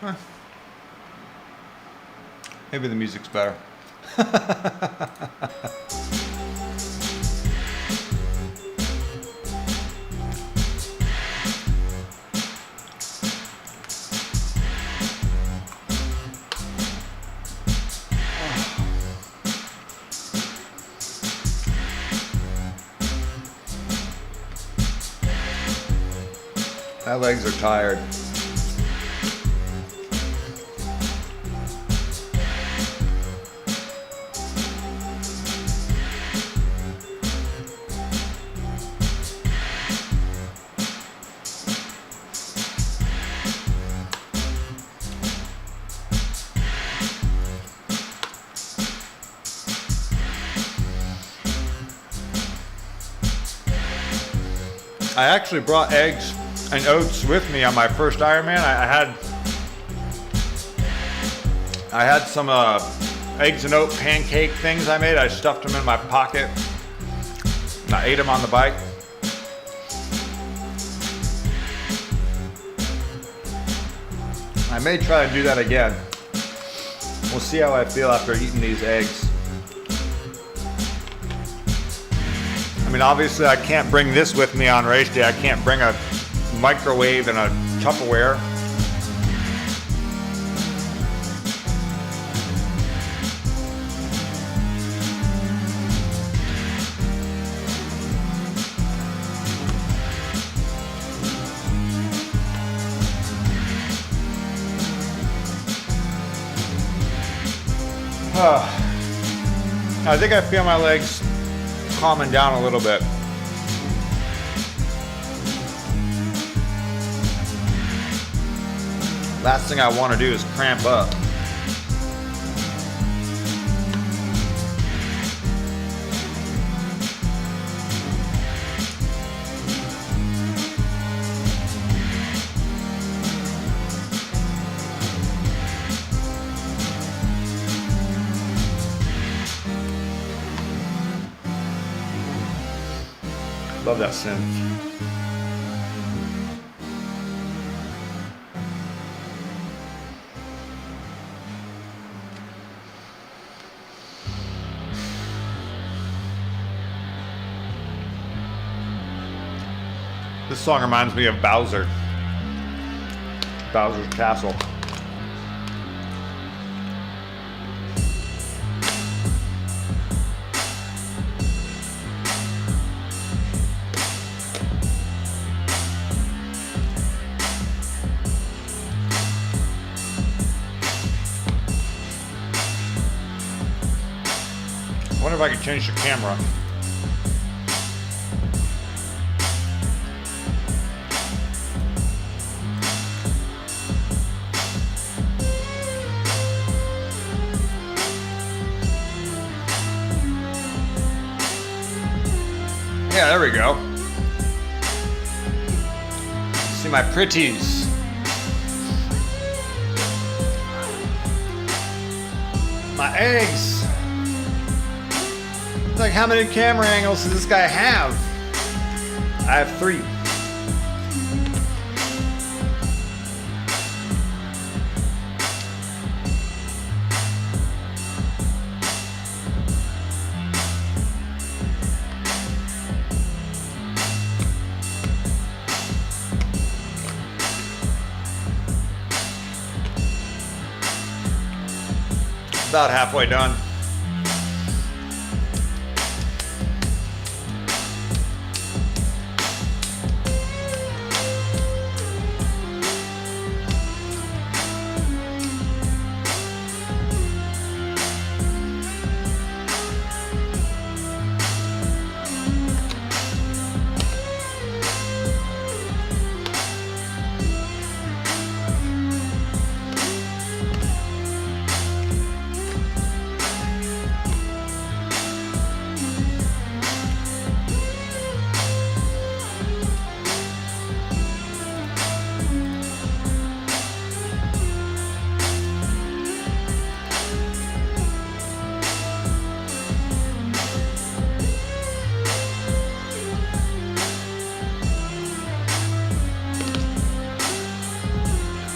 Huh. Maybe the music's better. My legs are tired. I actually brought eggs and oats with me on my first Ironman. I had some eggs and oat pancake things I made. I stuffed them in my pocket. And I ate them on the bike. I may try to do that again. We'll see how I feel after eating these eggs. I mean, obviously I can't bring this with me on race day. I can't bring a microwave and a Tupperware. I think I feel my legs calming down a little bit. Last thing I want to do is cramp up. Love that synth. This song reminds me of Bowser's Castle. I wonder if I could change the camera. Yeah, there we go. See my pretties. My eggs. It's like, how many camera angles does this guy have? I have 3. about halfway done.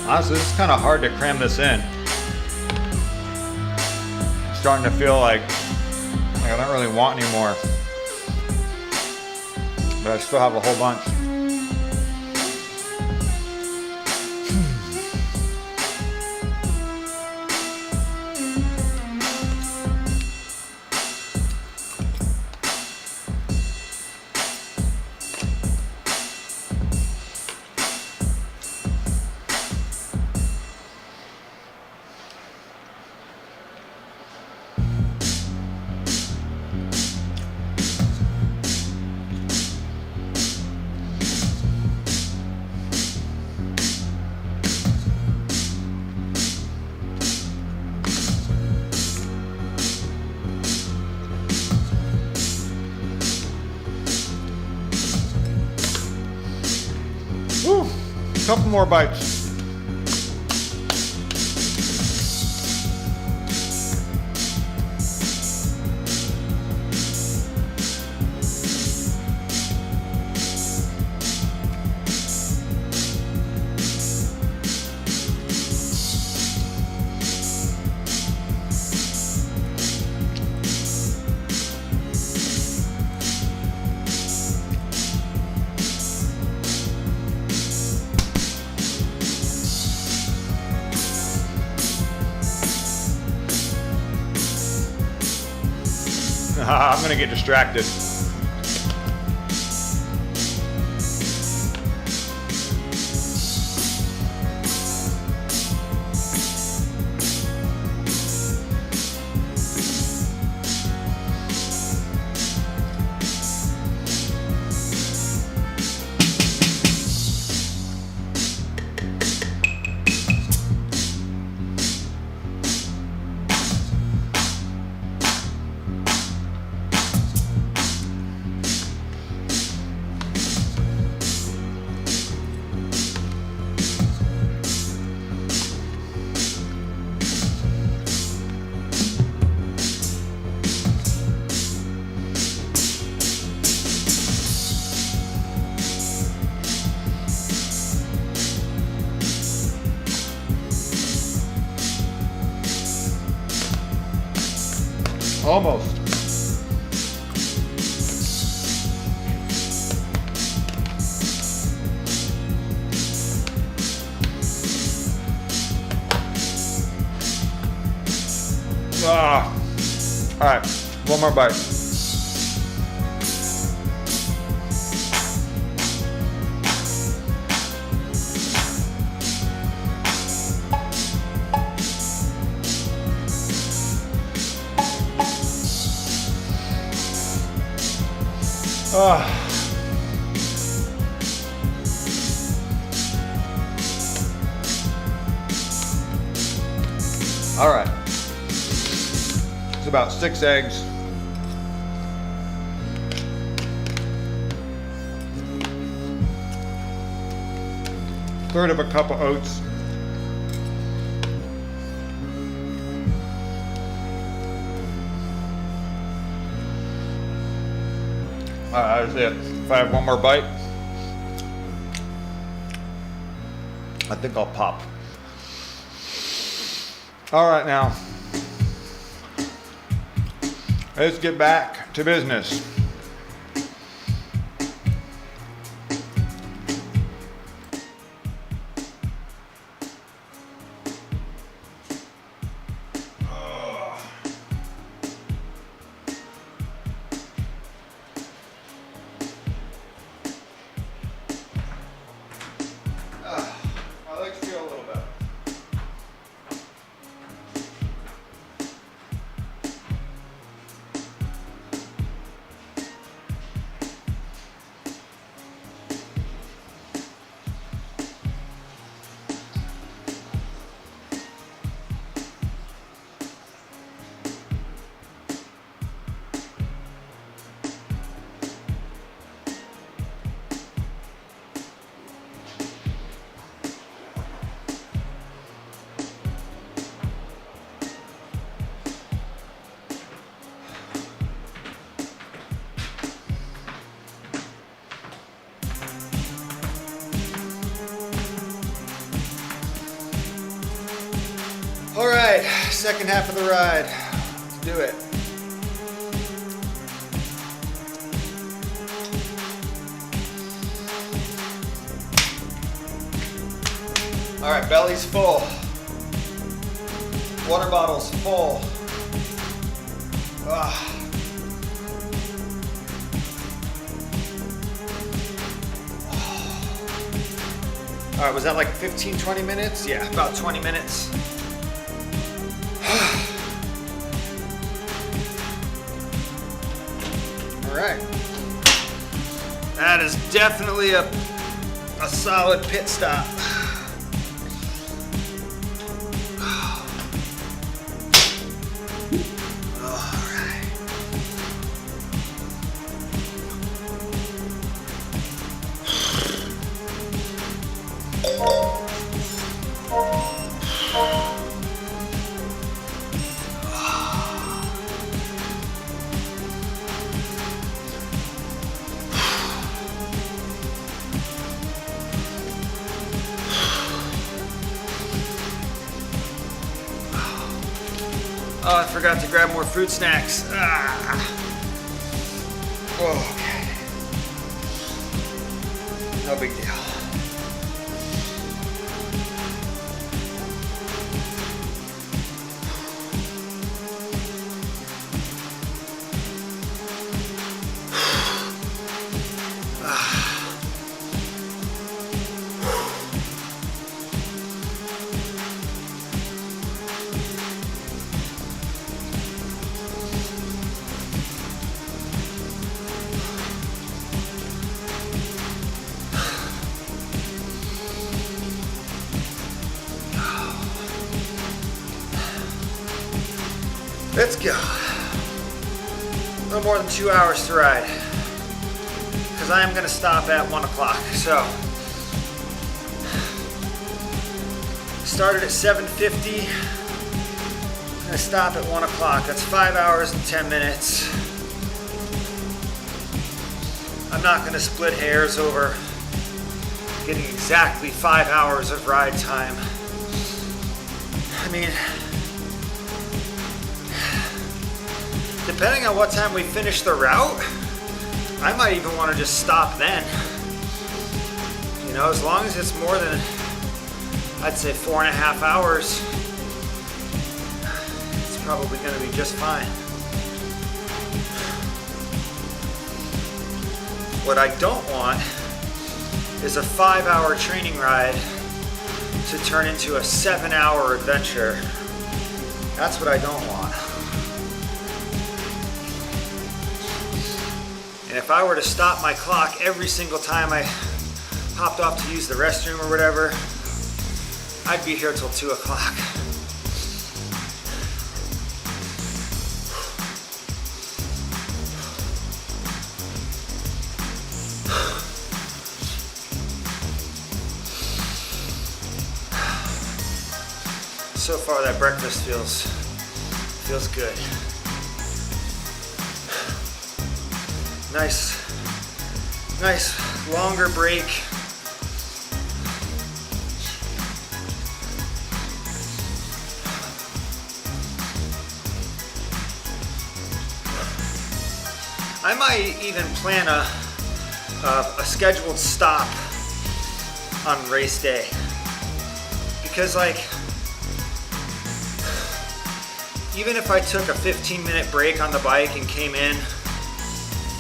Honestly, this is kind of hard to cram this in. I'm starting to feel like I don't really want any more. But I still have a whole bunch. Woo, a couple more bites. I'm gonna get distracted. Almost. All right, one more bite. All right, it's about 6 eggs. Third of a cup of oats. That's it. If I have one more bite, I think I'll pop. All right, now, let's get back to business. second half of the ride. Let's do it. All right, belly's full. Water bottle's full. All right, was that like 15, 20 minutes? Yeah, about 20 minutes. All right. That is definitely a solid pit stop. Oh, I forgot to grab more fruit snacks. Oh, okay. No big deal. Let's go. A little more than 2 hours to ride, because I am going to stop at 1 o'clock. So, started at 7:50. I'm going to stop at 1 o'clock. That's 5 hours and 10 minutes. I'm not going to split hairs over getting exactly 5 hours of ride time. I mean, depending on what time we finish the route, I might even want to just stop then. You know, as long as it's more than, I'd say 4.5 hours, it's probably going to be just fine. What I don't want is a 5-hour training ride to turn into a 7-hour adventure. That's what I don't want. And if I were to stop my clock every single time I hopped off to use the restroom or whatever, I'd be here till 2 o'clock. So far that breakfast feels good. Nice longer break. I might even plan a scheduled stop on race day, because like, even if I took a 15-minute break on the bike and came in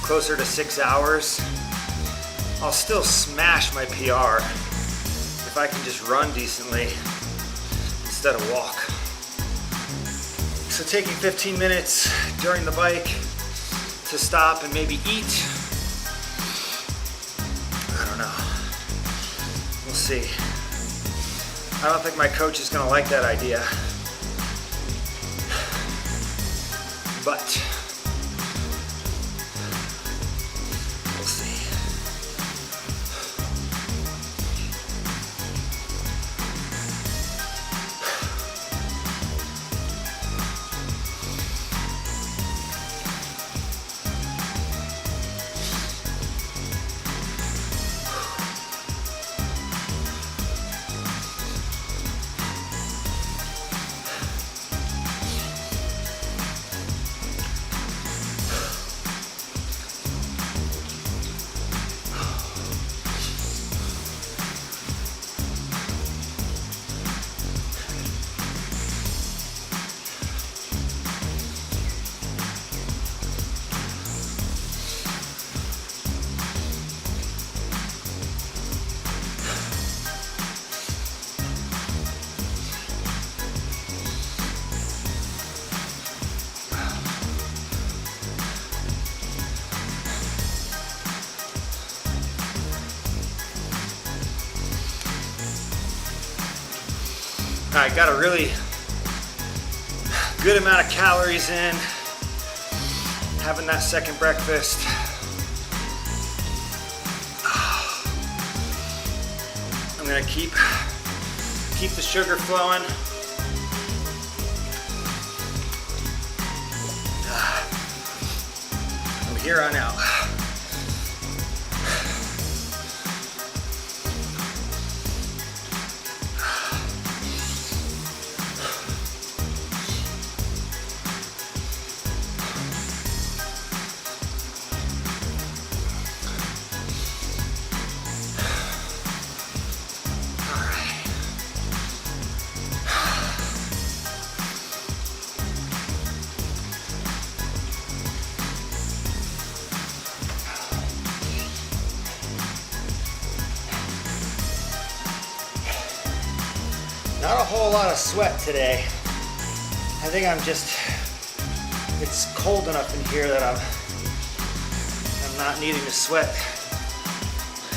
closer to 6 hours, I'll still smash my PR if I can just run decently instead of walk. So taking 15 minutes during the bike to stop and maybe eat, I don't know. We'll see. I don't think my coach is gonna like that idea, but we'll see. I got a really good amount of calories in, having that second breakfast. I'm gonna keep the sugar flowing. From here on out. Not a whole lot of sweat today. I think it's cold enough in here that I'm not needing to sweat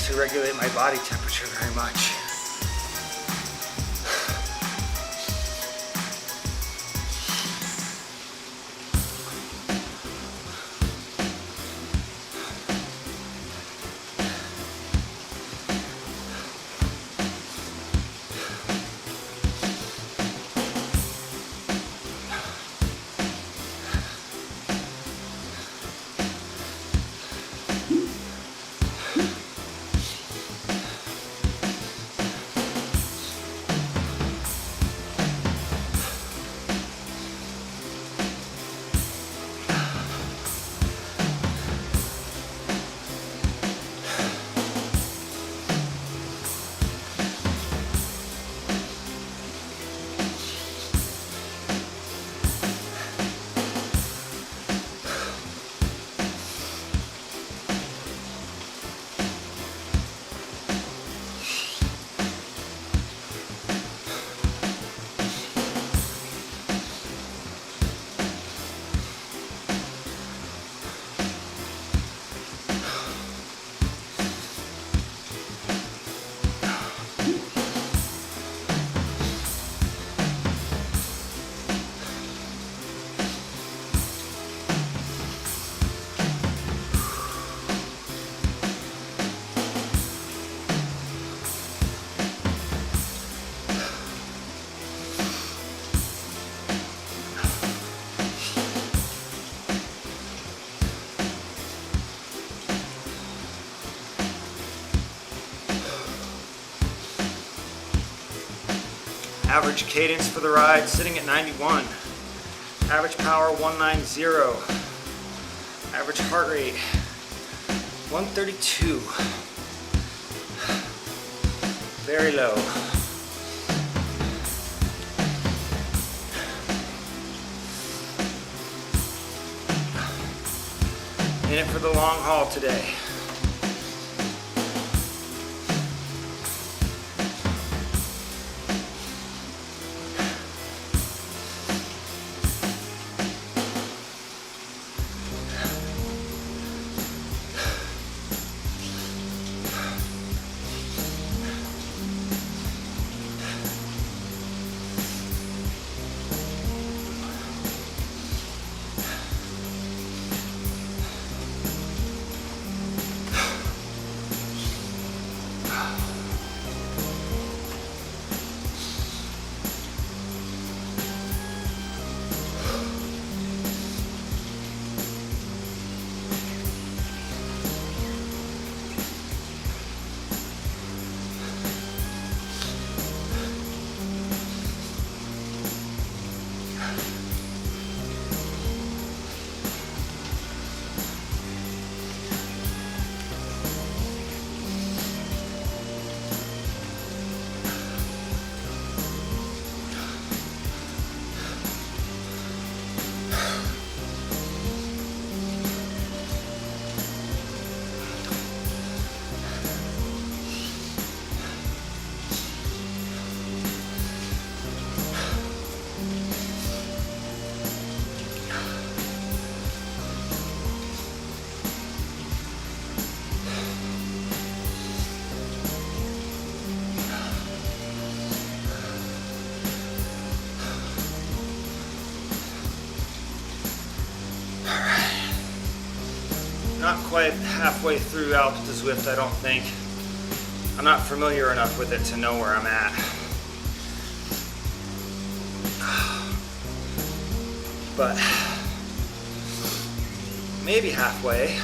to regulate my body temperature very much. Average cadence for the ride sitting at 91. Average power 190. Average heart rate 132. Very low. In it for the long haul today. not quite halfway through Alpe to Zwift, I don't think. I'm not familiar enough with it to know where I'm at. But maybe halfway.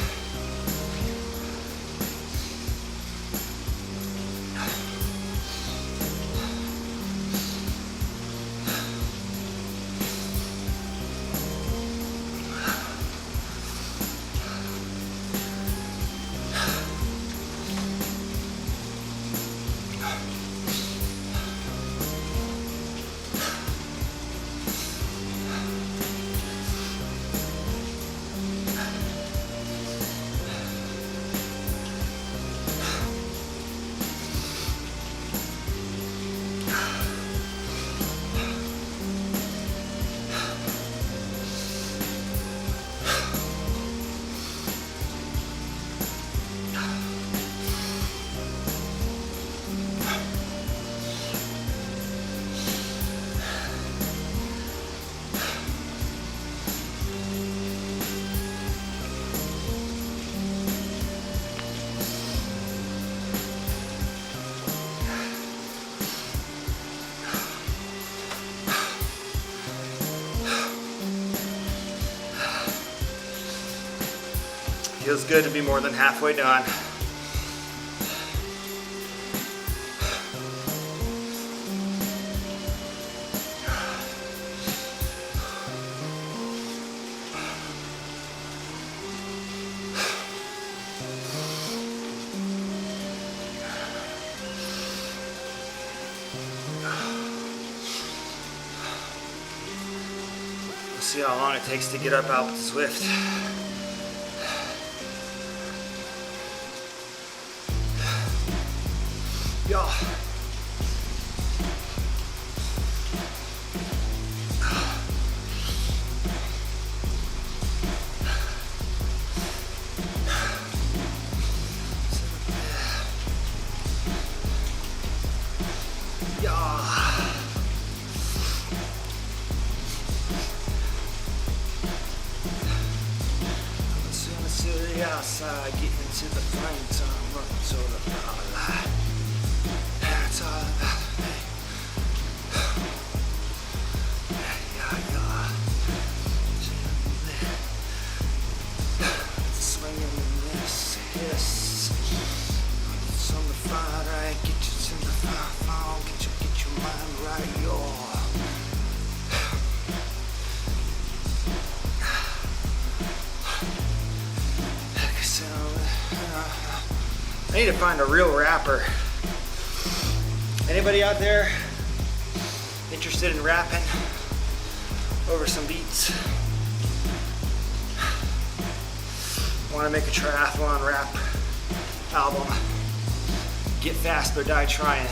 Feels good to be more than halfway done. We'll see how long it takes to get up Alpe to Zwift. Yeah. Outside, getting into the flame time, running to the power line. That's all about me. Swinging in this, yes. It's on the fire, right? Get you to the fire phone, get your mind right, y'all. I need to find a real rapper. Anybody out there interested in rapping over some beats? Want to make a triathlon rap album? Get fast or die trying.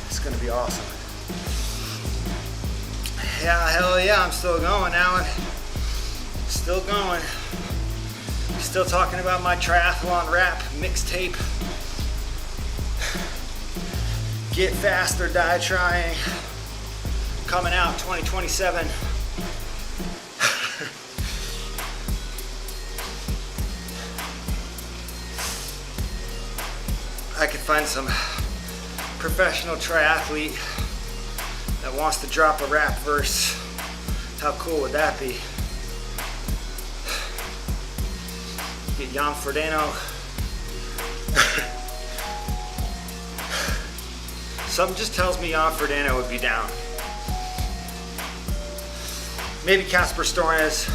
It's gonna be awesome. Yeah, hell yeah, I'm still going, Alan. Still going. Still talking about my triathlon rap mixtape. Get fast or die trying. Coming out 2027. I could find some professional triathlete that wants to drop a rap verse. How cool would that be? Get Jan Frodeno. Something just tells me Jan Frodeno would be down. Maybe Casper Stornes,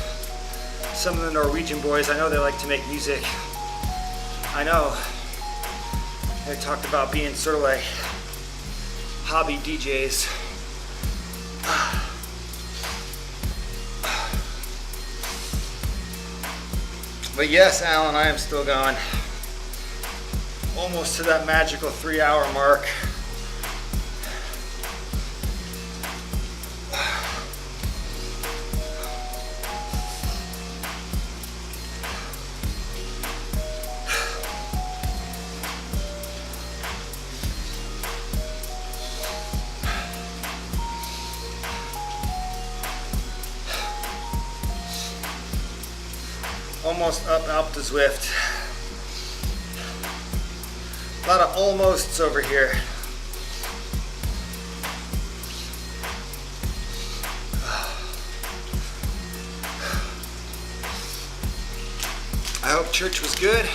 some of the Norwegian boys. I know they like to make music. I know they talked about being sort of like hobby DJs. But yes, Alan, I am still going. Almost to that magical 3-hour mark. Almost up to Zwift. A lot of almosts over here. I hope church was good.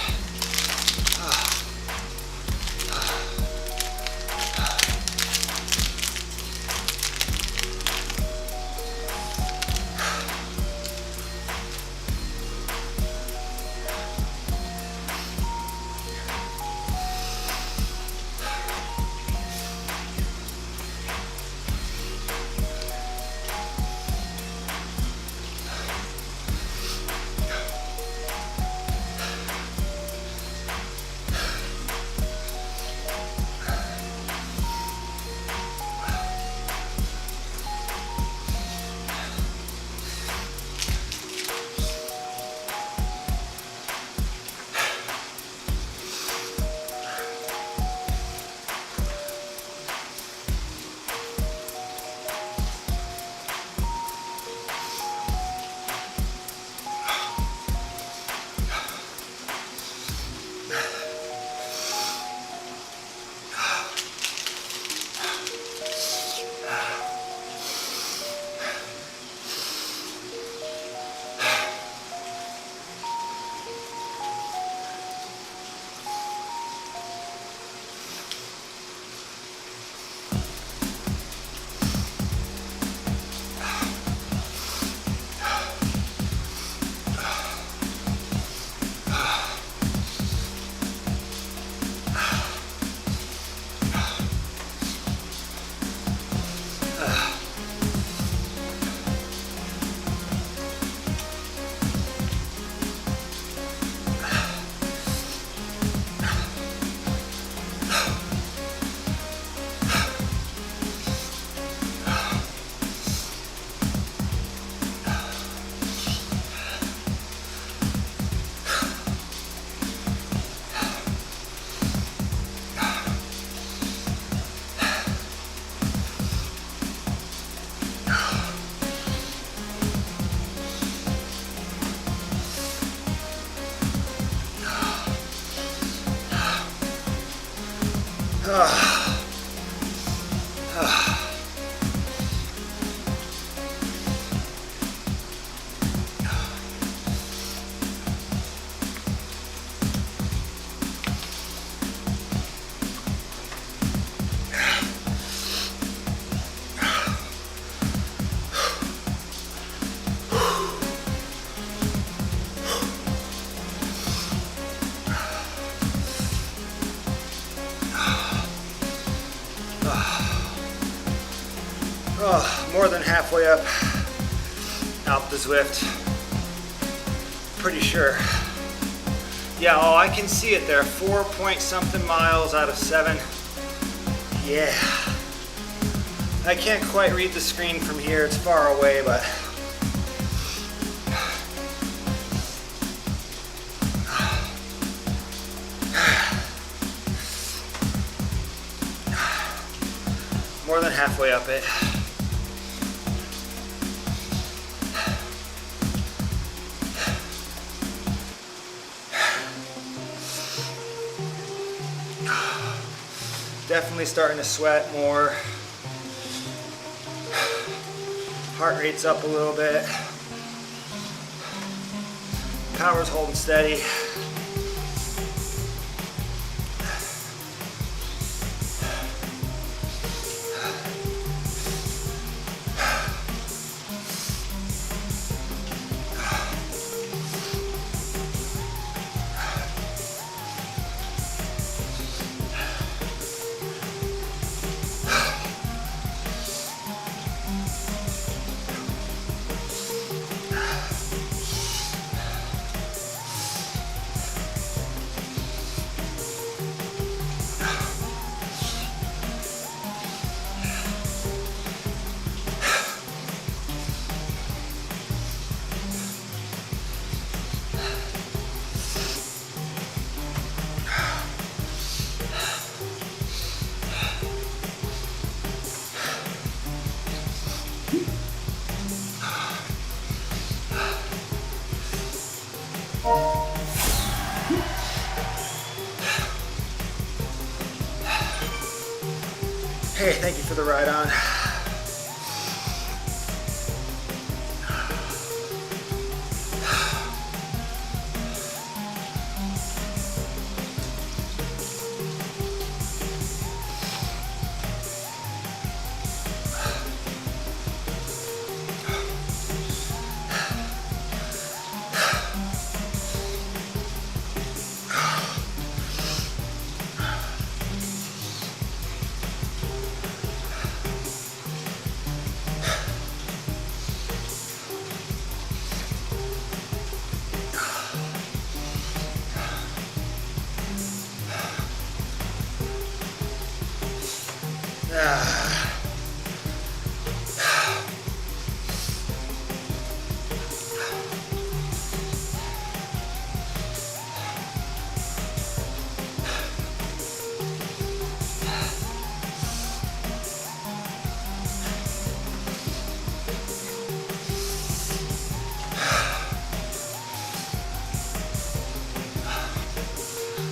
More than halfway up the Zwift. Pretty sure. Yeah, oh, I can see it there. 4 point something miles out of 7. Yeah. I can't quite read the screen from here. It's far away, but more than halfway up it. Definitely starting to sweat more. Heart rate's up a little bit. Power's holding steady. Hey, thank you for the ride on.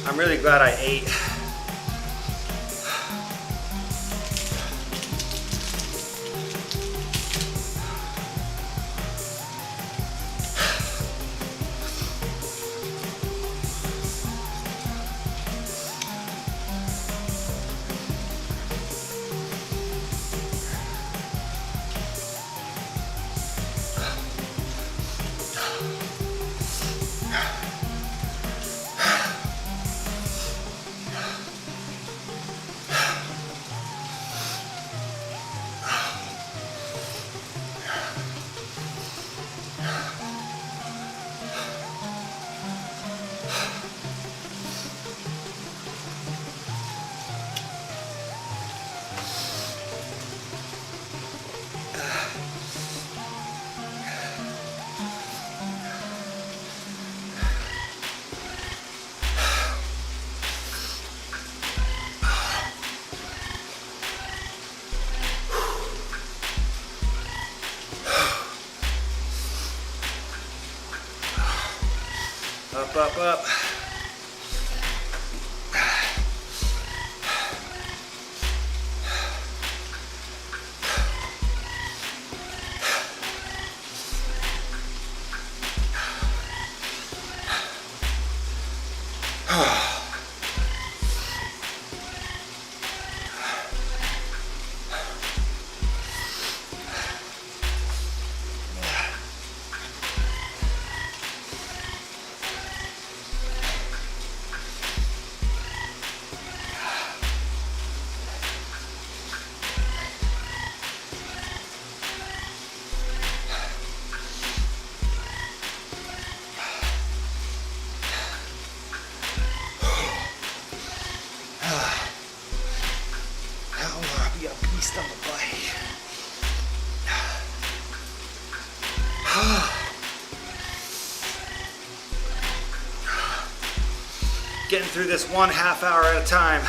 I'm really glad I ate. Up, up, up. On the bike. Getting through this 1/2 hour at a time.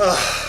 Oh.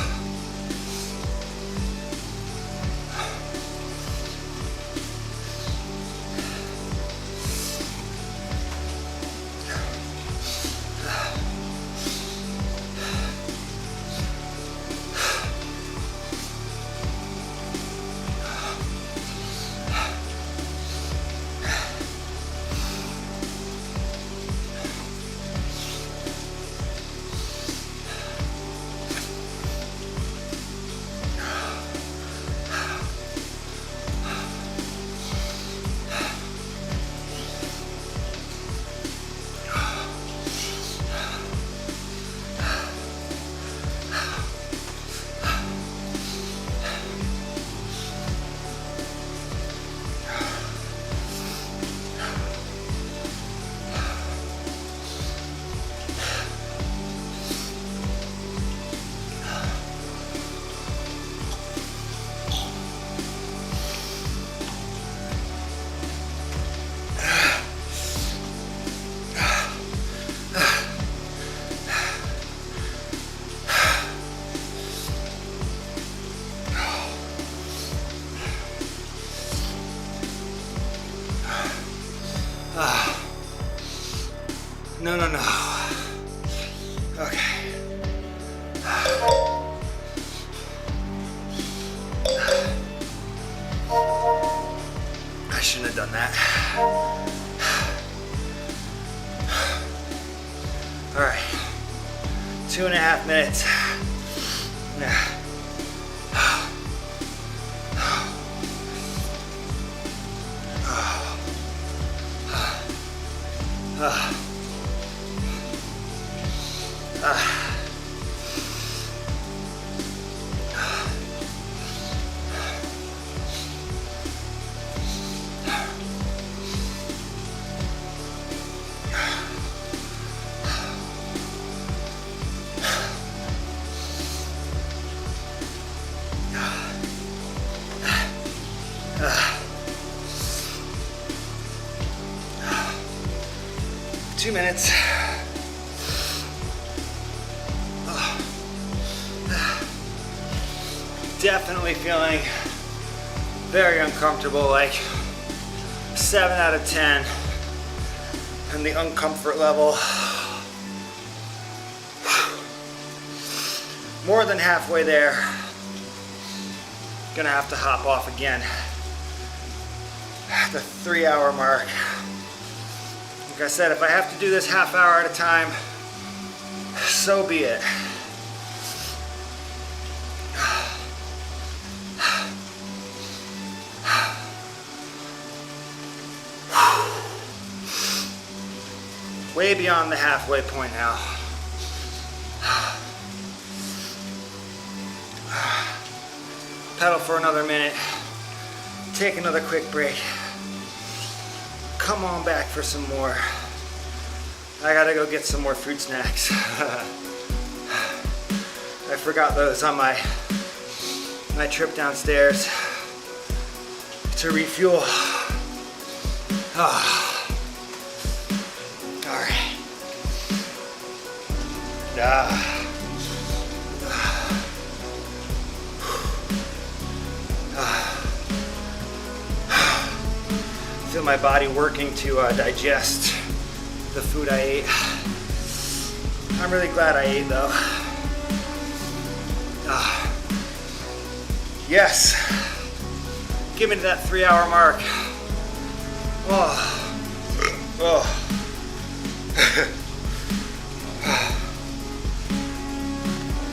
No, no, no. Okay. I shouldn't have done that. All right. 2.5 minutes. Two minutes. Definitely feeling very uncomfortable, like 7 out of 10 on the uncomfort level. More than halfway there. Gonna have to hop off again at the 3-hour mark. Like I said, if I have to do this half hour at a time, so be it. Way beyond the halfway point now. Pedal for another minute. Take another quick break. Come on back for some more. I gotta go get some more fruit snacks. I forgot those on my trip downstairs to refuel. Oh. All right. Feel my body working to digest the food I ate. I'm really glad I ate though. Yes. Give me to that 3-hour mark. Oh. Oh.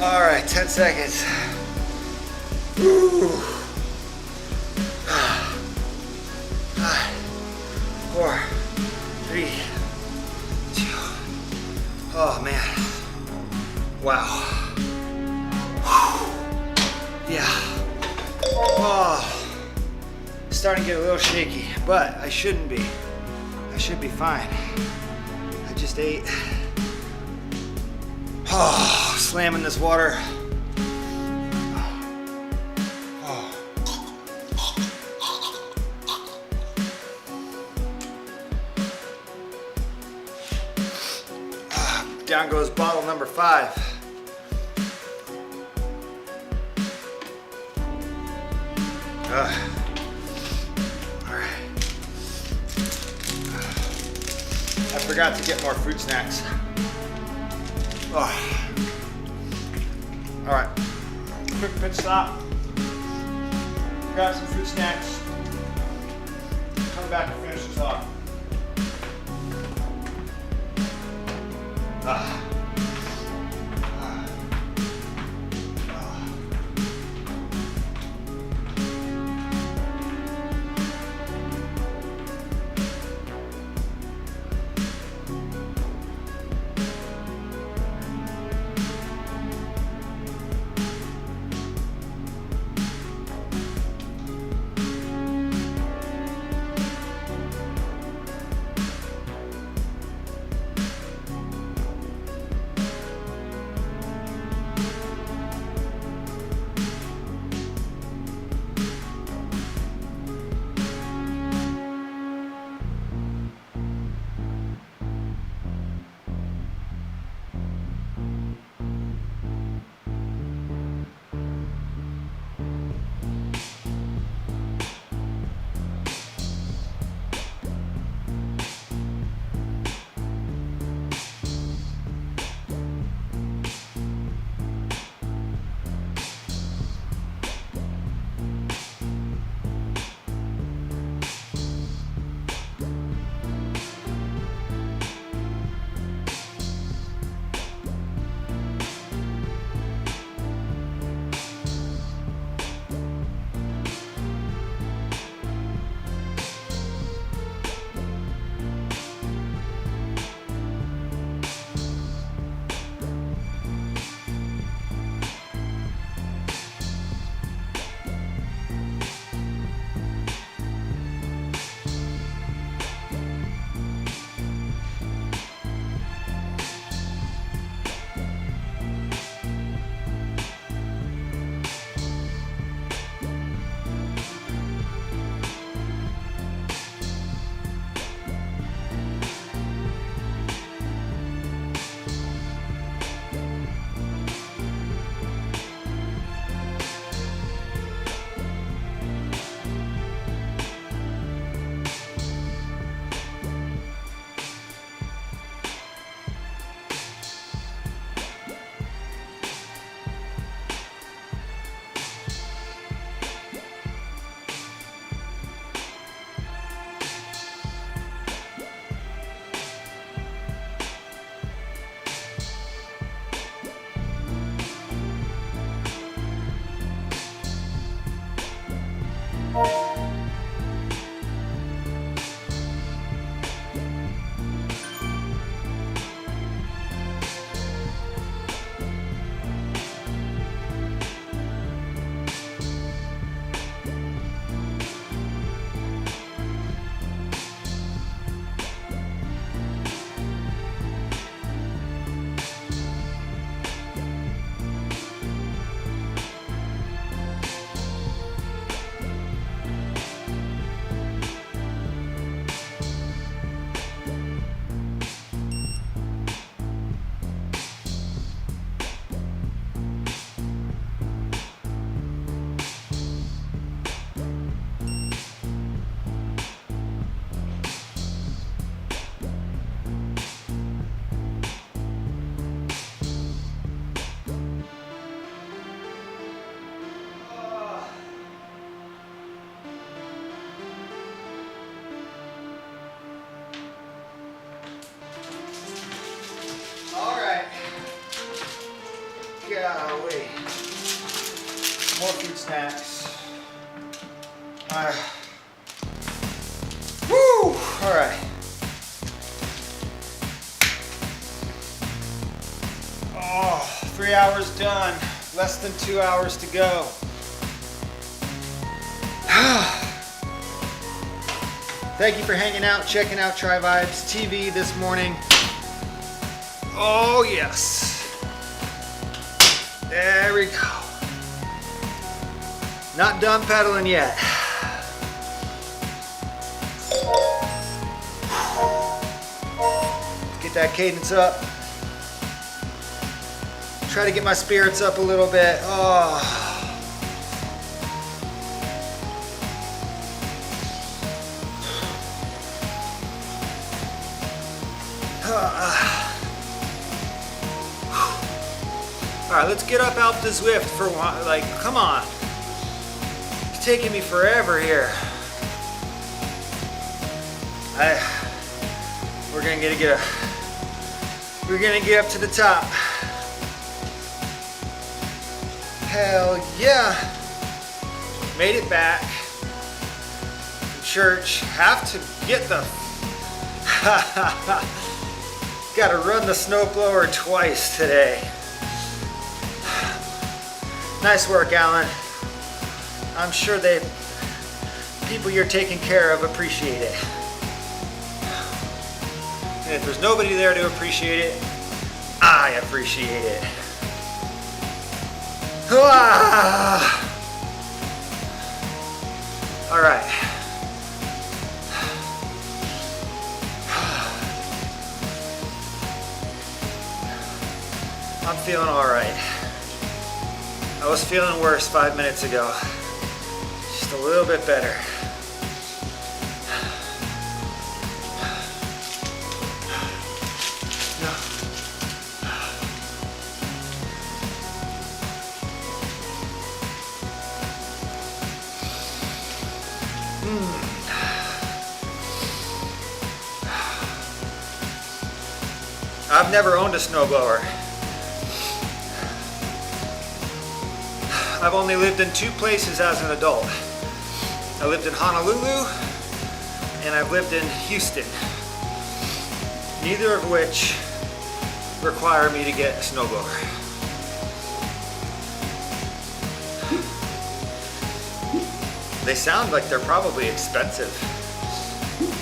All right, 10 seconds. Ooh. 5, 4, 3, 2. Oh man. Wow. Yeah. Oh. Starting to get a little shaky, but I shouldn't be. I should be fine. I just ate. Oh, slamming this water. Oh. Down goes bottle number 5. Alright. I forgot to get more fruit snacks. Alright. Quick pit stop. Grab some fruit snacks. Come back and finish this off. Golly. More food snacks. Woo! All right. Oh, 3 hours done. Less than 2 hours to go. Thank you for hanging out, checking out TriVibes TV this morning. Oh yes. There we go. Not done pedaling yet. Get that cadence up. Try to get my spirits up a little bit. Oh. All right, let's get up out the Zwift for one. Like, come on. It's taking me forever here. We're gonna get up to the top. Hell yeah. Made it back from church. Have to get the gotta run the snowblower twice today. Nice work, Alan. I'm sure people you're taking care of appreciate it. And if there's nobody there to appreciate it, I appreciate it. All right. I'm feeling all right. I was feeling worse 5 minutes ago. Just a little bit better. I've never owned a snowblower. I've only lived in 2 places as an adult. I lived in Honolulu and I've lived in Houston. Neither of which require me to get a snowblower. They sound like they're probably expensive.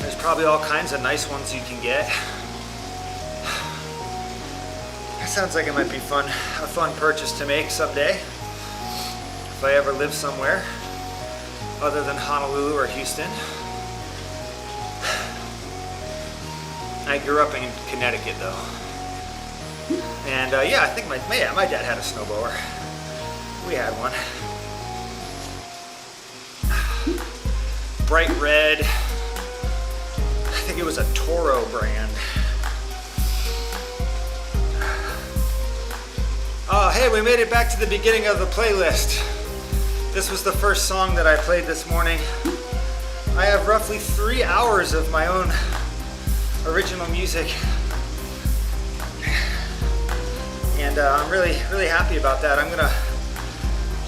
There's probably all kinds of nice ones you can get. That sounds like it might be fun, a fun purchase to make someday. If I ever live somewhere other than Honolulu or Houston. I grew up in Connecticut though. And yeah, I think my dad had a snowblower. We had one. Bright red. I think it was a Toro brand. Oh, hey, we made it back to the beginning of the playlist. This was the first song that I played this morning. I have roughly 3 hours of my own original music. And I'm really, really happy about that. I'm gonna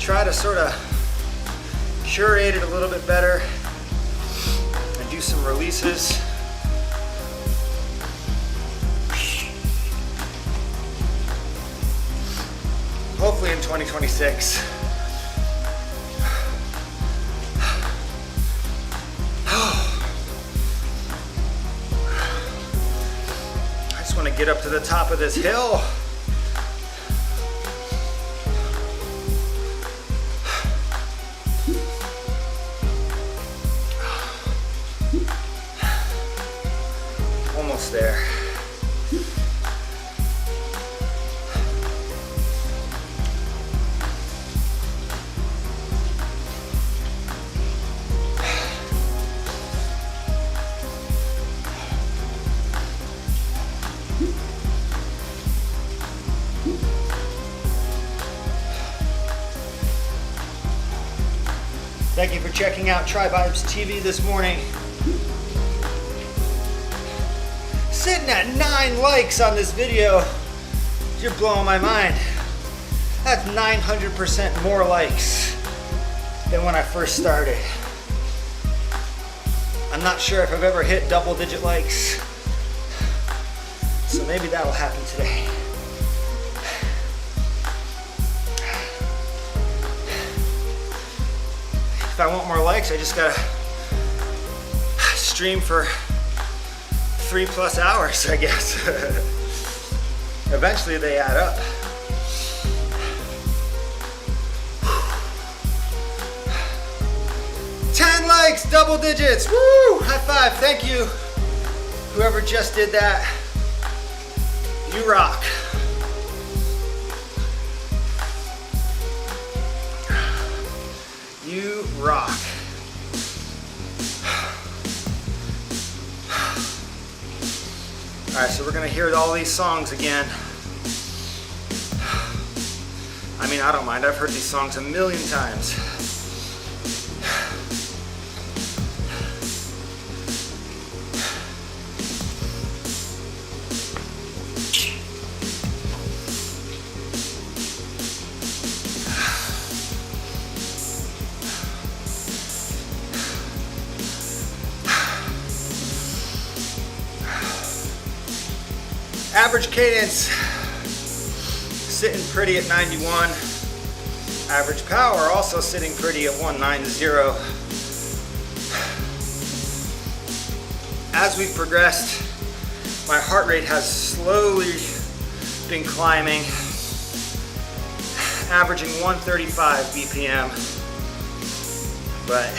try to sort of curate it a little bit better and do some releases. Hopefully in 2026. I just want to get up to the top of this hill. Almost there. Thank you for checking out TriVibes TV this morning. Sitting at 9 likes on this video. You're blowing my mind. That's 900% more likes than when I first started. I'm not sure if I've ever hit double-digit likes, so maybe that'll happen today. If I want more likes, I just gotta stream for 3+ hours, I guess. Eventually they add up. Likes, double digits, woo! High five, thank you. Whoever just did that, you rock. You rock. Alright, so we're gonna hear all these songs again. I mean, I don't mind. I've heard these songs a million times. Average cadence, sitting pretty at 91. Average power also sitting pretty at 190. As we've progressed, my heart rate has slowly been climbing, averaging 135 BPM. But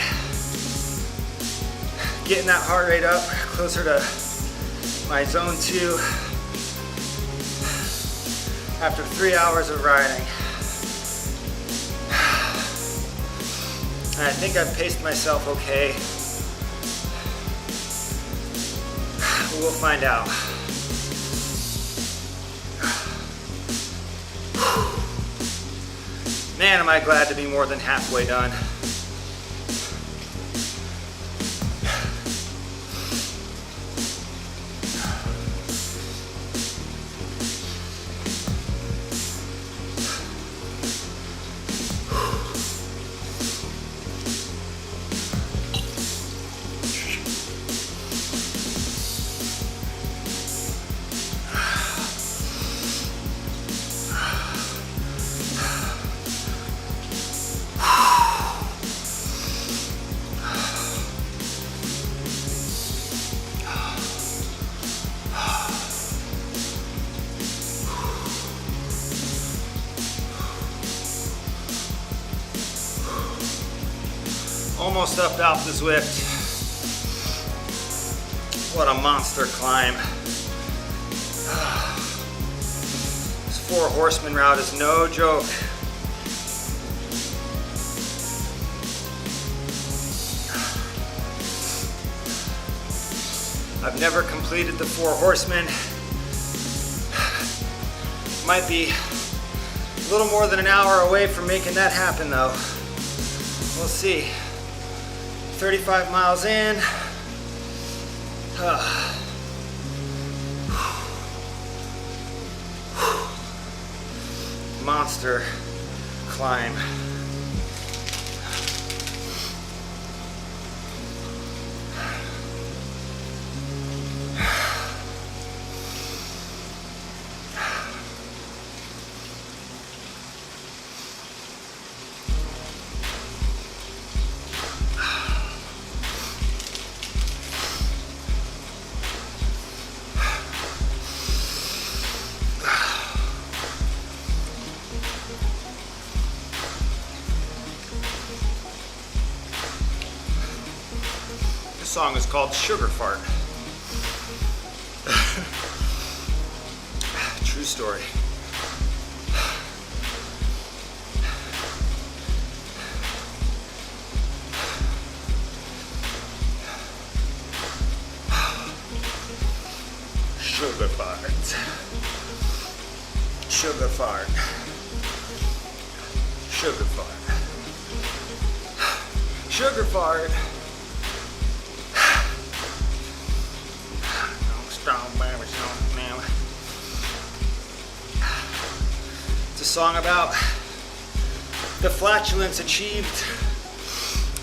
getting that heart rate up closer to my zone 2 after 3 hours of riding. And I think I've paced myself okay. We'll find out. Man, am I glad to be more than halfway done. Almost up off the Zwift. What a monster climb. This 4 Horsemen route is no joke. I've never completed the 4 Horsemen. Might be a little more than an hour away from making that happen though. We'll see. 35 miles in. Monster climb. This song is called Sugar Fart. True story. Sugar fart. Sugar fart. Sugar fart. Sugar fart. It's a song about the flatulence achieved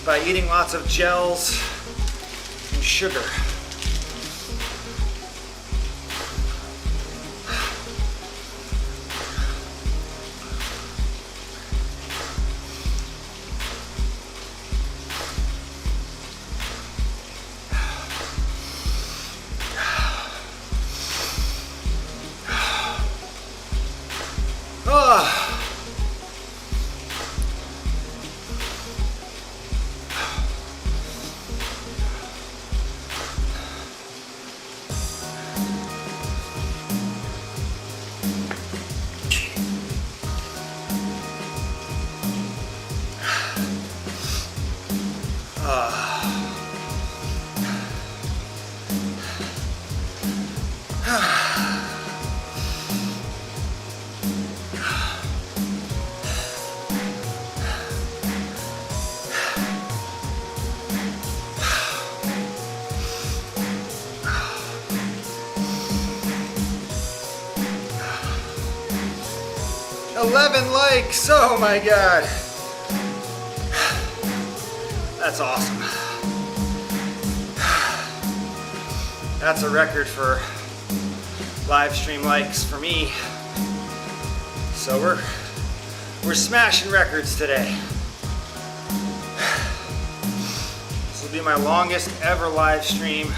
by eating lots of gels and sugar. 11 likes. Oh my God. That's awesome. That's a record for live stream likes for me. So we're smashing records today. This will be my longest ever live stream.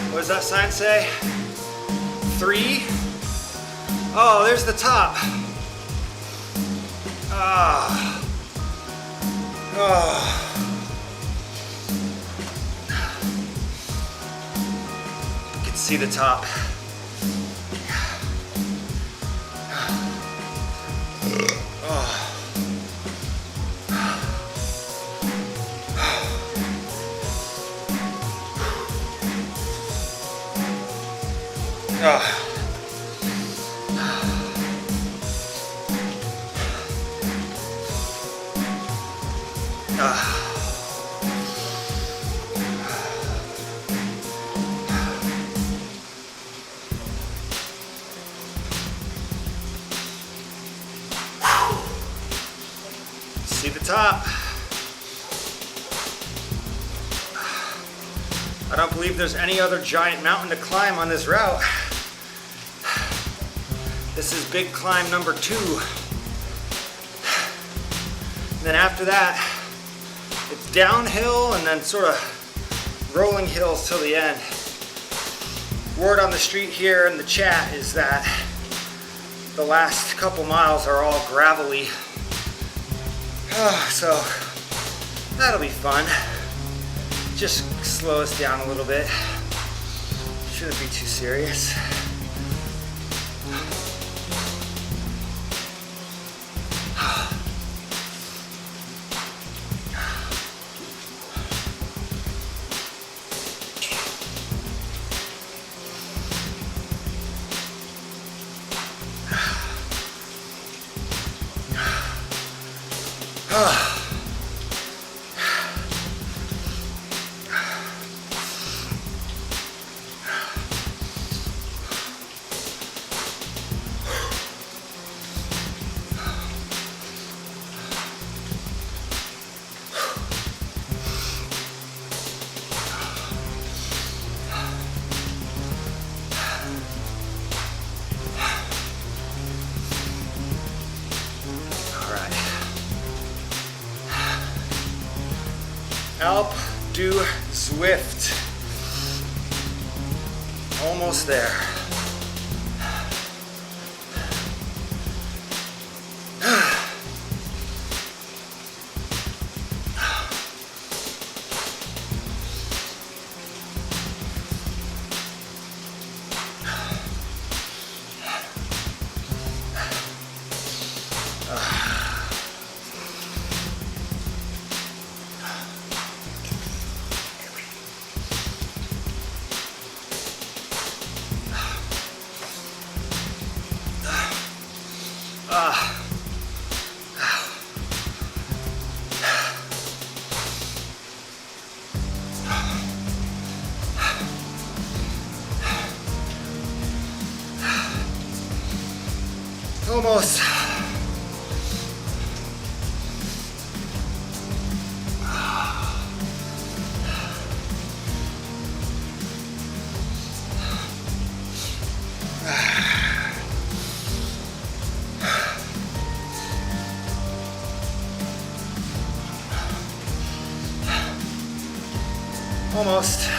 What does that sign say? 3? Oh, there's the top. Ah. Oh. You can see the top. See the top. I don't believe there's any other giant mountain to climb on this route. This is big climb number 2. And then after that, it's downhill and then sort of rolling hills till the end. Word on the street here in the chat is that the last couple miles are all gravelly. So that'll be fun. Just slow us down a little bit. Shouldn't be too serious. Alp du Zwift. Almost there. Almost. Almost.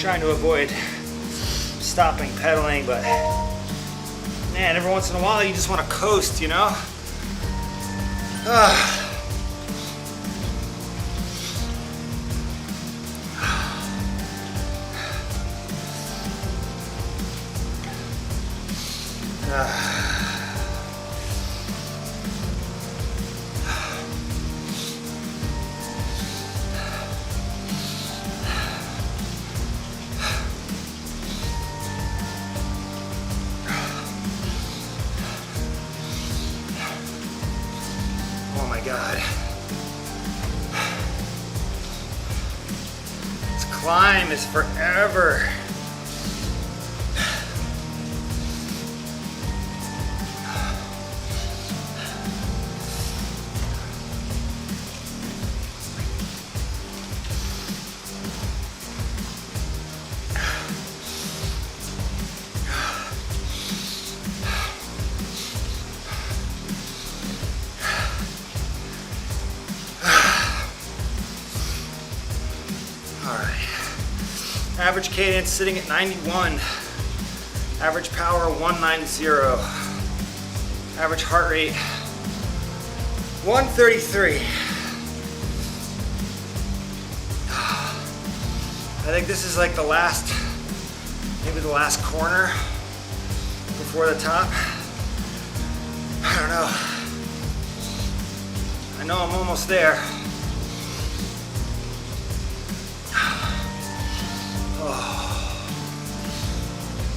trying to avoid stopping pedaling, but man, every once in a while you just want to coast, you know? Oh my God. This climb is forever. Average cadence sitting at 91. Average power 190. Average heart rate 133. I think this is like the last, maybe the last corner before the top. I don't know. I know I'm almost there.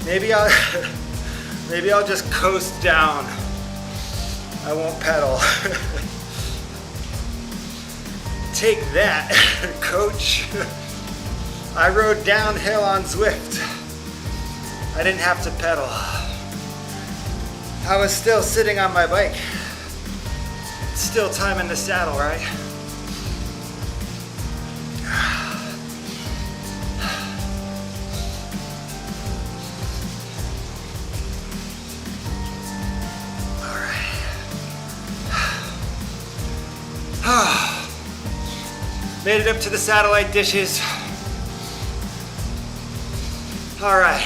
Maybe I'll just coast down. I won't pedal. Take that, coach. I rode downhill on Zwift. I didn't have to pedal. I was still sitting on my bike. Still time in the saddle, right? Made it up to the satellite dishes. All right.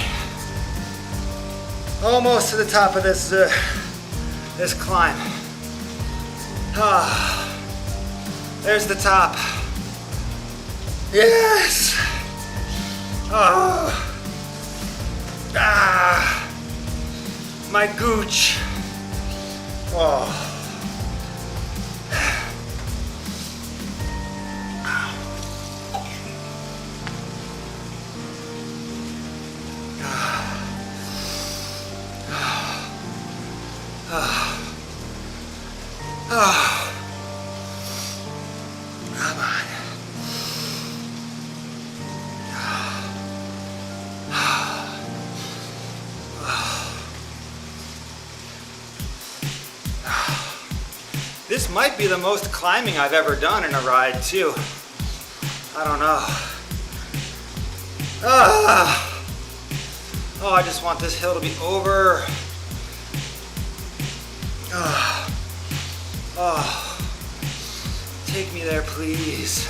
Almost to the top of this this climb. There's the top. Yes. My gooch. Oh. Come on. This might be the most climbing I've ever done in a ride too. I don't know. Oh, I just want this hill to be over. Take me there, please.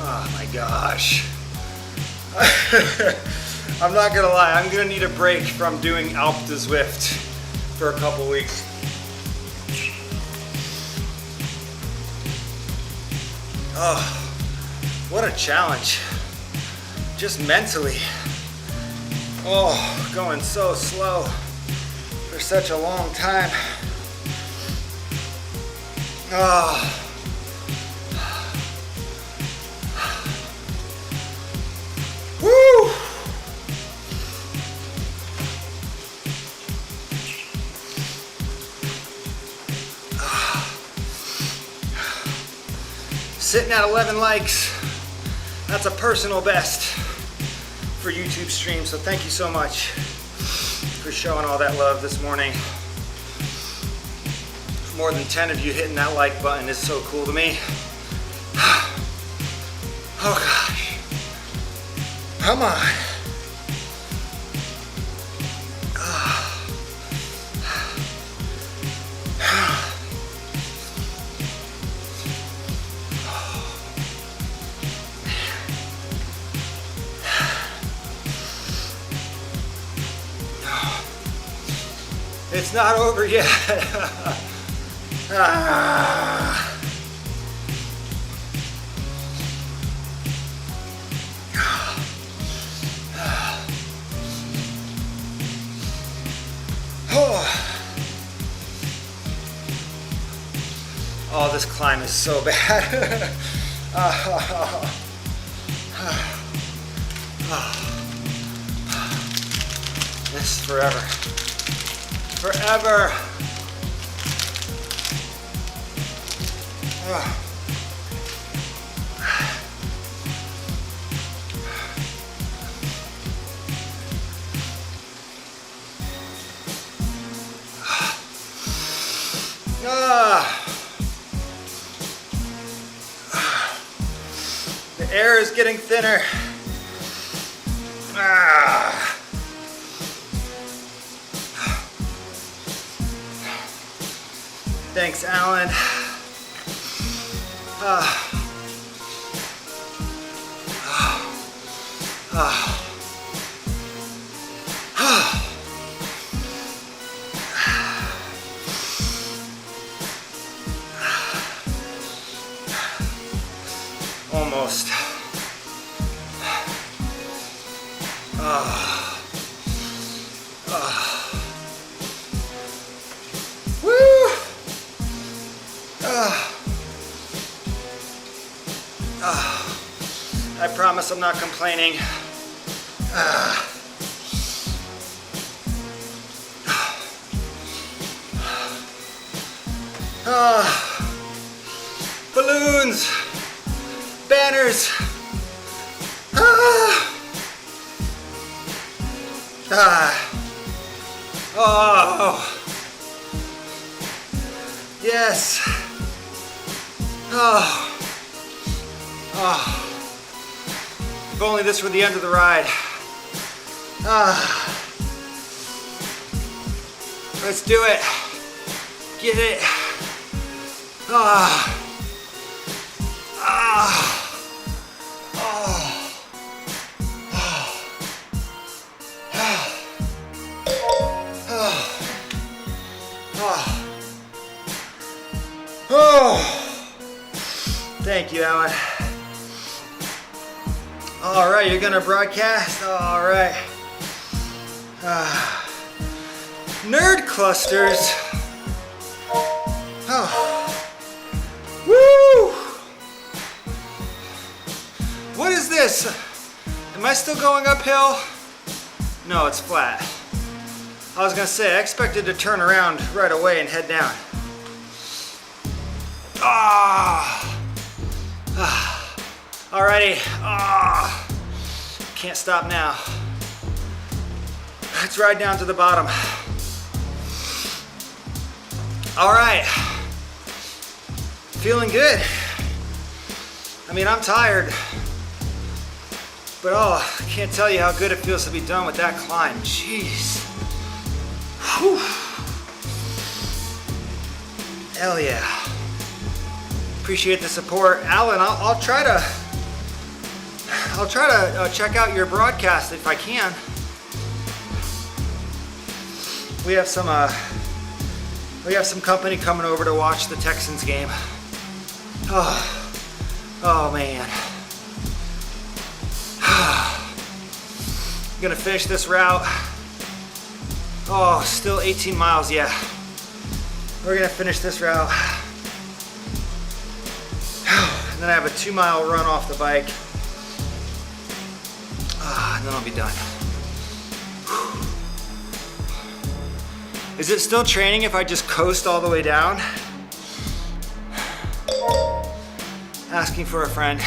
Oh my gosh. I'm not gonna lie, I'm gonna need a break from doing Alp to Zwift for a couple weeks. Oh, what a challenge. Just mentally. Oh, going so slow for such a long time. Oh. Woo! Sitting at 11 likes. That's a personal best for YouTube stream, so thank you so much for showing all that love this morning. More than 10 of you hitting that like button is so cool to me. Oh gosh. Come on. It's not over yet. Oh, this climb is so bad. This is forever. Forever. The air is getting thinner. Thanks, Alan. Almost. Woo! I promise I'm not complaining. Balloons, banners. Oh, yes. If only this were the end of the ride. Let's do it. Get it. Thank you, Alan. All right, you're gonna broadcast? All right. Nerd clusters. Woo! What is this? Am I still going uphill? No, it's flat. I was gonna say, I expected to turn around right away and head down. Alrighty. Can't stop now. Let's ride down to the bottom. Alright. Feeling good. I mean, I'm tired. But I can't tell you how good it feels to be done with that climb. Jeez. Whew. Hell yeah. Appreciate the support. Alan, I'll try to check out your broadcast if I can. We have some company coming over to watch the Texans game. Oh man. I'm gonna finish this route. Oh, still 18 miles, yeah. We're gonna finish this route. And then I have a 2-mile run off the bike. And then I'll be done. Is it still training if I just coast all the way down? Asking for a friend.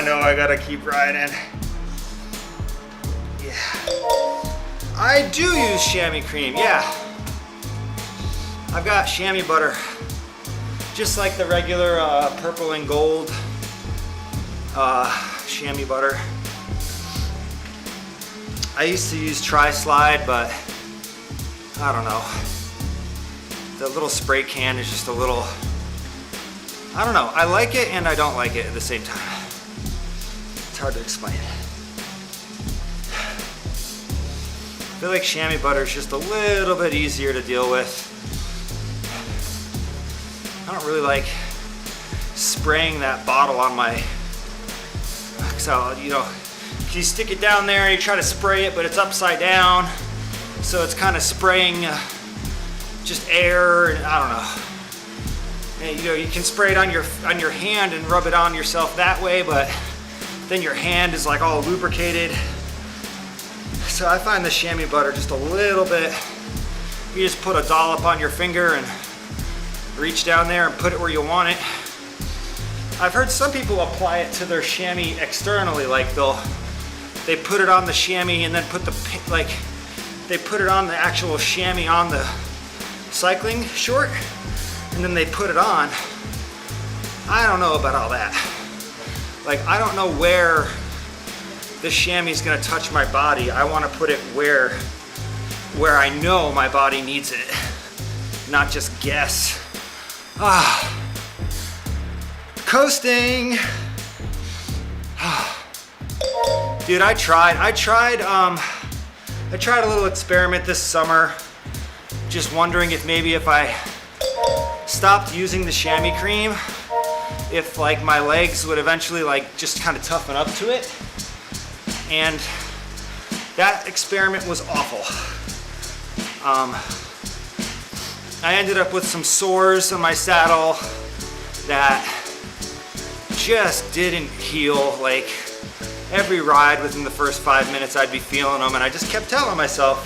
know I gotta keep riding. Yeah. I do use chamois cream, yeah. I've got chamois butter, just like the regular purple and gold chamois butter. I used to use Tri-Slide, but I don't know. The little spray can is just a little, I don't know. I like it and I don't like it at the same time. It's hard to explain. I feel like chamois butter is just a little bit easier to deal with. I don't really like spraying that bottle on my, so, you know, you stick it down there and you try to spray it, but it's upside down. So it's kind of spraying just air, and I don't know. And, you know, you can spray it on your hand and rub it on yourself that way, but then your hand is like all lubricated. So I find the chamois butter just a little bit, you just put a dollop on your finger and reach down there and put it where you want it. I've heard some people apply it to their chamois externally, like they put it on the chamois and then put they put it on the actual chamois on the cycling short, and then they put it on. I don't know about all that. Like, I don't know where the chamois is gonna touch my body. I wanna put it where I know my body needs it, not just guess. Coasting. Dude, I tried a little experiment this summer, just wondering if maybe if I stopped using the chamois cream, if like my legs would eventually like just kind of toughen up to it. And that experiment was awful. I ended up with some sores on my saddle that just didn't heal. Like, every ride within the first 5 minutes I'd be feeling them, and I just kept telling myself,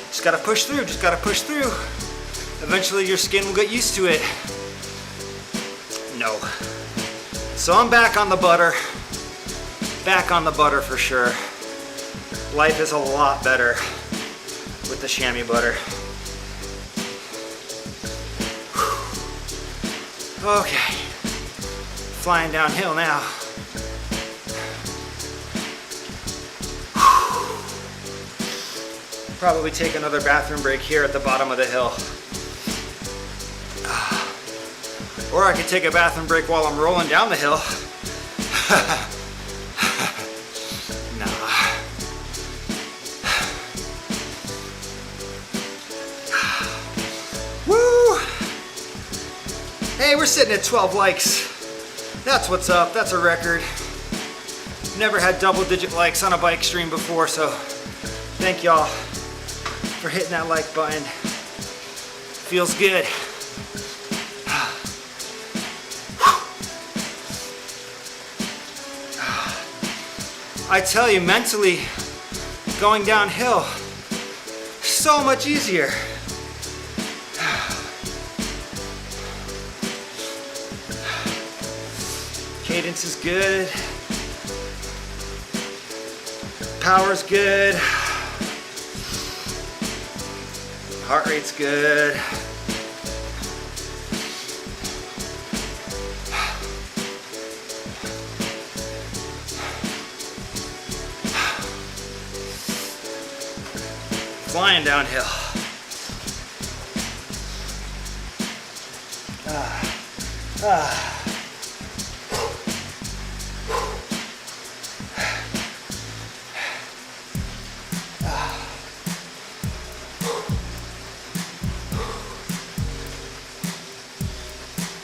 just gotta push through, just gotta push through. Eventually your skin will get used to it. No. So I'm back on the butter. Back on the butter for sure. Life is a lot better with the chamois butter. Okay, flying downhill now. Probably take another bathroom break here at the bottom of the hill. Or I could take a bathroom break while I'm rolling down the hill. Nah. Woo! Hey, we're sitting at 12 likes. That's what's up, that's a record. Never had double-digit likes on a bike stream before, so thank y'all for hitting that like button. Feels good. I tell you, mentally, going downhill, so much easier. Cadence is good. Power's good. Heart rate's good. Flying downhill.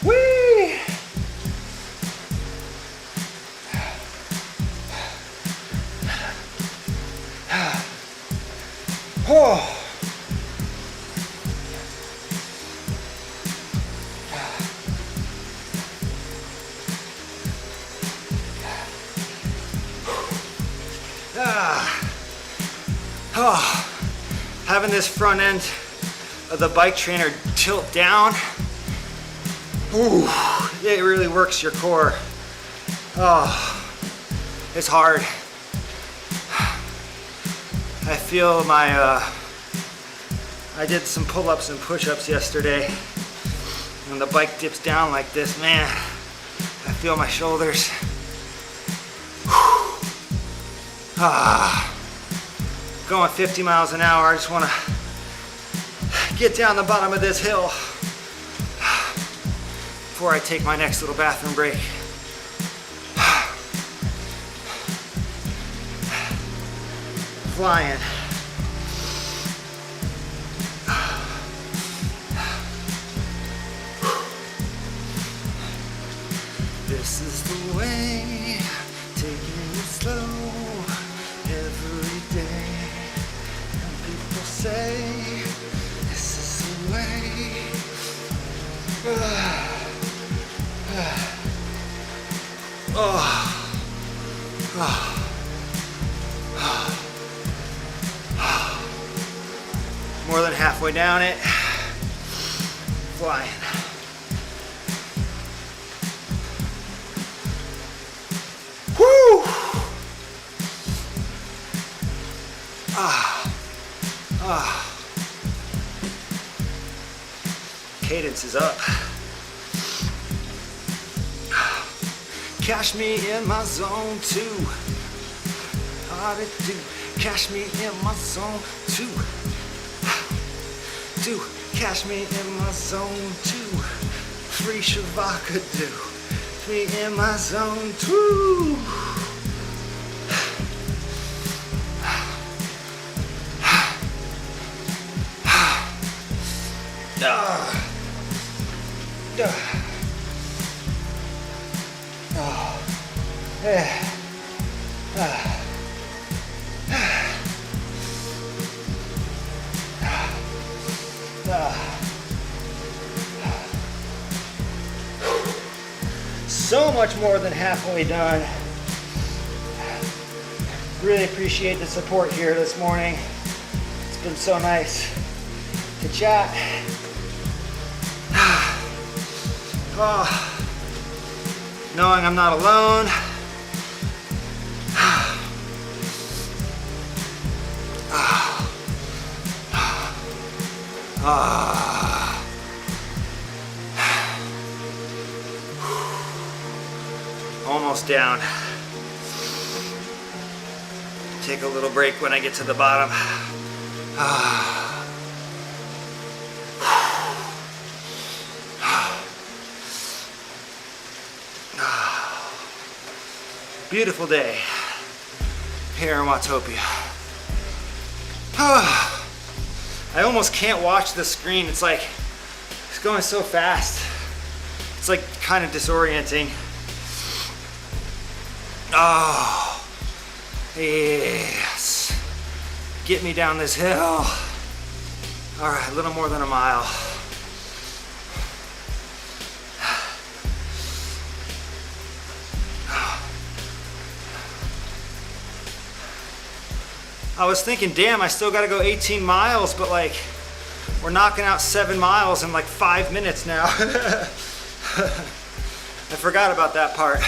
Whee! Oh. Oh, having this front end of the bike trainer tilt down, ooh, it really works your core. Oh, It's hard. I feel my, I did some pull-ups and push-ups yesterday. When the bike dips down like this, man, I feel my shoulders. Going 50 miles an hour, I just want to get down the bottom of this hill before I take my next little bathroom break. Flying. This is the way, taking it slow every day. And people say, this is the way. More than halfway down it. Flying. Cadence is up. Cash me in my zone too. How to do? Cash me in my zone too. Do cash me in my zone too. Free Shavaka do. Me in my zone too. So much more than halfway done. Really appreciate the support here this morning. It's been so nice to chat. Knowing I'm not alone. Almost down. Take a little break when I get to the bottom. Beautiful day here in Watopia. I almost can't watch the screen. It's like, it's going so fast. It's like kind of disorienting. Oh, yes. Get me down this hill. All right, a little more than a mile. I was thinking, damn, I still gotta go 18 miles, but like, we're knocking out 7 miles in like 5 minutes now. I forgot about that part.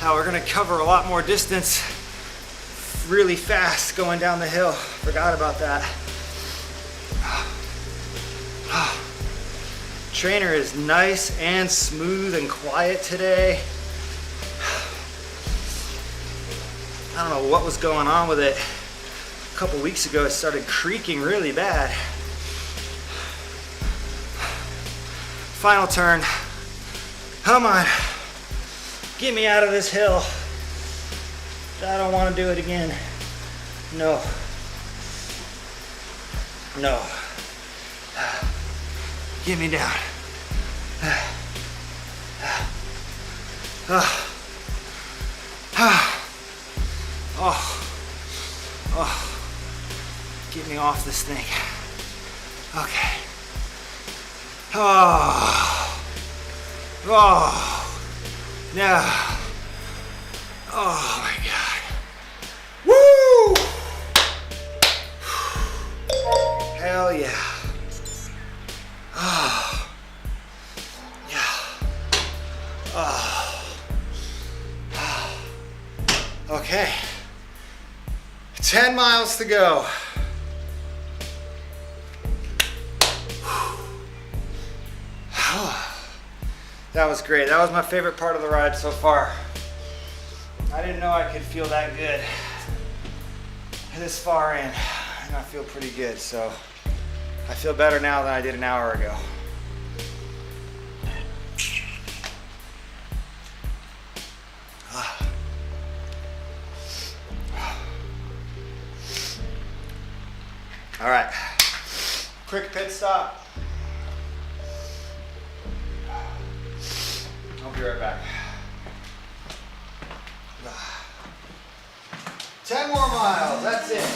How we're gonna cover a lot more distance really fast going down the hill. Forgot about that. Trainer is nice and smooth and quiet today. I don't know what was going on with it. A couple weeks ago it started creaking really bad. Final turn. Come on. Get me out of this hill. I don't want to do it again. No. No. Get me down. Get me off this thing. Okay. No. Oh my God. Woo! Hell yeah. Oh. Yeah. Oh. 10 miles to go. That was great. That was my favorite part of the ride so far. I didn't know I could feel that good this far in, and I feel pretty good. So I feel better now than I did an hour ago. All right, quick pit stop. I'll be right back. 10 more miles, that's it.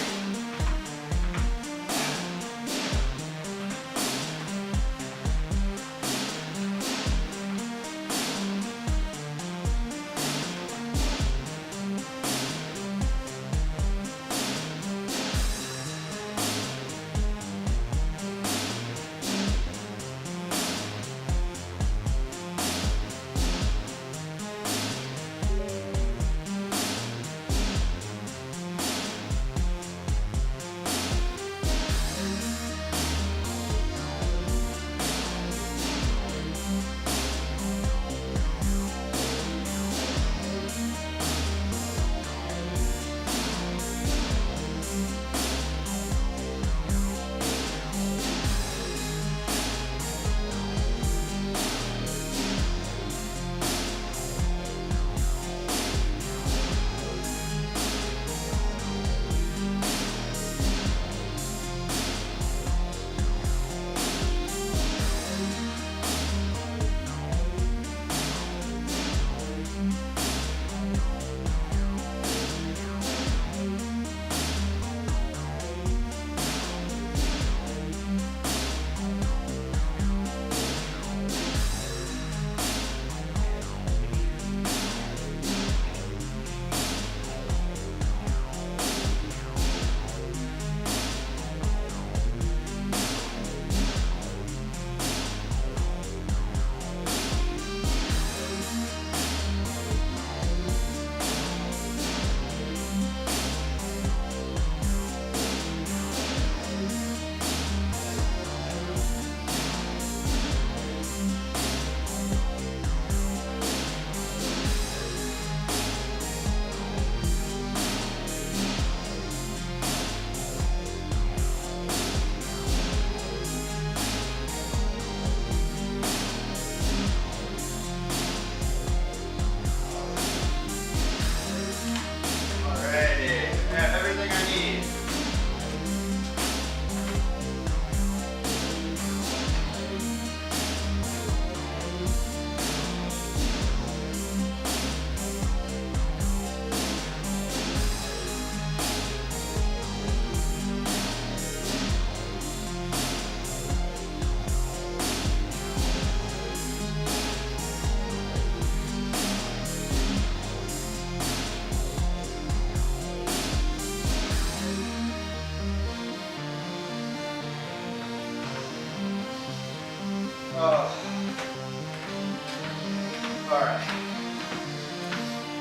All right.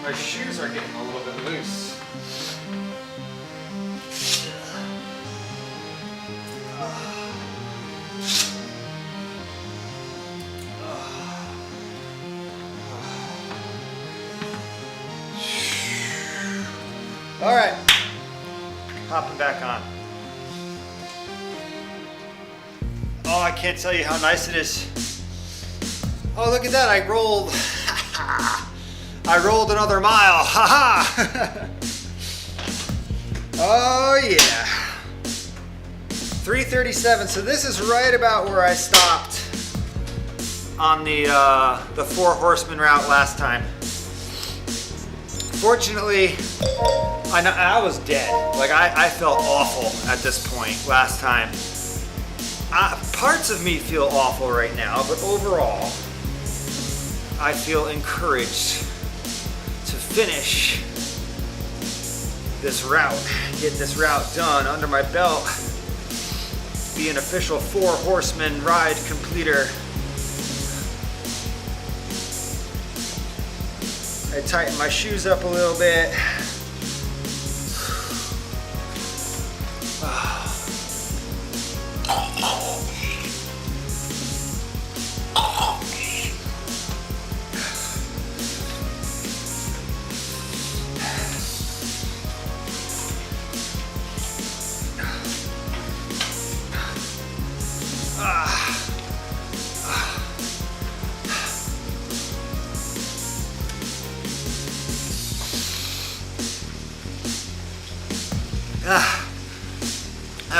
My shoes are getting a little bit loose. All right, hopping back on. Oh, I can't tell you how nice it is. Oh, look at that, I rolled. I rolled another mile, haha. Oh yeah. 3:37, so this is right about where I stopped on the Four Horsemen route last time. Fortunately, I was dead. Like I felt awful at this point last time. Parts of me feel awful right now, but overall, I feel encouraged to finish this route, get this route done under my belt, be an official Four Horsemen ride completer. I tighten my shoes up a little bit.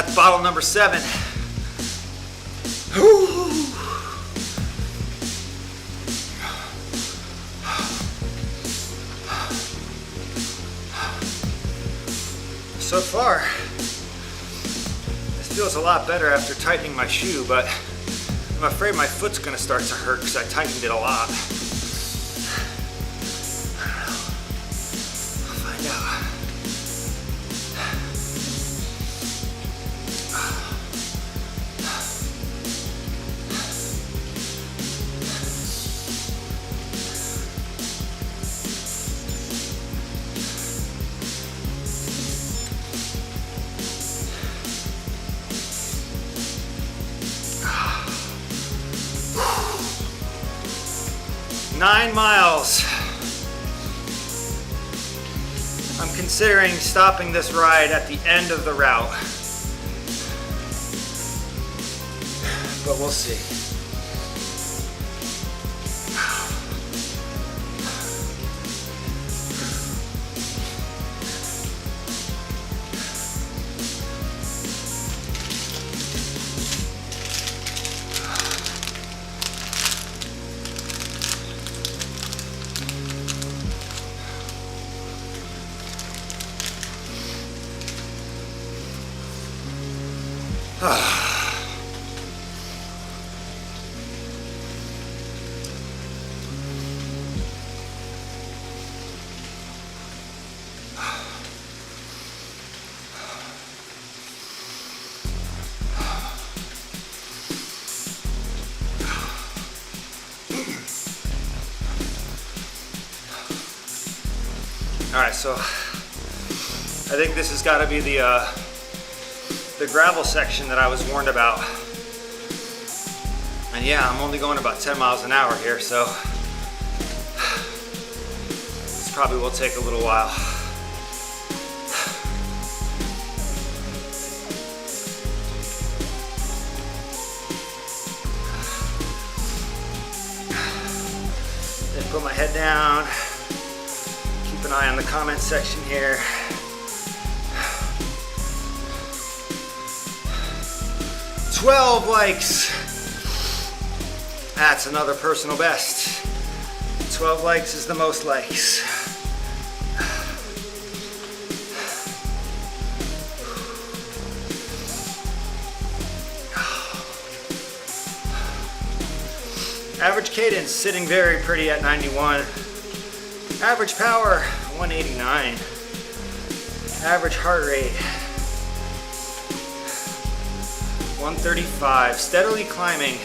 That's bottle number 7. Whew. So far, this feels a lot better after tightening my shoe, but I'm afraid my foot's gonna start to hurt because I tightened it a lot. I'll find out. Nine miles. I'm considering stopping this ride at the end of the route, but we'll see. All right, so I think this has got to be the gravel section that I was warned about. And yeah, I'm only going about 10 miles an hour here, so this probably will take a little while. Then put my head down. Keep an eye on the comment section here. $12 likes. That's another personal best. 12 likes is the most likes. Average cadence sitting very pretty at 91. Average power 189. Average heart rate 135. Steadily climbing.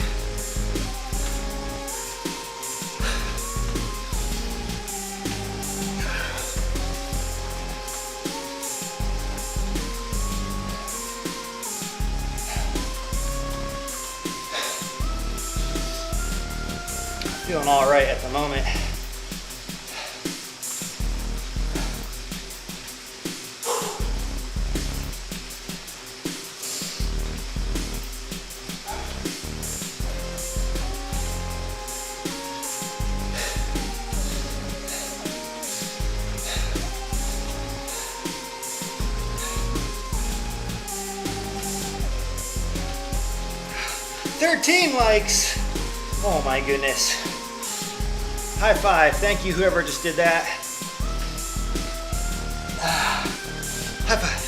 Feeling all right at the moment. $13 likes. Oh my goodness. High five. Thank you, whoever just did that. High five.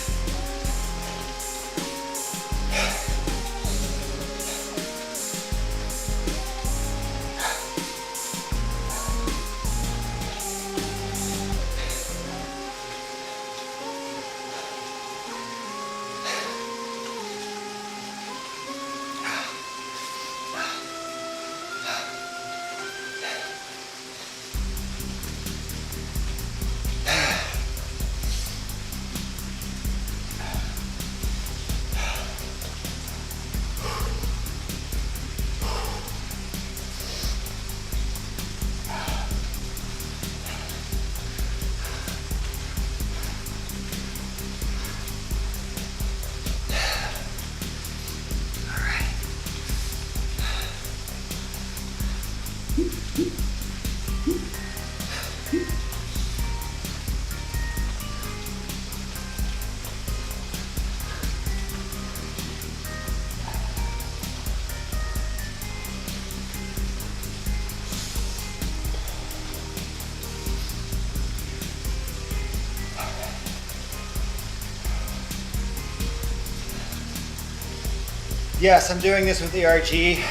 Yes, I'm doing this with ERG.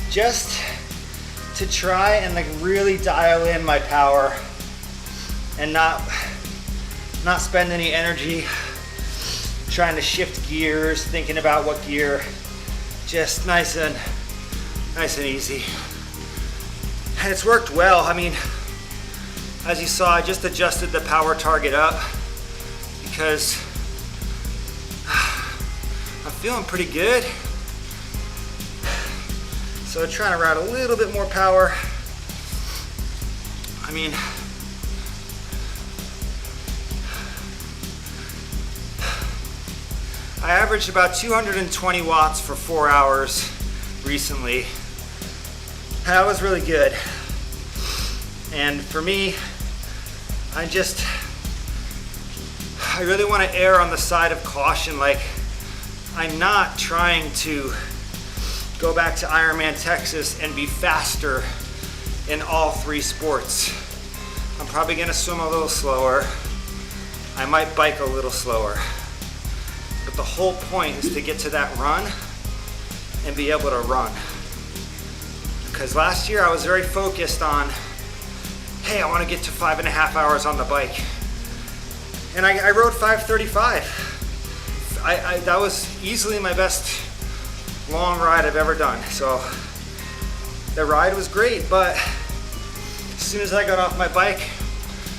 Just to try and like really dial in my power and not spend any energy trying to shift gears, thinking about what gear. Just nice and easy. And it's worked well. I mean, as you saw, I just adjusted the power target up because I'm feeling pretty good. So trying to route a little bit more power. I mean, I averaged about 220 watts for 4 hours recently. That was really good. And for me, I really want to err on the side of caution. Like, I'm not trying to go back to Ironman Texas and be faster in all 3 sports. I'm probably gonna swim a little slower. I might bike a little slower. But the whole point is to get to that run and be able to run. Because last year I was very focused on, hey, I wanna get to 5.5 hours on the bike. And I rode 5:35. That was easily my best long ride I've ever done. So the ride was great, but as soon as I got off my bike,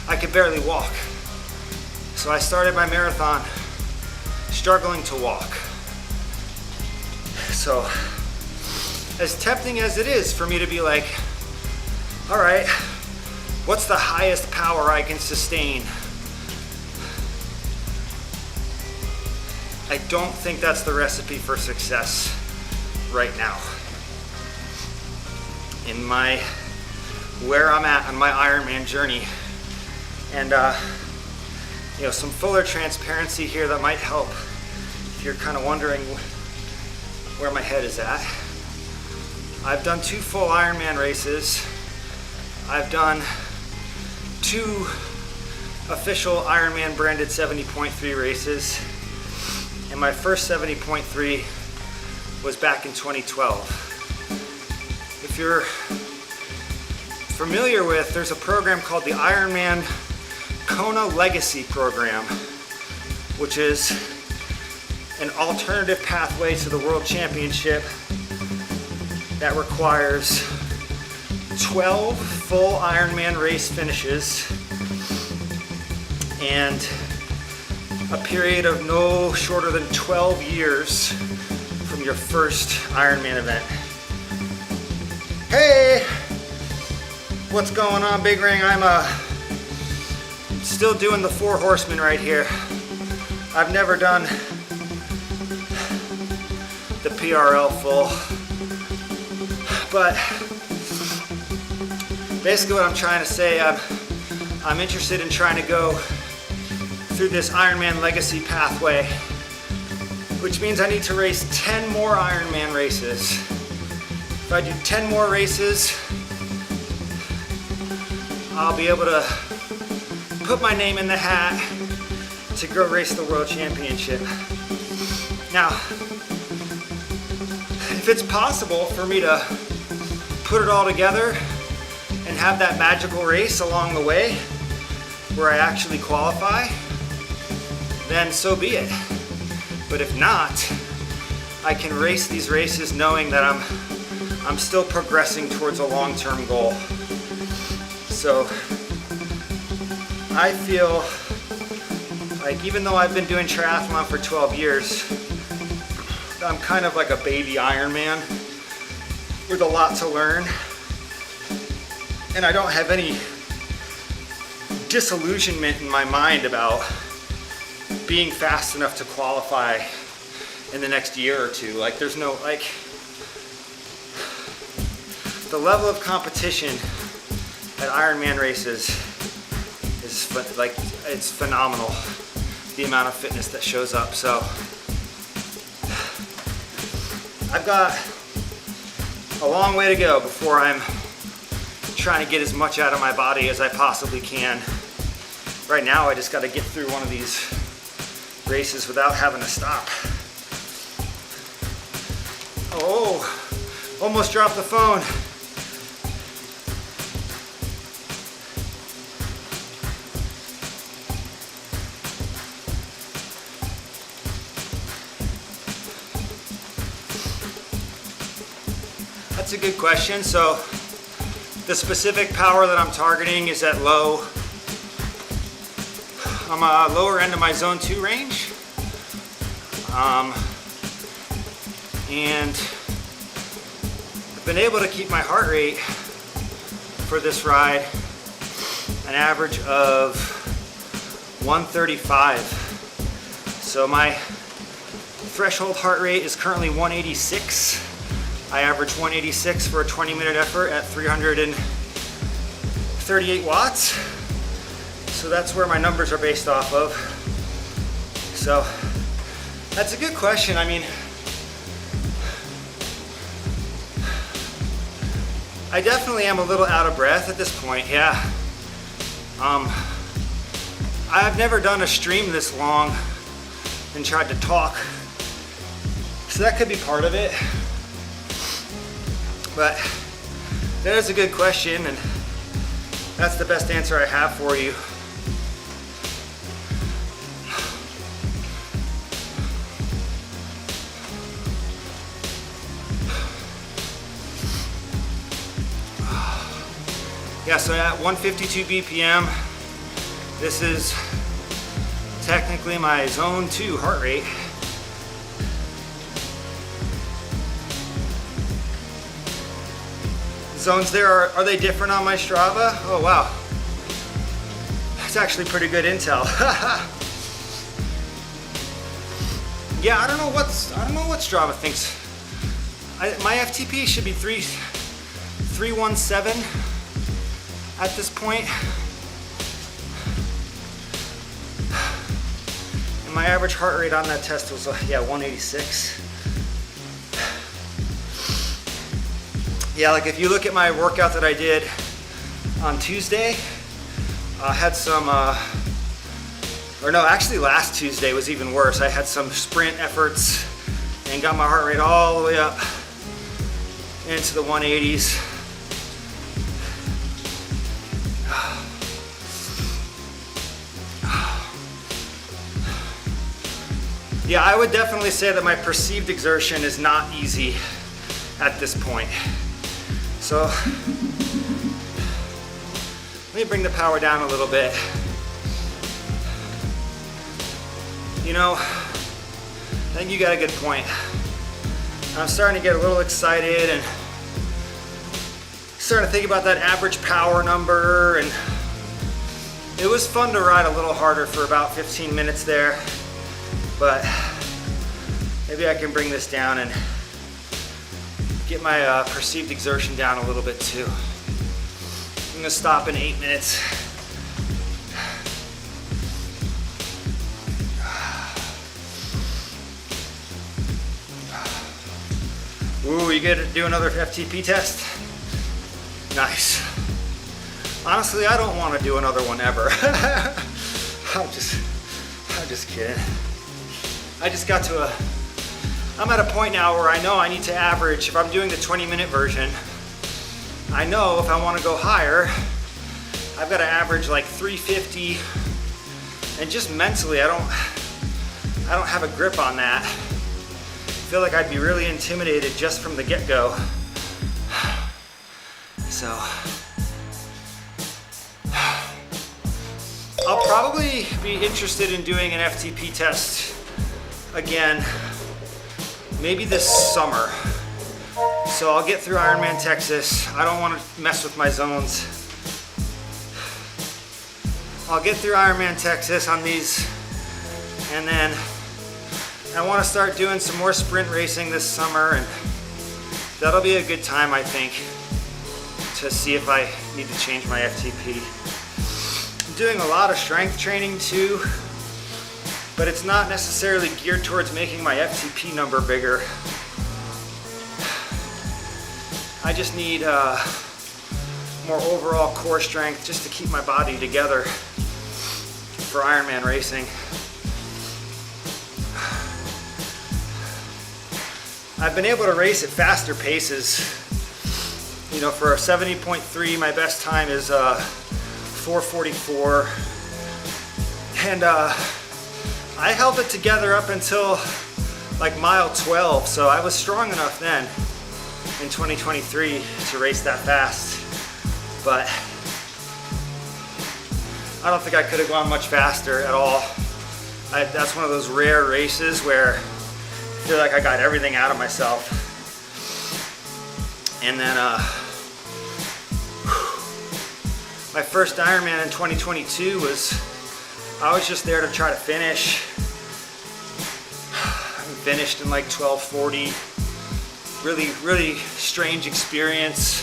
I could barely walk. So I started my marathon struggling to walk. So as tempting as it is for me to be like, all right, what's the highest power I can sustain? I don't think that's the recipe for success right now. In where I'm at on my Ironman journey. And some fuller transparency here that might help if you're kind of wondering where my head is at. I've done 2 full Ironman races. I've done 2 official Ironman branded 70.3 races. And my first 70.3 was back in 2012. If you're familiar with, there's a program called the Ironman Kona Legacy Program, which is an alternative pathway to the World Championship that requires 12 full Ironman race finishes and a period of no shorter than 12 years from your first Ironman event. Hey, what's going on, Big Ring? I'm still doing the 4 Horsemen right here. I've never done the PRL full, but basically what I'm trying to say, I'm interested in trying to go through this Ironman Legacy pathway, which means I need to race 10 more Ironman races. If I do 10 more races, I'll be able to put my name in the hat to go race the World Championship. Now, if it's possible for me to put it all together and have that magical race along the way where I actually qualify, then so be it. But if not, I can race these races knowing that I'm still progressing towards a long-term goal. So I feel like even though I've been doing triathlon for 12 years, I'm kind of like a baby Ironman with a lot to learn. And I don't have any disillusionment in my mind about being fast enough to qualify in the next year or 2. Like, there's no, like, the level of competition at Ironman races is like, it's phenomenal, the amount of fitness that shows up. So I've got a long way to go before I'm trying to get as much out of my body as I possibly can. Right now, I just got to get through one of these races without having to stop. Oh, almost dropped the phone. That's a good question. So the specific power that I'm targeting is at low. I'm lower end of my zone 2 range. And I've been able to keep my heart rate for this ride an average of 135. So my threshold heart rate is currently 186. I average 186 for a 20-minute effort at 338 watts. So that's where my numbers are based off of. So that's a good question. I mean, I definitely am a little out of breath at this point, yeah. I've never done a stream this long and tried to talk. So that could be part of it. But that is a good question, and that's the best answer I have for you. Yeah, so at 152 BPM, this is technically my zone 2 heart rate. Zones there, are they different on my Strava? Oh wow, that's actually pretty good intel. Yeah, I don't know what Strava thinks. My FTP should be 317 at this point. And my average heart rate on that test was, yeah, 186. Yeah, like if you look at my workout that I did on Tuesday, I had some, or no, actually last Tuesday was even worse. I had some sprint efforts and got my heart rate all the way up into the 180s. Yeah, I would definitely say that my perceived exertion is not easy at this point. So let me bring the power down a little bit. You know, I think you got a good point. I'm starting to get a little excited and starting to think about that average power number, and it was fun to ride a little harder for about 15 minutes there, but maybe I can bring this down and get my perceived exertion down a little bit too. I'm gonna stop in 8 minutes. Ooh, you gonna do another FTP test? Nice. Honestly, I don't want to do another one ever. I'm just kidding. I just got to I'm at a point now where I know I need to average, if I'm doing the 20-minute version, I know if I want to go higher, I've got to average like 350, and just mentally, I don't have a grip on that. I feel like I'd be really intimidated just from the get-go. So, I'll probably be interested in doing an FTP test again, maybe this summer. So I'll get through Ironman Texas. I don't want to mess with my zones. I'll get through Ironman Texas on these, and then I want to start doing some more sprint racing this summer, and that'll be a good time, I think, to see if I need to change my FTP. I'm doing a lot of strength training too, but it's not necessarily geared towards making my FTP number bigger. I just need more overall core strength just to keep my body together for Ironman racing. I've been able to race at faster paces. You know, for a 70.3, my best time is 4:44. And I held it together up until like mile 12, so I was strong enough then in 2023 to race that fast. But I don't think I could have gone much faster at all. That's one of those rare races where I feel like I got everything out of myself. And then my first Ironman in 2022 I was just there to try to finish. I finished in like 12:40. Really strange experience.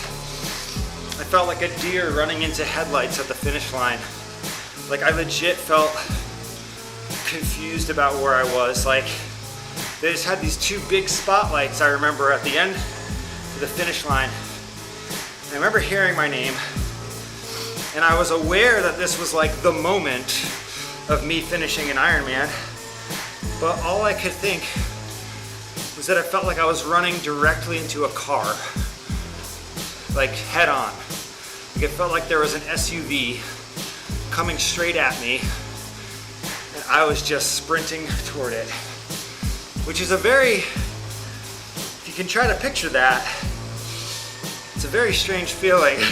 I felt like a deer running into headlights at the finish line. Like I legit felt confused about where I was. Like they just had these two big spotlights, I remember, at the end of the finish line. And I remember hearing my name, and I was aware that this was like the moment of me finishing an Ironman, but all I could think was that I felt like I was running directly into a car, like head on. Like it felt like there was an SUV coming straight at me, and I was just sprinting toward it, which is if you can try to picture that, it's a very strange feeling.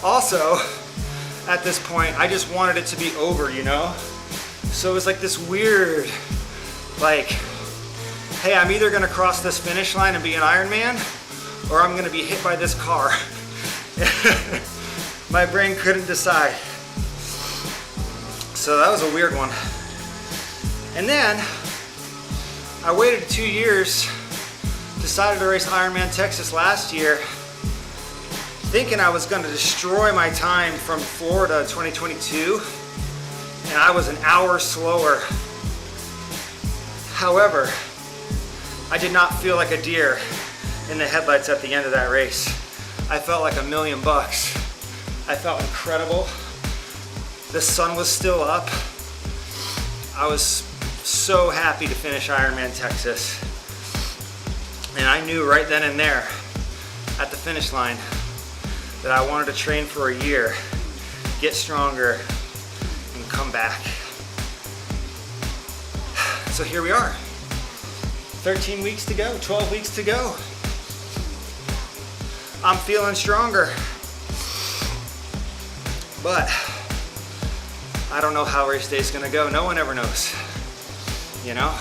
Also, at this point, I just wanted it to be over, you know? So it was like this weird, like, hey, I'm either gonna cross this finish line and be an Ironman, or I'm gonna be hit by this car. My brain couldn't decide. So that was a weird one. And then I waited 2 years, decided to race Ironman Texas last year, thinking I was gonna destroy my time from Florida 2022, and I was an hour slower. However, I did not feel like a deer in the headlights at the end of that race. I felt like $1,000,000. I felt incredible. The sun was still up. I was so happy to finish Ironman Texas. And I knew right then and there at the finish line that I wanted to train for a year, get stronger, and come back. So here we are. 13 weeks to go, 12 weeks to go. I'm feeling stronger. But I don't know how race day is gonna go. No one ever knows, you know?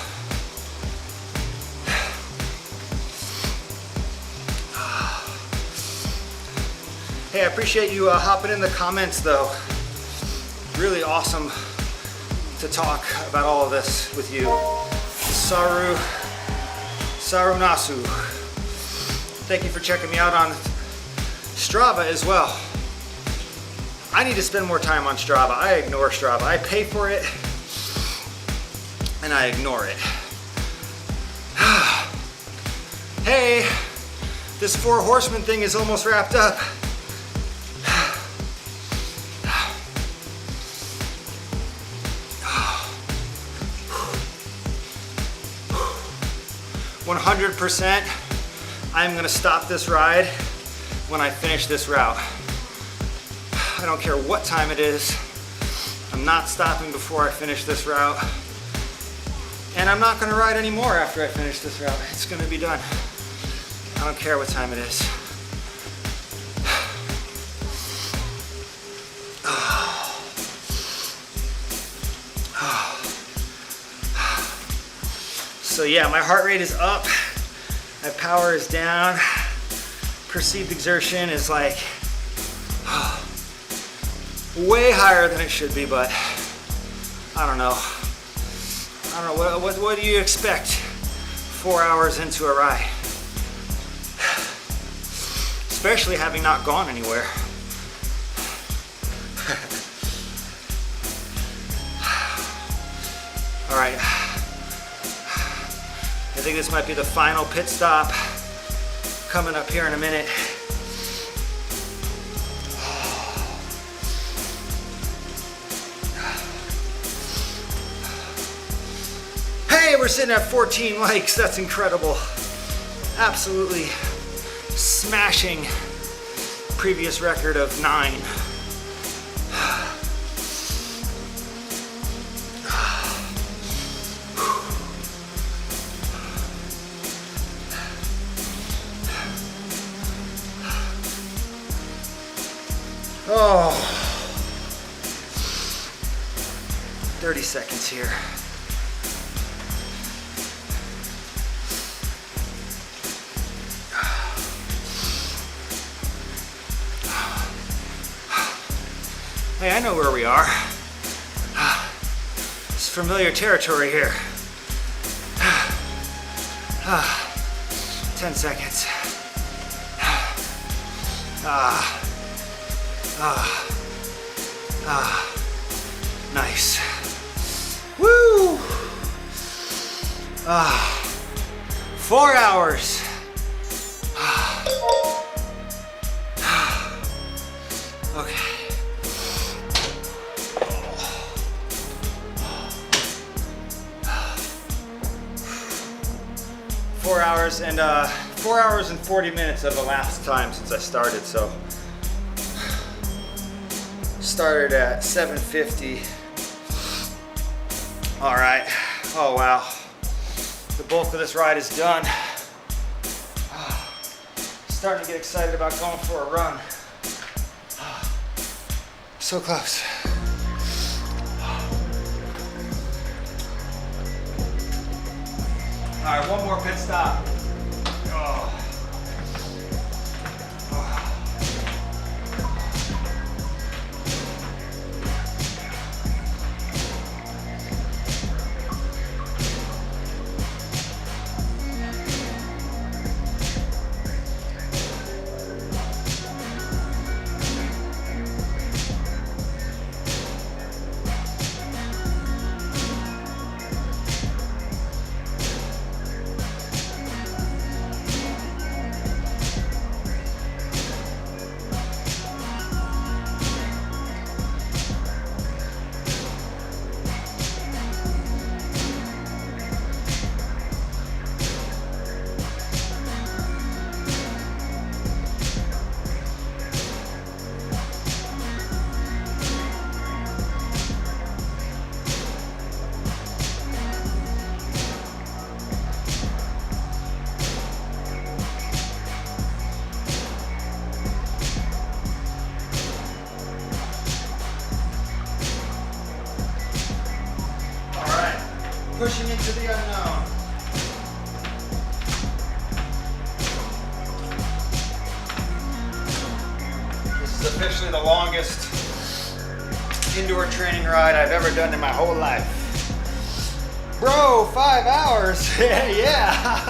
Hey, I appreciate you hopping in the comments though. Really awesome to talk about all of this with you. Saru Nasu. Thank you for checking me out on Strava as well. I need to spend more time on Strava. I ignore Strava. I pay for it and I ignore it. Hey, this 4 Horsemen thing is almost wrapped up. 100%, I'm gonna stop this ride when I finish this route. I don't care what time it is. I'm not stopping before I finish this route. And I'm not gonna ride anymore after I finish this route. It's gonna be done. I don't care what time it is. So yeah, my heart rate is up, my power is down, perceived exertion is like way higher than it should be, but I don't know. What do you expect 4 hours into a ride? Especially having not gone anywhere. All right. I think this might be the final pit stop coming up here in a minute. Hey, we're sitting at 14 likes. That's incredible. absolutely smashing previous record of 9. Oh, 30 seconds here. Hey, I know where we are. It's familiar territory here. 10 seconds. Nice. Woo! 4 hours. Okay. 4 hours and 4 hours and 40 minutes of elapsed time since I started, so started at 7:50. All right. Oh wow. The bulk of this ride is done. Starting to get excited about going for a run. So close. All right, one more pit stop. Oh. 'Alright, pushing into the unknown. This is officially the longest indoor training ride I've ever done in my whole life. Bro, 5 hours. Yeah.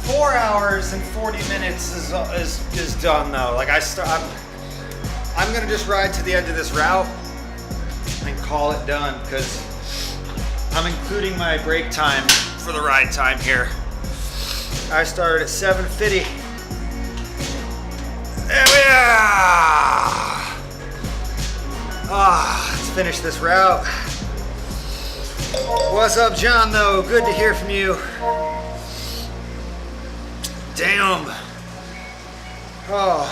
4 hours and 40 minutes is done though. Like I'm gonna just ride to the end of this route and call it done because I'm including my break time for the ride time here. I started at 7:50. There we are. Let's finish this route. What's up, John, though? Good to hear from you. Damn. Oh.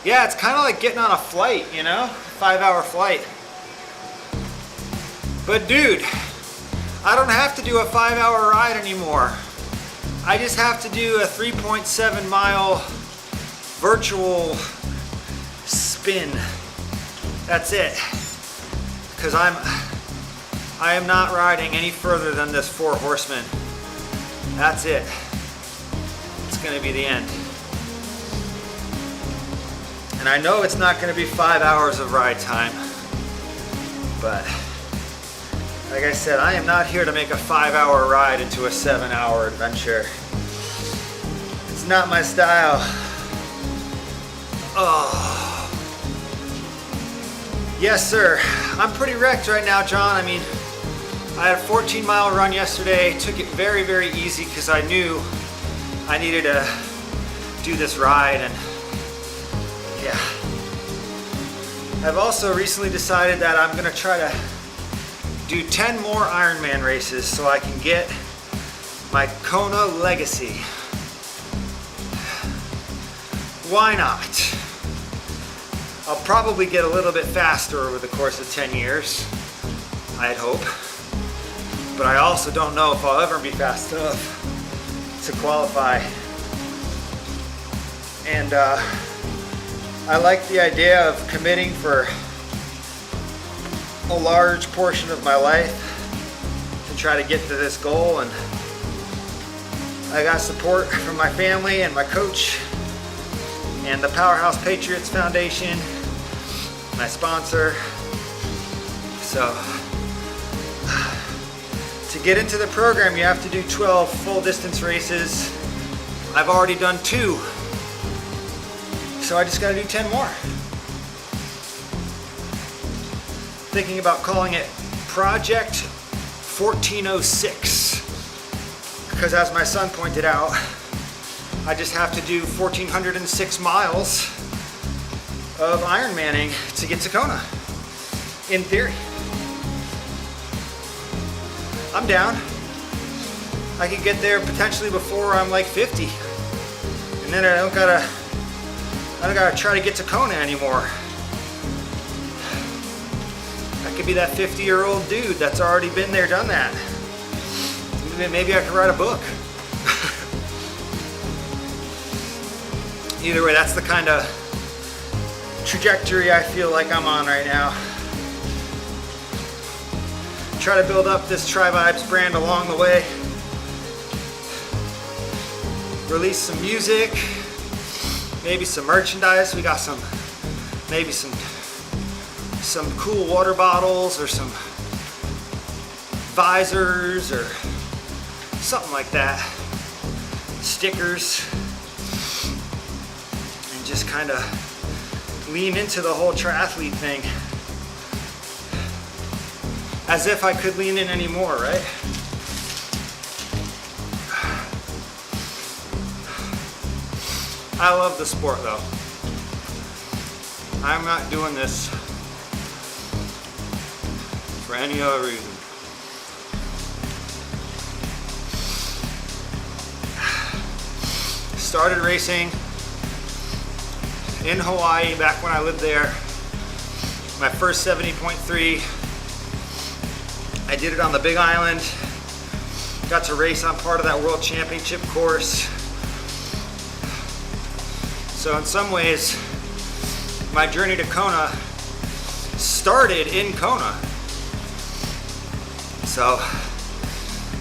Yeah, it's kind of like getting on a flight, you know? 5-hour flight. But dude, I don't have to do a 5-hour ride anymore. I just have to do a 3.7 mile virtual spin. That's it. Because I am not riding any further than this 4 Horsemen. That's it. It's gonna be the end. And I know it's not gonna be 5 hours of ride time, but like I said, I am not here to make a 5-hour ride into a 7-hour adventure. It's not my style. Oh. Yes, sir. I'm pretty wrecked right now, John. I mean, I had a 14-mile run yesterday. Took it very, very easy because I knew I needed to do this ride, and yeah. I've also recently decided that I'm gonna try to do 10 more Ironman races so I can get my Kona legacy. Why not? I'll probably get a little bit faster over the course of 10 years, I'd hope. But I also don't know if I'll ever be fast enough to qualify. And I like the idea of committing for a large portion of my life to try to get to this goal. And I got support from my family and my coach and the Powerhouse Patriots Foundation, my sponsor. So to get into the program, you have to do 12 full distance races. I've already done 2. So I just gotta do 10 more. Thinking about calling it Project 1406. Because as my son pointed out, I just have to do 1,406 miles of Ironmanning to get to Kona, in theory. I'm down. I could get there potentially before I'm like 50. And then I don't gotta try to get to Kona anymore. I could be that 50-year-old dude that's already been there, done that. Maybe I could write a book. Either way, that's the kind of trajectory I feel like I'm on right now. Try to build up this TriVibes brand along the way. Release some music, maybe some merchandise. We got maybe some cool water bottles or some visors or something like that. Stickers. And just kind of lean into the whole triathlete thing. As if I could lean in anymore, right? I love the sport though. I'm not doing this for any other reason. Started racing in Hawaii back when I lived there. My first 70.3. I did it on the Big Island. Got to race on part of that World Championship course. So in some ways, my journey to Kona started in Kona. So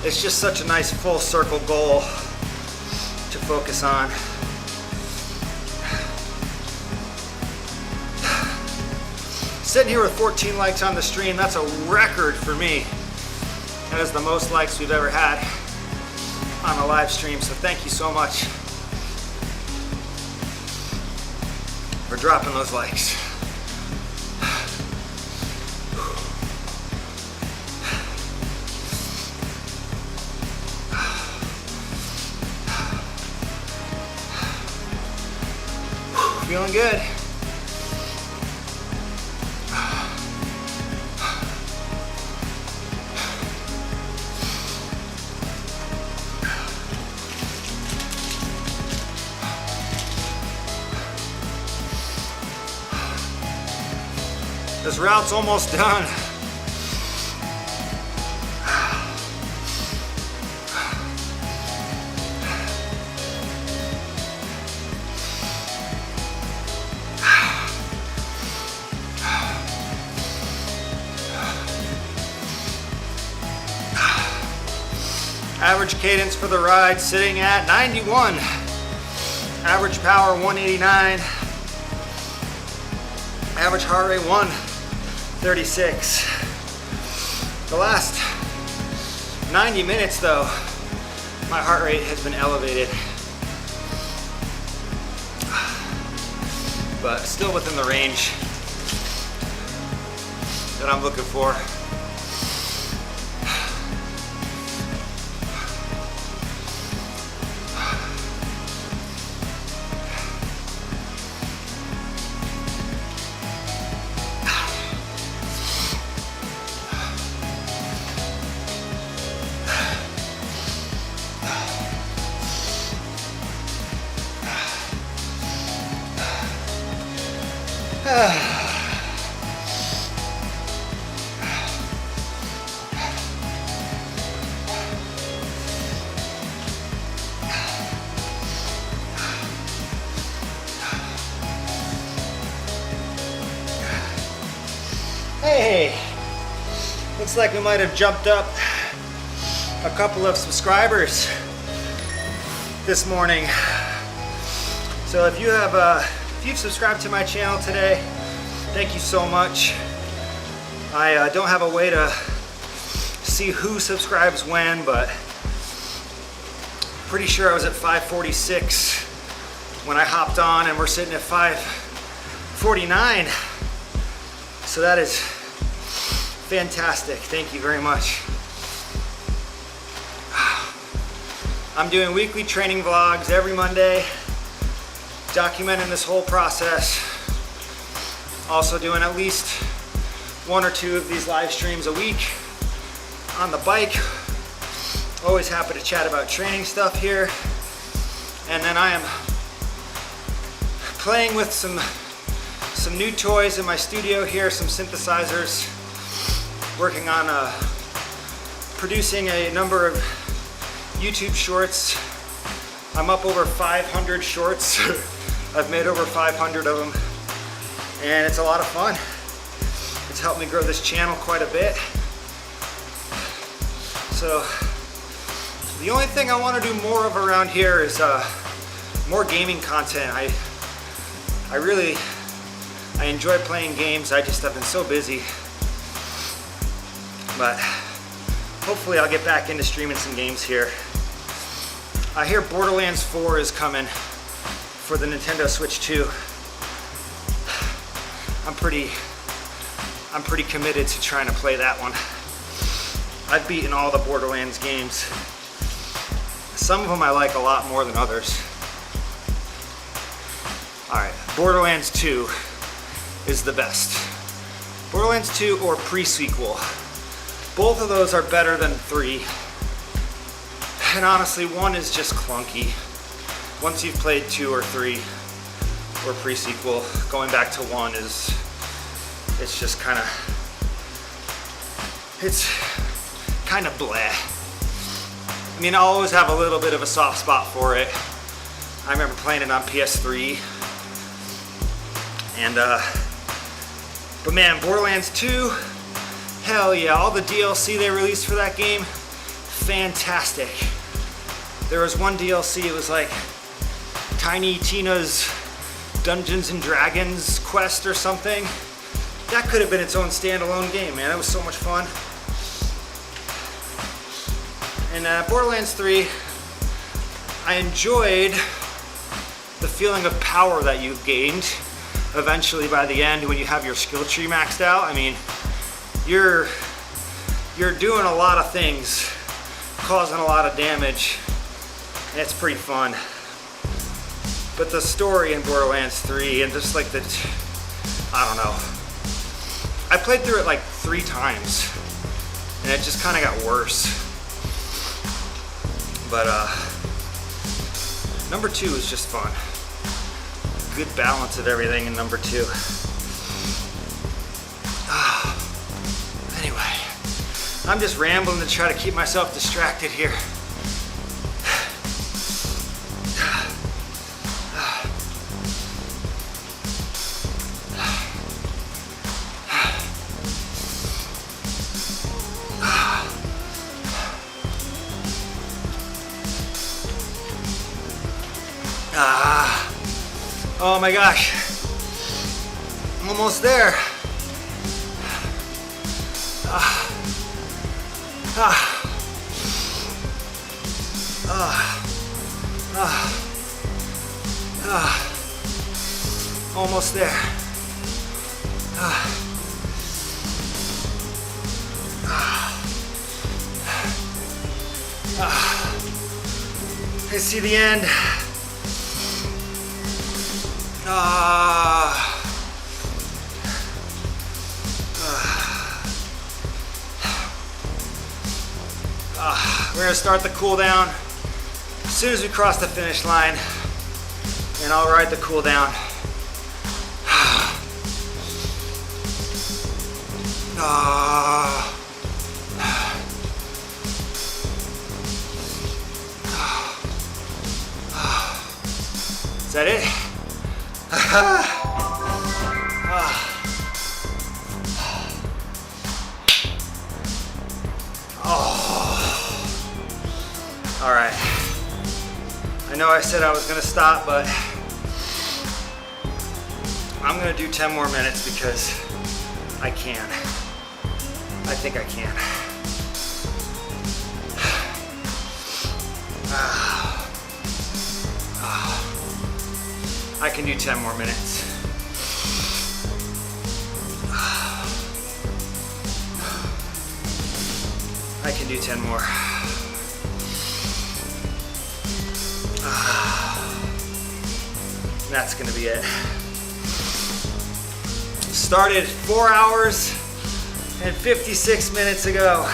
it's just such a nice full circle goal to focus on. Sitting here with 14 likes on the stream, that's a record for me. That is the most likes we've ever had on a live stream, so thank you so much for dropping those likes. Feeling good. This route's almost done. Average cadence for the ride sitting at 91. Average power 189. Average heart rate 136. The last 90 minutes though, my heart rate has been elevated. But still within the range that I'm looking for. Hey, looks like we might have jumped up a couple of subscribers this morning. So if you've subscribed to my channel today, thank you so much. I don't have a way to see who subscribes when, but pretty sure I was at 546 when I hopped on, and we're sitting at 549. So that is fantastic. Thank you very much. I'm doing weekly training vlogs every Monday, documenting this whole process. Also doing at least 1 or 2 of these live streams a week on the bike. Always happy to chat about training stuff here. And then I am playing with some new toys in my studio here, some synthesizers, working on producing a number of YouTube shorts. I'm up over 500 shorts. I've made over 500 of them, and it's a lot of fun. It's helped me grow this channel quite a bit. So the only thing I want to do more of around here is more gaming content. I enjoy playing games. I just have been so busy. But hopefully I'll get back into streaming some games here. I hear Borderlands 4 is coming for the Nintendo Switch 2. I'm pretty committed to trying to play that one. I've beaten all the Borderlands games. Some of them I like a lot more than others. Alright, Borderlands 2 is the best. Borderlands 2 or pre-sequel. Both of those are better than 3. And honestly, 1 is just clunky. Once you've played 2 or 3 or pre-sequel, going back to 1 it's just kind of bleh. I mean, I'll always have a little bit of a soft spot for it. I remember playing it on PS3. And but man, Borderlands 2, hell yeah, all the DLC they released for that game, fantastic. There was one DLC, it was like Tiny Tina's Dungeons and Dragons quest or something. That could have been its own standalone game, man. It was so much fun. And Borderlands 3, I enjoyed the feeling of power that you've gained eventually by the end when you have your skill tree maxed out. I mean, you're doing a lot of things, causing a lot of damage, and it's pretty fun. But the story in Borderlands 3 and just like I don't know. I played through it like 3 times, and it just kind of got worse. But number 2 is just fun. Good balance of everything in number 2. Anyway, I'm just rambling to try to keep myself distracted here. Oh my gosh, I'm almost there. Almost there. I see the end. We're gonna start the cool down as soon as we cross the finish line, and I'll ride the cool down. Is that it? All right. I know I said I was gonna stop, but I'm gonna do 10 more minutes because I can. I think I can. I can do 10 more minutes. I can do 10 more. That's gonna be it. Started 4 hours and 56 minutes ago.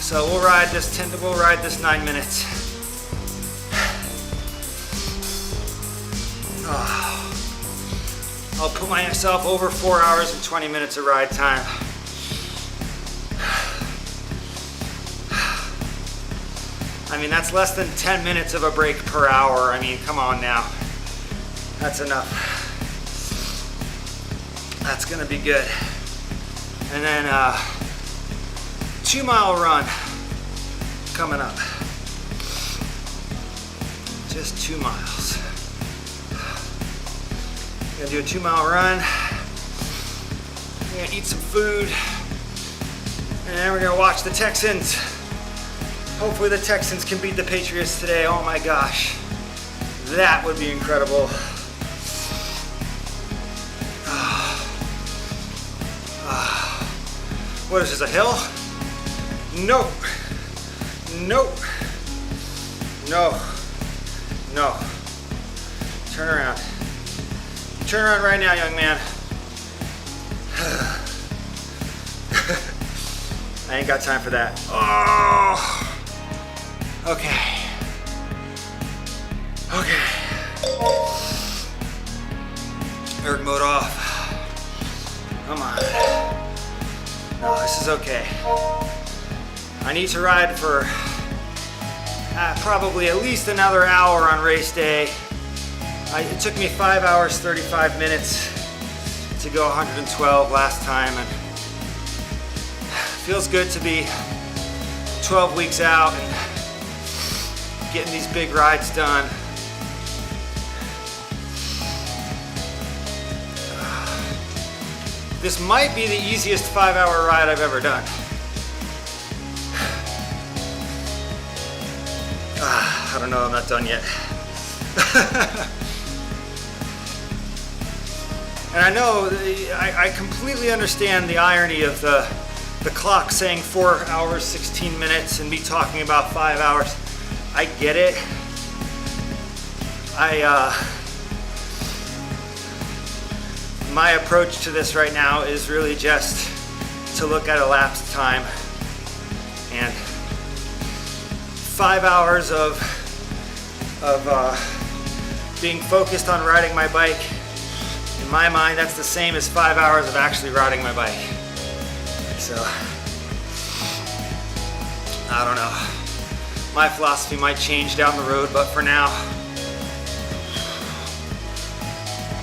So we'll ride this 9 minutes. I'll put myself over 4 hours and 20 minutes of ride time. I mean, that's less than 10 minutes of a break per hour. I mean, come on now. That's enough. That's gonna be good. And then 2-mile run coming up. Just 2 miles. Gonna do a 2-mile run. We're gonna eat some food. And then we're gonna watch the Texans. Hopefully the Texans can beat the Patriots today. Oh my gosh. That would be incredible. What is this, a hill? Nope. Nope. No. No. Turn around. Turn around right now, young man. I ain't got time for that. Oh. Okay. Okay. Erg mode off. Come on. No, this is okay. I need to ride for probably at least another hour on race day. It took me 5 hours, 35 minutes to go 112 last time, and feels good to be 12 weeks out and getting these big rides done. This might be the easiest 5-hour ride I've ever done. I don't know, I'm not done yet. And I know, I completely understand the irony of the clock saying 4 hours, 16 minutes and me talking about 5 hours. I get it. My approach to this right now is really just to look at elapsed time, and 5 hours of being focused on riding my bike. In my mind, that's the same as 5 hours of actually riding my bike. So, I don't know. My philosophy might change down the road, but for now,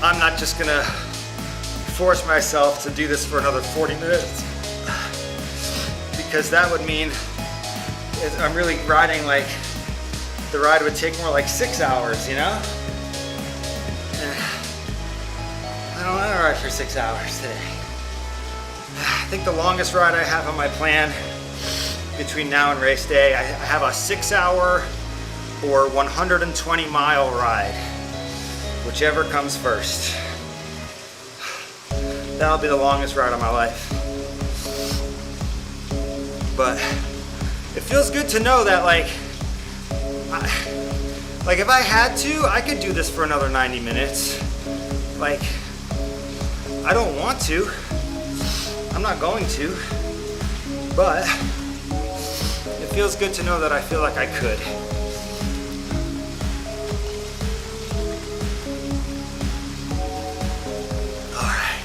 I'm not just gonna force myself to do this for another 40 minutes, because that would mean I'm really riding like the ride would take more like 6 hours, you know? I don't want to ride for 6 hours today. I think the longest ride I have on my plan between now and race day, I have a 6-hour or 120-mile ride, whichever comes first. That'll be the longest ride of my life. But it feels good to know that like if I had to, I could do this for another 90 minutes. Like, I don't want to. I'm not going to. But it feels good to know that I feel like I could. All right.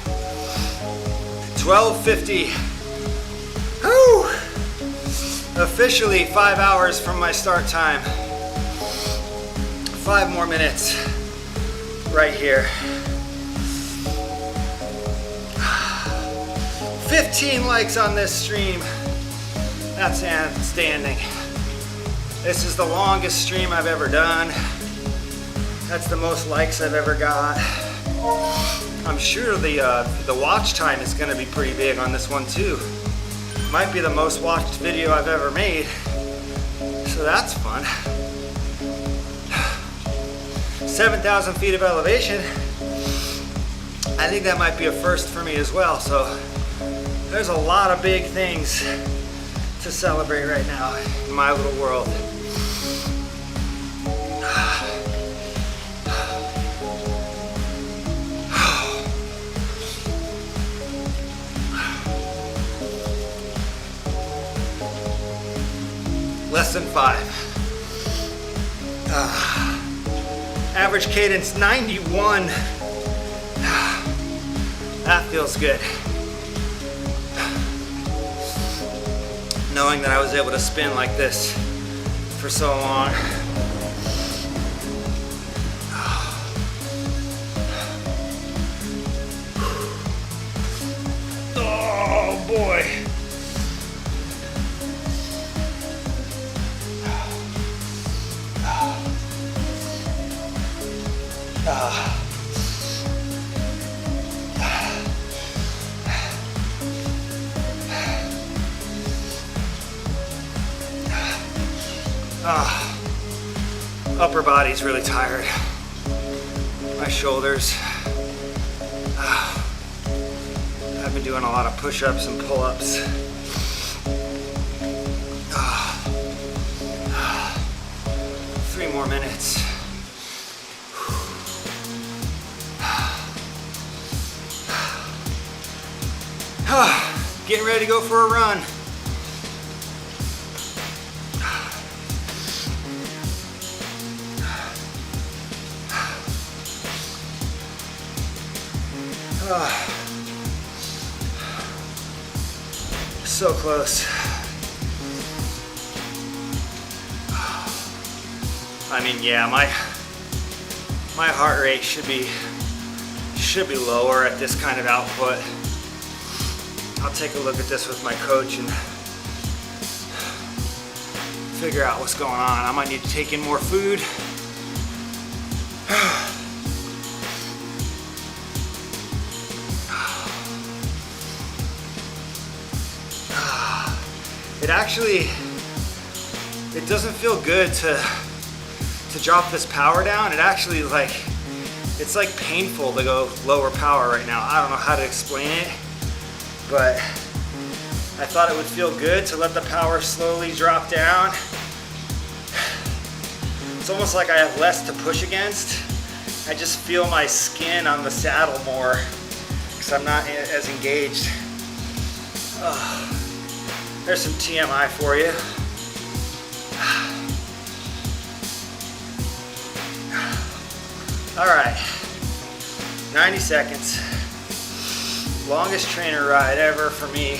12:50. Whew! Officially 5 hours from my start time. 5 more minutes right here. 15 likes on this stream. That's outstanding. This is the longest stream I've ever done. That's the most likes I've ever got. I'm sure the watch time is gonna be pretty big on this one too. Might be the most watched video I've ever made. So that's fun. 7,000 feet of elevation. I think that might be a first for me as well. So there's a lot of big things to celebrate right now in my little world. Less than 5. Average cadence 91. That feels good. Knowing that I was able to spin like this for so long. Oh boy. Upper body's really tired. My shoulders. I've been doing a lot of push-ups and pull-ups. 3 more minutes. Getting ready to go for a run. So close. I mean, yeah, my heart rate should be lower at this kind of output. I'll take a look at this with my coach and figure out what's going on. I might need to take in more food. It doesn't feel good to drop this power down. It's like painful to go lower power right now. I don't know how to explain it, but I thought it would feel good to let the power slowly drop down. It's almost like I have less to push against. I just feel my skin on the saddle more because I'm not as engaged. There's some TMI for you. All right, 90 seconds. Longest trainer ride ever for me.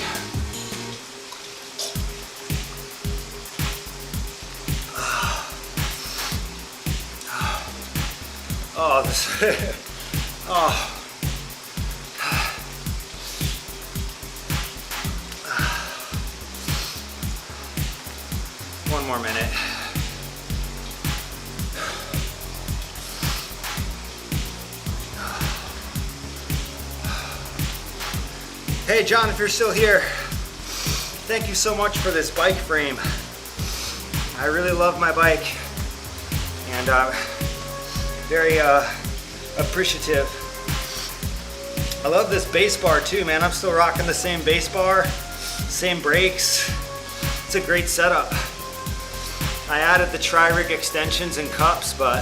Oh, this, oh. One more minute. Hey John, if you're still here, thank you so much for this bike frame. I really love my bike and I'm very appreciative. I love this base bar too, man. I'm still rocking the same base bar, same brakes. It's a great setup. I added the tri-rig extensions and cups, but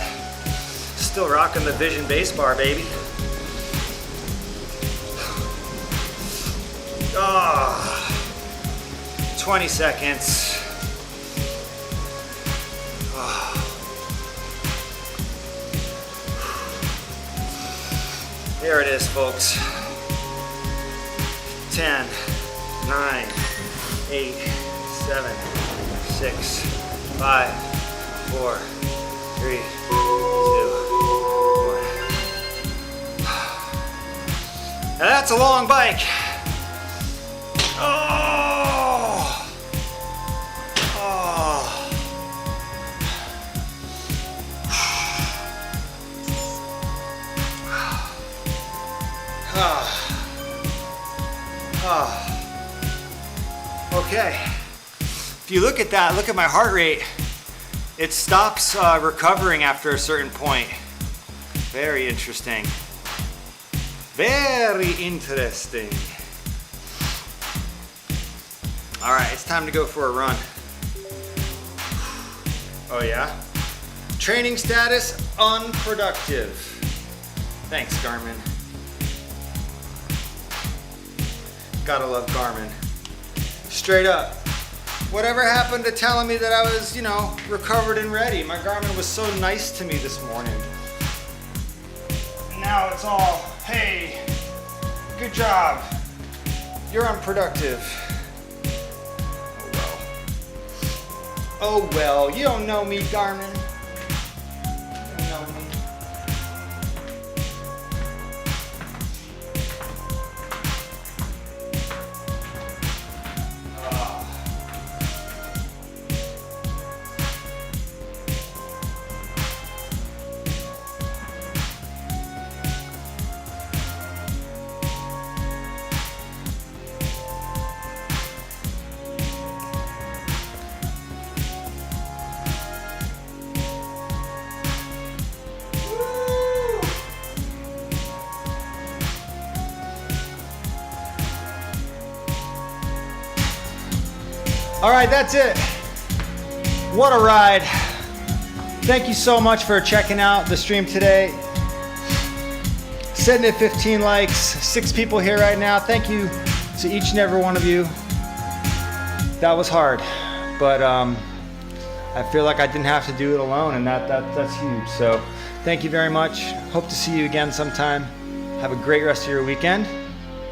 still rocking the Vision base bar, baby. Oh, 20 seconds. Oh. There it is, folks. 10, 9, 8, 7, 6, 5, 4, 3, 2, 1. Now that's a long bike. Oh. Oh. Okay. If you look at that, look at my heart rate. It stops recovering after a certain point. Very interesting. Very interesting. All right, it's time to go for a run. Oh yeah? Training status, unproductive. Thanks, Garmin. Gotta love Garmin. Straight up. Whatever happened to telling me that I was, you know, recovered and ready? My Garmin was so nice to me this morning. And now it's all, hey, good job. You're unproductive. Oh well. Oh well, you don't know me, Garmin. You don't know me. All right, that's it. What a ride. Thank you so much for checking out the stream today. Sitting at 15 likes, 6 people here right now. Thank you to each and every one of you. That was hard, but I feel like I didn't have to do it alone, and that's huge. So thank you very much. Hope to see you again sometime. Have a great rest of your weekend,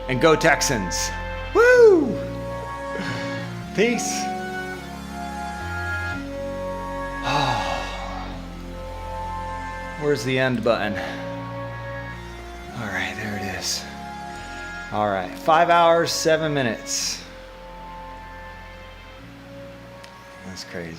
and go Texans. Woo! Peace. Where's the end button? All right, there it is. All right, 5 hours, 7 minutes. That's crazy.